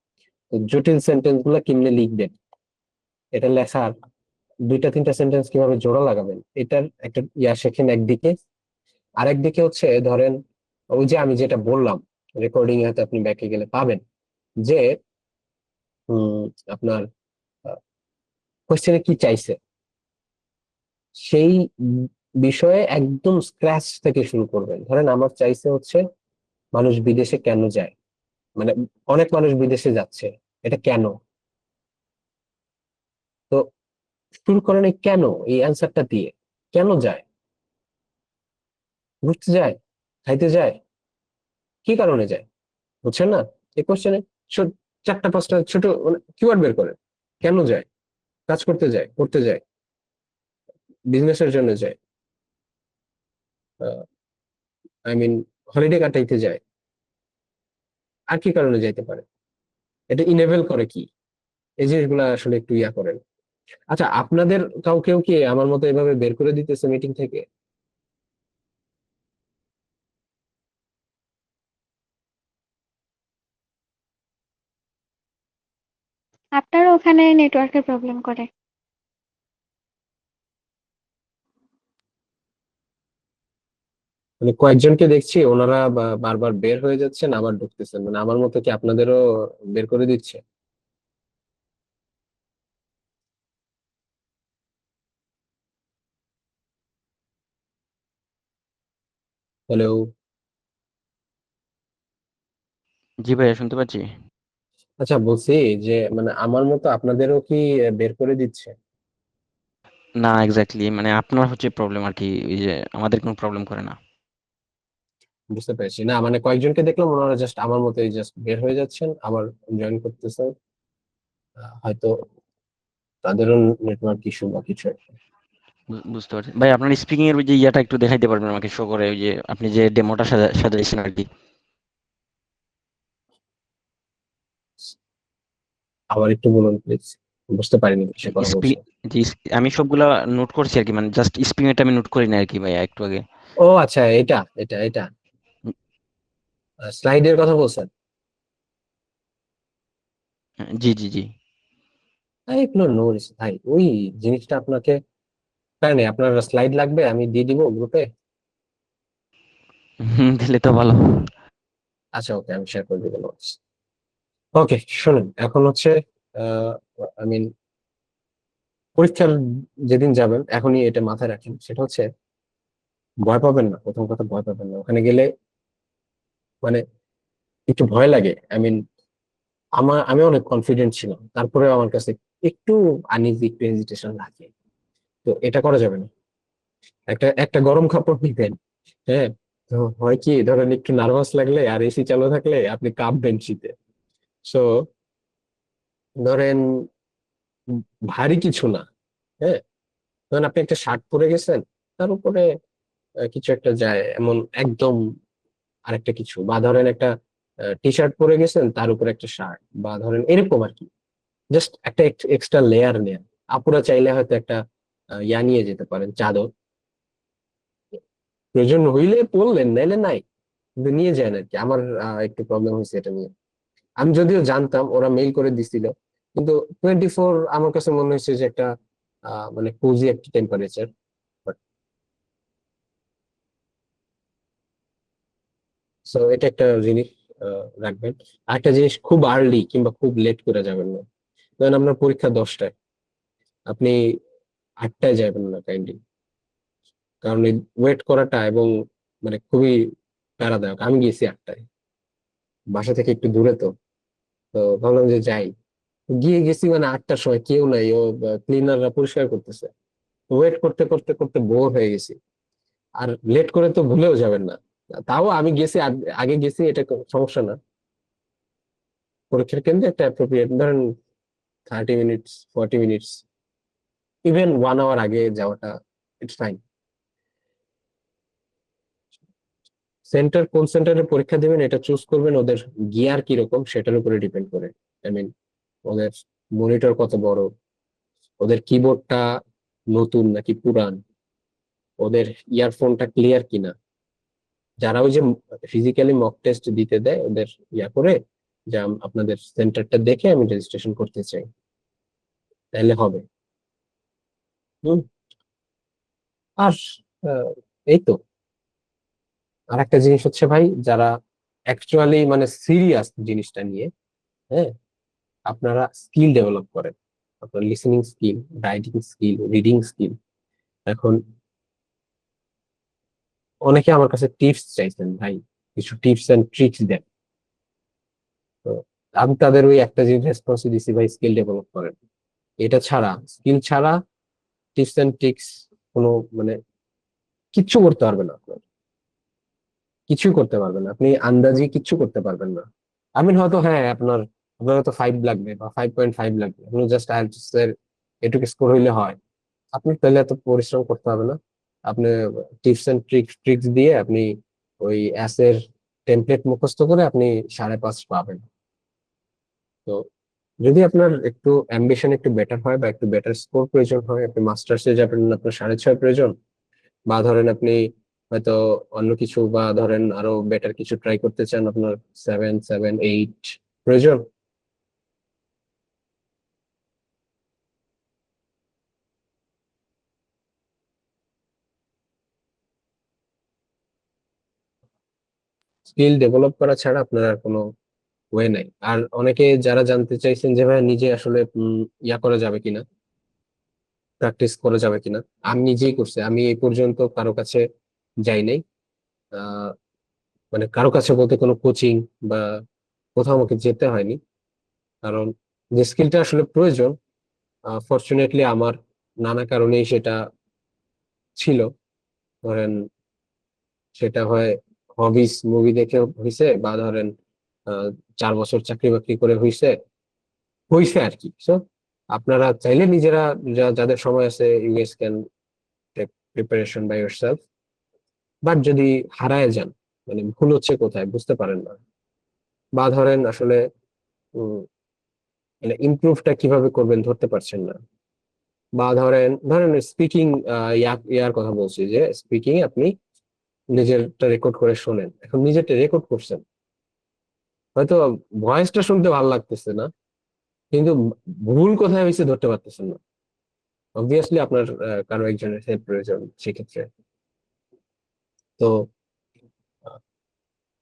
তো জটিল সেন্টেন্স গুলা কেমনে লিখবেন, এটা লেখার 2-3টা সেন্টেন্স কিভাবে জোড়া লাগাবেন, এটার একটা শেখেন একদিকে। আরেকদিকে হচ্ছে ধরেন, ওই যে আমি যেটা বললাম, রেকর্ডিং এ হয়তো আপনি ব্যাকে গেলে পাবেন যে উম, আপনার কোশ্চেনে কি চাইছে, সেই বিষয়ে একদম স্ক্র্যাচ থেকে শুরু করবেন। ধরেন আমার চাইছে হচ্ছে মানুষ বিদেশে কেন যায়, মানে অনেক মানুষ বিদেশে যাচ্ছে, এটা কেন? তো শুরু করেন এই কেন, এই অ্যান্সারটা দিয়ে। কেন যায়? ঘুরতে যায়, খাইতে যায়, কি কারণে যায়? বুঝছেন না? এই কোশ্চেনে 4টা 5টা ছোট মানে কিওয়ার্ড বের করে। কেন যায়? কাজ করতে যায়, পড়তে যায়, বিজনেসের জন্য যায়, আই মিন হলিডে কাটাইতে যায়, আর কি কারণে যাইতে পারে? এটা ইনেবল করে কি? এই জিনিসগুলো আসলে একটু করেন। আচ্ছা, আপনাদের কেউ কি আমার মতো এভাবে বের করে দিতেছে মিটিং থেকে? আপনার ওখানে নেটওয়ার্কের প্রবলেম করে। মানে কয়েকজনকে দেখছি, ওনারা বারবার বের হয়ে যাচ্ছেন, আবার ঢুকতেছেন, মানে আমার মতো কি আপনাদেরও বের করে দিচ্ছে? হ্যালো? জি ভাইয়া, শুনতে পাচ্ছি। আচ্ছা, বলছি যে মানে আমার মতো আপনাদেরও কি বের করে দিচ্ছে? না এক্স্যাক্টলি, মানে আপনার হচ্ছে প্রবলেম আর কি, এই যে আমাদের কোনো প্রবলেম করে না। বুঝতে পেরেছি। না মানে কয়েকজনকে দেখলাম, ওনারা জাস্ট আমার মতোই জাস্ট বের হয়ে যাচ্ছেন, আবার জয়েন করতেছেন। হয়তো তাদেরও নেটওয়ার্ক ইস্যু বা কিছু একটা। বুঝতে পারছি ভাই। আপনার স্পিকিং এর ওই যে ইয়াটা একটু দেখাইতে পারবেন আমাকে, শো করে, ওই যে আপনি যে ডেমোটা সাজাইছেন আর কি। আবার একটু বলুন প্লিজ, বুঝতে পারিনি কিসের কথা স্পি বলছেন। যে আমি সবগুলা নোট করছি আর কি, মানে জাস্ট স্পিকিং এরটা আমি নোট করি না আর কি ভাইয়া, একটু আগে। ও আচ্ছা, এটা স্লাইডের কথা বলছেন? জি জি জি। এগুলো নো রিস্ক ভাই, ওই জিনিসটা আপনাকে, তাই না? আপনার স্লাইড লাগবে, আমি দিয়ে দিব গ্রুপে। দিলে তো ভালো। আচ্ছা ওকে, আমি শেয়ার করে দিব নোটস। ওকে, শুনুন, এখন হচ্ছে আই মিন পরীক্ষার যেদিন যাবেন, এখনই এটা মাথায় রাখেন, সেটা হচ্ছে ভয় পাবেন না। প্রথম কথা, ভয় পাবেন না। ওখানে গেলে মানে একটু ভয় লাগে, আই মিন আমি অনেক কনফিডেন্ট ছিলাম, তারপরে আমার কাছে একটু আনইজি, একটু হেজিটেশন লাগে। তো এটা করা যাবে না। একটা একটা গরম কাপড় নিবেন, হ্যাঁ, তো হয় কি, ধরেন একটু নার্ভাস লাগলে আর এসি চালু থাকলে আপনি কাঁপবেন শীতে। সো ধরেন উম ভারী কিছু না, হ্যাঁ, ধরেন আপনি একটা শার্ট পরে গেছেন, তার উপরে কিছু একটা যায় এমন একদম আরেকটা কিছু, বা ধরেন একটা টি শার্ট পরে গেছেন তার উপরে একটা শার্ট, বা ধরেন এরকম আর কি, জাস্ট একটা এক্সট্রা লেয়ার নেন। আপুরা চাইলে হয়তো একটা ইয়া নিয়ে যেতে পারেন, চাদর, প্রয়োজন হইলে পরলেন, নাইলে নাই, কিন্তু নিয়ে যায় আর কি। আমার একটু প্রবলেম হয়েছে এটা নিয়ে। আমি যদিও জানতাম, ওরা মেইল করে দিছিল, কিন্তু 24 আমার কাছে মনে হয়েছে যে একটা মানে কোজি একটা টেম্পারেচার। সো এটা একটা জিনিস রাখবেন। আরেকটা জিনিস, খুব আর্লি কিংবা খুব লেট করে যাবেন না। ধরেন আপনার পরীক্ষা 10টায়, আপনি 8টায় যাবেন না কাইন্ডলি, কারণ এই ওয়েট করাটা এবং মানে খুবই প্যারাদায়ক। আমি গেছি 8টায়, বাসা থেকে একটু দূরে, তো তো ভাবলাম যে যাই, গিয়ে গেছি মানে 8টার সময় কেউ নাই, ও ক্লিনাররা পরিষ্কার করতেছে। ওয়েট করতে করতে করতে বোর হয়ে গেছি। আর লেট করে তো ভুলেও যাবেন না। তাও আমি গেছি, আগে গেছি, এটা কোনো সমস্যা না। পরীক্ষার কেন্দ্রে একটা অ্যাপ্রোপ্রিয়েট ধরেন 30 মিনিটস, 40 মিনিটস, ইভেন 1 আওয়ার আগে যাওয়াটা ইটস ফাইন। সেন্টার, কোন সেন্টারে পরীক্ষা দেবেন এটা চুজ করবেন ওদের গিয়ার কিরকম সেটার উপরে ডিপেন্ড করে। আই মিন, ওদের মনিটর কত বড়, ওদের কিবোর্ডটা নতুন নাকি পুরান, ওদের ইয়ারফোনটা ক্লিয়ার কিনা। যারা ওই যে ফিজিক্যালি মক টেস্ট দিতে দেয়, ওদের ইয়া করে যে আপনাদের সেন্টারটা দেখে আমি রেজিস্ট্রেশন করতে চাই, তাহলে হবে। হুম। আর আহ, এই তো। আর একটা জিনিস হচ্ছে ভাই, যারা অ্যাকচুয়ালি মানে সিরিয়াস জিনিসটা নিয়ে, হ্যাঁ, আপনারা স্কিল ডেভেলপ করেন, আপনার listening skill, writing skill, reading skill. এখন অনেকে আমার কাছে টিপস চাইছেন, ভাই কিছু টিপস এন্ড ট্রিক্স দেন। তো আমি তাদের ওই একটা জিনিস রেসপন্স দিছি, ভাই স্কিল ডেভেলপ করেন। এটা ছাড়া, স্কিল ছাড়া টিপস এন্ড ট্রিক্স কোনো মানে কিচ্ছু করতে পারবেন না আপনার, কিছুই করতে পারবেন না, আপনি আন্দাজি কিচ্ছু করতে পারবেন না। আমি হয়তো, হ্যাঁ, আপনার আপনার হয়তো 5 লাগবে বা 5.5 লাগবে, আপনি জাস্ট আইএলটিএস এর এটুকু স্কোর হইলে হয়। আপনি তাহলে এত পরিশ্রম করতে হবে না। আপনি টিপস এন্ড ট্রিক্স দিয়ে আপনি ওই অ্যাসের টেমপ্লেট মুখস্থ করে আপনি 5.5 পাবেন। তো যদি আপনার একটু অ্যাম্বিশন একটু বেটার হয় বা একটু বেটার স্কোর প্রয়োজন হয়, আপনি মাস্টার্সে যাবেন, আপনার 6.5 প্রয়োজন, বা ধরেন আপনি হয়তো অন্য কিছু, বা ধরেন আরো বেটার কিছু ট্রাই করতে চান, আপনার 7, 7, 8 প্রয়োজন। স্কিল ডেভেলপ করা ছাড়া আপনার আর কোনো ওয়ে নাই। আর অনেকে যারা জানতে চাইছেন যে ভাই নিজে আসলে ইয়া করা যাবে কিনা, প্র্যাকটিস করা যাবে কিনা, আমি নিজেই করছি। আমি এই পর্যন্ত কারো কাছে যাই নাই। আহ মানে কারো কাছে বলতে কোনো কোচিং বা কোথাও আমাকে যেতে হয়নি। কারণ যে স্কিলটা আসলে প্রয়োজন, ফরচুনেটলি আমার নানা কারণেই সেটা ছিল। ধরেন সেটা হয় হবিস, মুভি দেখে হইছে, বা ধরেন 4 বছর চাকরি বাকরি করে হইছে হইছে আর কি। সো আপনারা চাইলে নিজেরা, যাদের সময় আছে, you guess can take preparation by yourself. But যদি হারায় যান, মানে ভুল হচ্ছে কোথায় বুঝতে পারেন না, বা ধরেন আসলে উম, মানে ইমপ্রুভটা কিভাবে করবেন ধরতে পারছেন না, বা ধরেন ধরেন স্পিকিং, ইয়ার কথা বলছি, যে স্পিকিং আপনি নিজেরটা রেকর্ড করে শোনেন, এখন নিজেরটা রেকর্ড করছেন, হয়তো ভয়েসটা শুনতে ভালো লাগতেছে না, কিন্তু ভুল কোথায় হয়েছে ধরতে পারতেছেন না। অবভিয়াসলি আপনার কারো একজনের হেল্প প্রয়োজন সেক্ষেত্রে। তো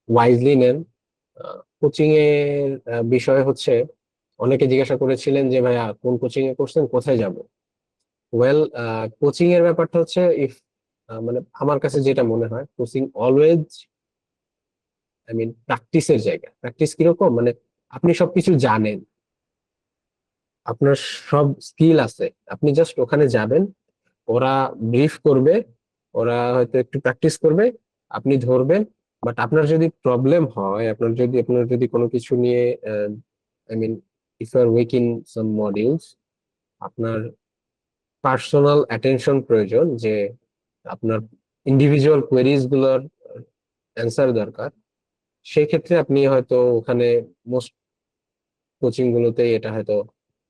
ওয়াইজলি নেন। কোচিং এর বিষয় হচ্ছে, অনেকে জিজ্ঞাসা করেছিলেন যে ভাইয়া কোন কোচিং এ করছেন, কোথায় যাব। ওয়েল, কোচিং এর ব্যাপারটা হচ্ছে, ইফ মানে আমার কাছে যেটা মনে হয়, কোচিং অলওয়েজ, আই মিন, প্র্যাকটিসের জায়গা। প্র্যাকটিস কিরকম, মানে আপনি সবকিছু জানেন, আপনার সব স্কিল আছে, আপনি জাস্ট ওখানে যাবেন, ওরা ব্রিফ করবে, ওরা হয়তো একটু প্র্যাকটিস করবে, আপনি ধরবেন, বাট আপনার যদি প্রবলেম হয়, আপনার যদি কোনো কিছু নিয়ে I mean if you are weak in some modules, আপনার পার্সোনাল অ্যাটেনশন প্রয়োজন, যে আপনার ইন্ডিভিজুয়াল কোয়েরিজ গুলোর অ্যান্সার দরকার, সেই ক্ষেত্রে আপনি হয়তো ওখানে মোস্ট কোচিং গুলোতেই এটা হয়তো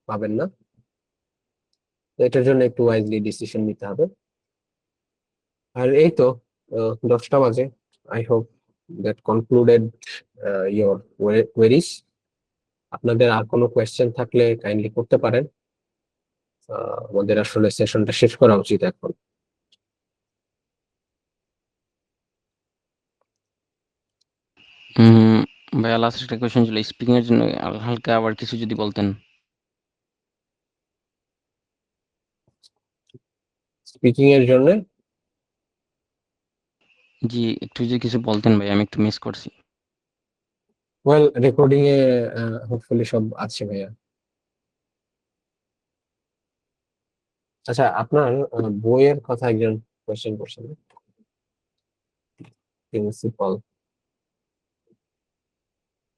পাবেন না। তো এটার জন্য একটু ওয়াইজলি ডিসিশন নিতে হবে। আর এই তো 10টা বাজে। I hope that concluded your queries. আপনাদের আর কোনো কোয়েশ্চেন থাকলে কাইন্ডলি করতে পারেন। আমাদের আসলে সেশনটা শেষ করা উচিত এখন। ভাইয়া লাস্ট একটা কোয়েশ্চেন ছিল স্পিকিং এর জন্য, হালকা আবার কিছু যদি বলতেন। স্পিকিং এর জন্য জি, একটু যদি কিছু বলতেন ভাই, আমি একটু মিস করছি। ওয়েল, রেকর্ডিং এ হোপফুলি সব আছে ভাইয়া। আচ্ছা, আপনার বইয়ের কথা একজন কোয়েশ্চেন করছেন, প্রিন্সিপাল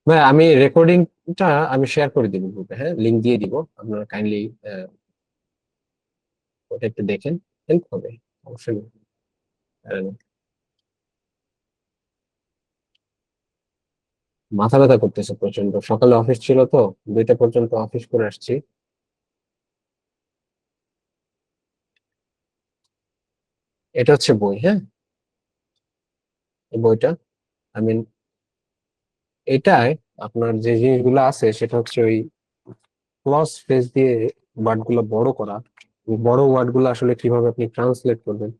ভাই। আমি রেকর্ডিংটা আমি শেয়ার করে দিব গ্রুপে, হ্যাঁ, লিংক দিয়ে দিব, আপনারা কাইন্ডলি ওটা একটু দেখেন, হেল্প হবে অবশ্যই। মাথা ব্যথা করতেছে প্রচন্ড, সকালে অফিস ছিল তো, 2টা পর্যন্ত অফিস করে আসছি। এটা হচ্ছে বই, হ্যাঁ, এই বইটা আই মিন এটায় আপনার যে জিনিসগুলো আছে সেটা হচ্ছে ওই ক্লজ ফ্রেজ দিয়ে ওয়ার্ড গুলো বড় করা, বড় ওয়ার্ড গুলো আসলে কিভাবে আপনি ট্রান্সলেট করবেন।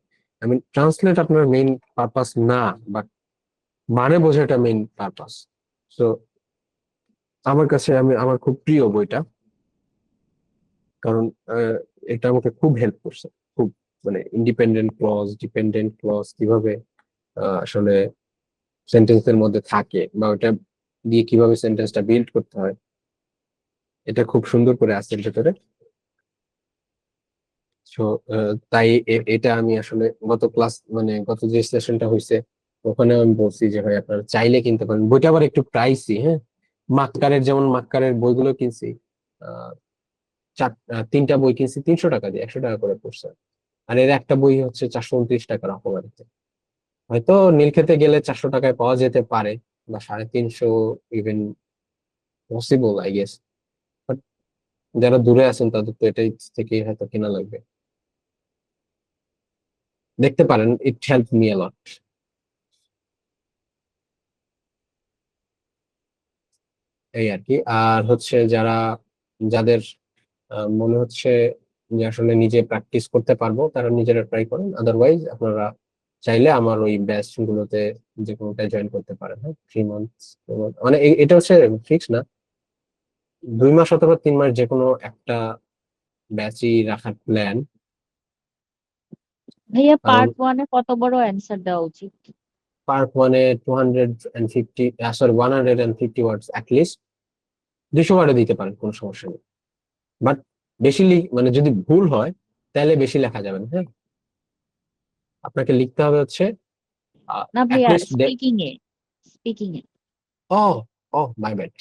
আই মিন ট্রান্সলেট আপনার মেইন পারপাস না, বাট মানে বোঝাটা মেইন পারপাস। তো আমার কাছে আমার খুব প্রিয় বইটা, কারণ এটা আমাকে খুব হেল্প করছে, খুব, মানে ইন্ডিপেন্ডেন্ট ক্লজ, ডিপেন্ডেন্ট ক্লজ কিভাবে আসলে সেন্টেন্সের মধ্যে থাকে, বা ওটা দিয়ে কিভাবে সেন্টেন্সটা বিল্ড করতে হয়, এটা খুব সুন্দর করে আছে এর ভেতরে। So, তাই এটা আমি আসলে গত ক্লাস, মানে গত যে সেশনটা হয়েছে ওখানে আমি বলছি যে ভাই আপনারা চাইলে কিনতে পারেন বইটা, আবার একটু প্রাইসি, হ্যাঁ। মাক্কারের, যেমন মাক্কারের বইগুলো কিনছি, আহ 3টা বই কিনছি 300 টাকা দিয়ে, 100 টাকা করে পড়ছে। আর এর একটা বই হচ্ছে 429 টাকা রকমারিতে। হয়তো নীলক্ষেতে গেলে 400 টাকায় পাওয়া যেতে পারে, বা 350, even possible I guess. But যারা দূরে আছেন তাদের তো এটাই থেকেই হয়তো কেনা লাগবে। দেখতে পারেন, ইট হেল্প মি আ লট। এই আর কি। আর হচ্ছে যাদের মনে হচ্ছে যে আসলে নিজে প্র্যাকটিস করতে পারবো, তারা নিজেরা ট্রাই করেন। আদারওয়াইজ আপনারা চাইলে আমার ওই ব্যাচ গুলোতে যে কোনোটাই জয়েন করতে পারেন, হ্যাঁ। 3 মান্থস, মানে এটা হচ্ছে ফিক্স না, 2 মাস অথবা 3 মাস, যে কোনো একটা ব্যাচই রাখার প্ল্যান। ভাইয়া কারণ পার্ট 1-এ কত বড় অ্যান্সার দেওয়া উচিত? পার্ট 1-এ 250, সরি 150 ওয়ার্ডস অ্যাটলিস্ট। 200 ওয়ার্ডে দিতে পারেন, কোনো সমস্যা নেই। বাট বেশি মানে যদি ভুল হয় তাহলে বেশি লেখা যাবে না, হ্যাঁ। আপনাকে লিখতে হবে হচ্ছে না ভাইয়া, অ্যাটলিস্ট। স্পিকিং এ oh, oh my bad,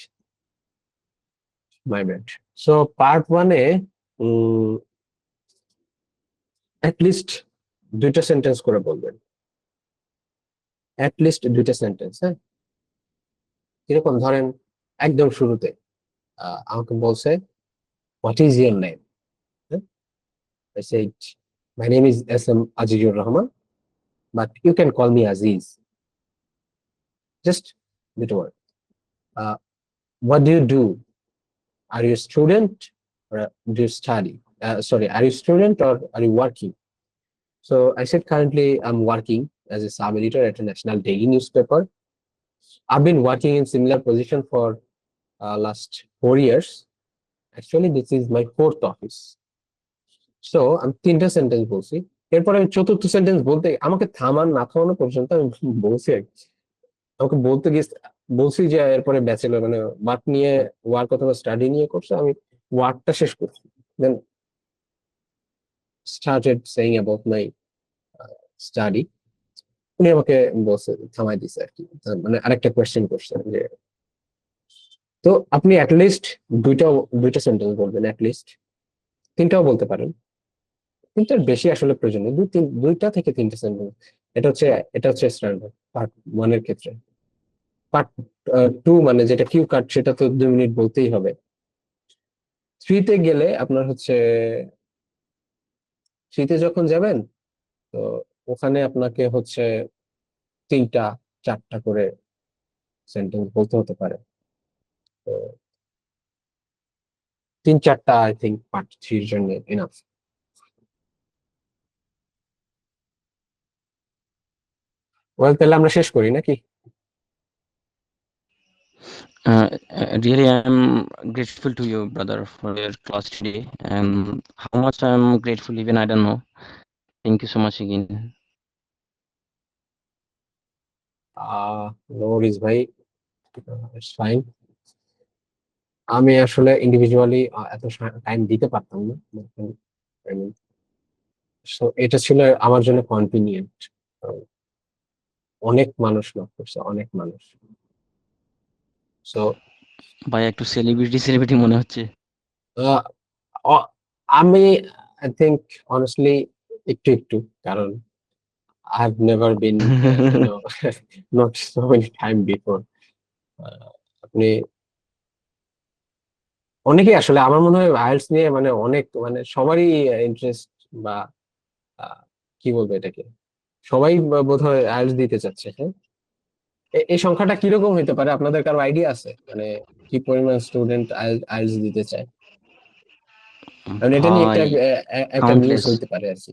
my bad. So part 1-এ অ্যাটলিস্ট 2টা সেন্টেন্স করে বলবেন, অ্যাটলিস্ট 2টা সেন্টেন্স, হ্যাঁ। এরকম ধরেন একদম শুরুতে আমাকে বলছে, what is your name? I said, my name is SM Azizur Rahman, but you can call me Aziz. Just little word. What do you do? Are you a student or do you study? Sorry, are you a student or are you working? So I said, currently I'm working as a sub-editor at a national daily newspaper. I've been working in similar position for last 4 years. Actually, this is my 4th office. So আমি 3টা sentence বলছি। এরপর আমি 4র্থ sentence বলতে আমাকে থামান না থামানো পর্যন্ত আমি বলছি আর কি। আমাকে বলতে গিয়ে বলছি যে এরপরে ব্যাচেলর, মানে ওয়ার্ক নিয়ে, ওয়ার্ক অথবা স্টাডি নিয়ে করছে, আমি ওয়ার্কটা শেষ করছি, দেন started saying about my study. উনি আমাকে বলছে, থামাই দিছে আর কি, মানে আরেকটা কোয়েশ্চেন করছে যে তো আপনি অ্যাটলিস্ট দুইটা দুইটা সেন্টেন্স বলবেন, অ্যাটলিস্ট তিনটাও বলতে পারেন, তিনটার বেশি আসলে প্রয়োজন নেই, দুইটা থেকে তিনটা সেন্টেন্স। এটা হচ্ছে স্ট্যান্ডার্ড পার্ট ওয়ানের ক্ষেত্রে। পার্ট টু মানে যেটা কিউ কাট, সেটা তো 2 মিনিট বলতেই হবে। থ্রিতে গেলে আপনার হচ্ছে, থ্রিতে যখন যাবেন তো ওখানে আপনাকে হচ্ছে তিনটা চারটা করে সেন্টেন্স বলতে হতে পারে। তো 3-4টা আই থিঙ্ক পার্ট থ্রির জন্য এনাফ। ওয়েল, তাহলে আমরা শেষ করি নাকি? Really, I'm grateful to you, brother, for your class today. And how much I'm grateful, even I don't know. Thank you so much again. No worries ভাই, it's fine. আমি আসলে ইন্ডিভিজুয়ালি এত time দিতে পারতাম না। So, এটা ছিল আমার জন্য কনভিনিয়েন্ট। অনেক মানুষ নক করছে, অনেক মানুষ। সো ভাই একটু সেলিব্রিটি মনে হচ্ছে। আমি আই থিঙ্ক অনেস্টলি একটু একটু, কারণ I've never been not so many time before. আপনি অনেকেই আসলে আমার মনে হয় আইএলটিএস নিয়ে মানে অনেক মানে সবারই ইন্টারেস্ট বা কি বলবো এটাকে, সবাই বোধহয় আইএলটিএস দিতে চাচ্ছে। হ্যাঁ, এই সংখ্যাটা কিরকম হতে পারে, আপনাদের কারো আইডিয়া আছে? মানে কি পরিমাণ স্টুডেন্ট আইএলটিএস দিতে চায়? মানে এটা নিয়ে একটা ভাই একটা নিউজ কাউন্টলেস। হইতে পারে আর কি।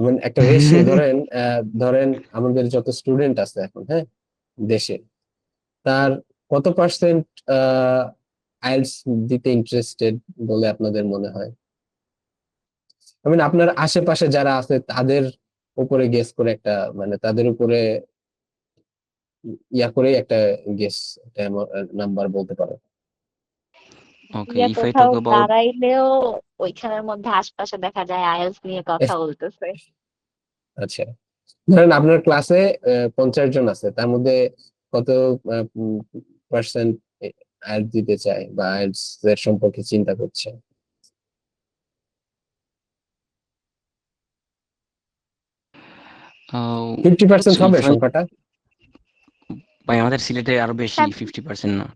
মানে একটা রেশিও ধরেন, ধরেন আমাদের যত স্টুডেন্ট আছে এখন, হ্যাঁ, দেশে, তার কত পার্সেন্ট আইএলটিএস দিতে ইন্টারেস্টেড বলে আপনাদের মনে হয়? আপনার আশেপাশে যারা আছে তাদের উপরে গেস করে একটা, মানে তাদের উপরে ইয়া করে একটা গেস, নাম্বার বলতে পারো। ওকে, ইয়া ইফ আই কোথাও টক অ্যাবাউট দাঁড়াইলেও ওইখানের মধ্যে আশপাশে দেখা যায় আইএলটিএস নিয়ে কথা বলতেছে। আচ্ছা, ধরেন আপনার ক্লাসে 50 জন আছে, তার মধ্যে কত পার্সেন্ট আইএলটিএস দিতে চায় বা আইএলটিএস এর সম্পর্কে চিন্তা করছে? 50% হবে ইফ আই সংখ্যাটা? ভাই আমাদের সিলেটে আরো বেশি, 50% না।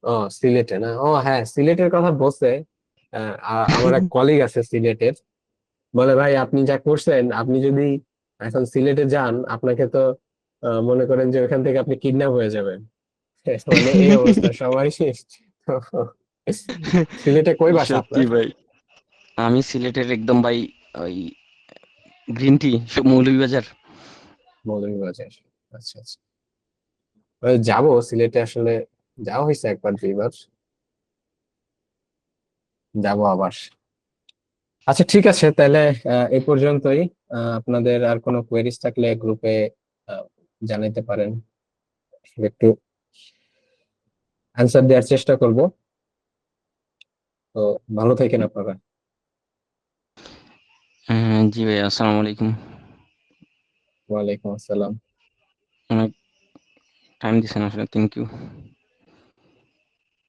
ও, সিলেটে না? ও হ্যাঁ, সিলেটের কথা বলছে। আমার এক কলিগ আছে সিলেটের, বলে ভাই আপনি যা করছেন, আপনি যদি এখন সিলেটে যান, আপনাকে তো মনে করেন যে ওখান থেকে আপনি কিডন্যাপ হয়ে যাবেন। মানে এই অবস্থা সবারই। তো সিলেটে কই বাসা সত্যি আপনার? ভাই, আমি সিলেটের একদম ভাই ওই গ্রিন টি মৌলভীবাজার। মৌলভীবাজার। আচ্ছা আচ্ছা, যাবো সিলেটে, আসলে যাওয়া হয়েছে একবার দুইবার, যাবো আবার। আচ্ছা ঠিক আছে, তাহলে এই পর্যন্তই। আপনাদের আর কোনো কোয়েরিজ থাকলে গ্রুপে জানাইতে পারেন, একটু অ্যান্সার দেওয়ার চেষ্টা করব। তো ভালো থাকেন আপনারা। জি ভাই, আসসালামু আলাইকুম। ওয়ালাইকুম আসসালাম। অনেক টাইম দিচ্ছেন আসলে, থ্যাংক ইউ।